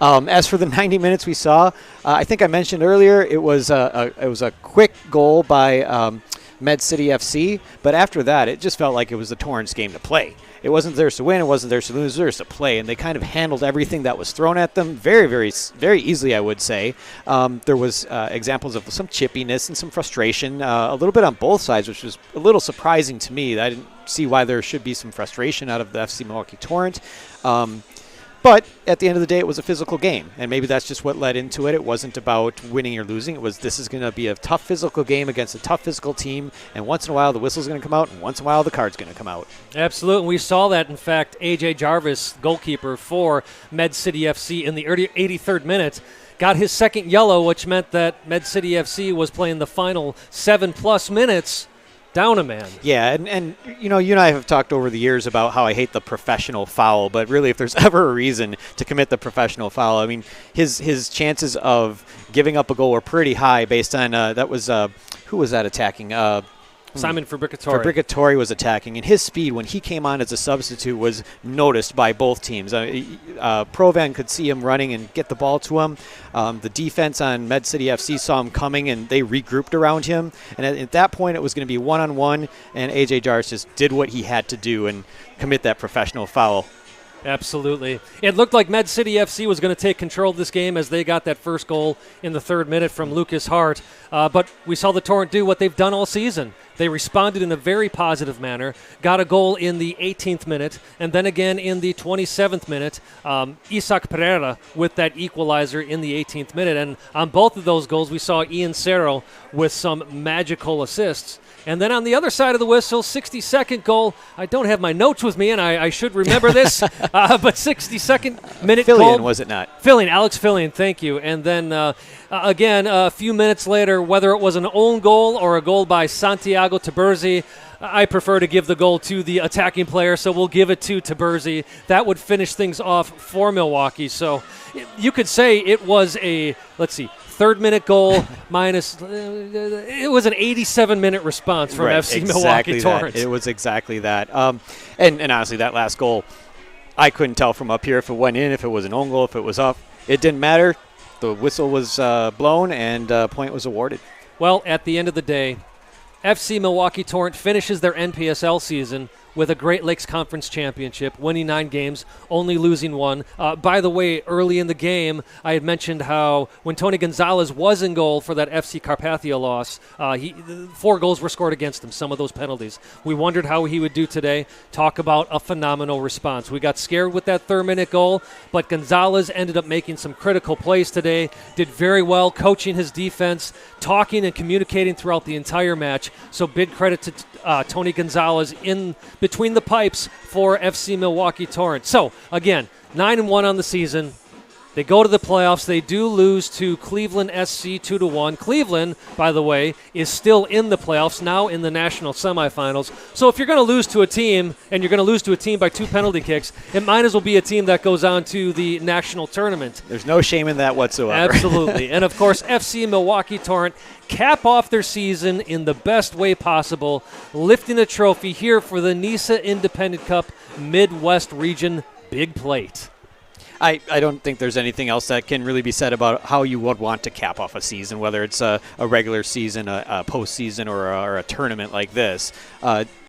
As for the 90 minutes we saw, I think I mentioned earlier it was a quick goal by Med City FC, but after that it just felt like it was the Torrent's game to play. It wasn't theirs to win, it wasn't theirs to lose, it was theirs to play, and they kind of handled everything that was thrown at them very, very, very easily, I would say. There was examples of some chippiness and some frustration, a little bit on both sides, which was a little surprising to me. I didn't see why there should be some frustration out of the FC Milwaukee Torrent. But at the end of the day, it was a physical game, and maybe that's just what led into it. It wasn't about winning or losing. It was, this is going to be a tough physical game against a tough pphysical team, and once in a while the whistle's going to come out, and once in a while the card's going to come out. Absolutely. We saw that, in fact, A.J. Jarvis, goalkeeper for Med City FC, in the 83rd minute, got his second yellow, which meant that Med City FC was playing the final 7+ minutes down a man. Yeah, and you know, you and I have talked over the years about how I hate the professional foul, but really if there's ever a reason to commit the professional foul, I mean, his chances of giving up a goal were pretty high based on, that was, who was that attacking? Simon Fabricatori. Fabricatori was attacking, and his speed when he came on as a substitute was noticed by both teams. Provan could see him running and get the ball to him. The defense on Med City FC saw him coming, and they regrouped around him. And at that point, it was going to be one-on-one, and A.J. Jarvis just did what he had to do and commit that professional foul. Absolutely. It looked like Med City FC was going to take control of this game as they got that first goal in the 3rd minute from Lucas Hart. But we saw the Torrent do what they've done all season. They responded in a very positive manner, got a goal in the 18th minute, and then again in the 27th minute, Isaac Pereira with that equalizer in the 18th minute. And on both of those goals, we saw Ian Cerro with some magical assists. And then on the other side of the whistle, 62nd goal. I don't have my notes with me, and I should remember this, but 62nd minute Fillion, goal. was it not? Alex Fillion, thank you. And then again, a few minutes later, whether it was an own goal or a goal by Santiago Taberzi, I prefer to give the goal to the attacking player, so we'll give it to Taberzi. That would finish things off for Milwaukee. So you could say it was a, 3rd minute goal minus, it was an 87-minute response from FC Milwaukee Torrent. It was exactly that. And honestly, that last goal, I couldn't tell from up here if it went in, if it was an own goal, if it was up. It didn't matter. The whistle was blown, and a point was awarded. Well, at the end of the day, FC Milwaukee Torrent finishes their NPSL season with a Great Lakes Conference Championship, winning 9 games, only losing 1. By the way, early in the game, I had mentioned how when Tony Gonzalez was in goal for that FC Carpathia loss, 4 goals were scored against him, some of those penalties. We wondered how he would do today. Talk about a phenomenal response. We got scared with that 3rd-minute goal, but Gonzalez ended up making some critical plays today, did very well coaching his defense, talking and communicating throughout the entire match. So big credit to Tony Gonzalez in between the pipes for FC Milwaukee Torrent. So, again, 9-1 on the season. They go to the playoffs. They do lose to Cleveland SC 2-1. Cleveland, by the way, is still in the playoffs, now in the national semifinals. So if you're going to lose to a team, and you're going to lose to a team by 2 penalty kicks, it might as well be a team that goes on to the national tournament. There's no shame in that whatsoever. Absolutely. And, of course, FC Milwaukee Torrent cap off their season in the best way possible, lifting a trophy here for the NISA Independent Cup Midwest Region Big Plate. I don't think there's anything else that can really be said about how you would want to cap off a season, whether it's a regular season, a postseason, or a tournament like this.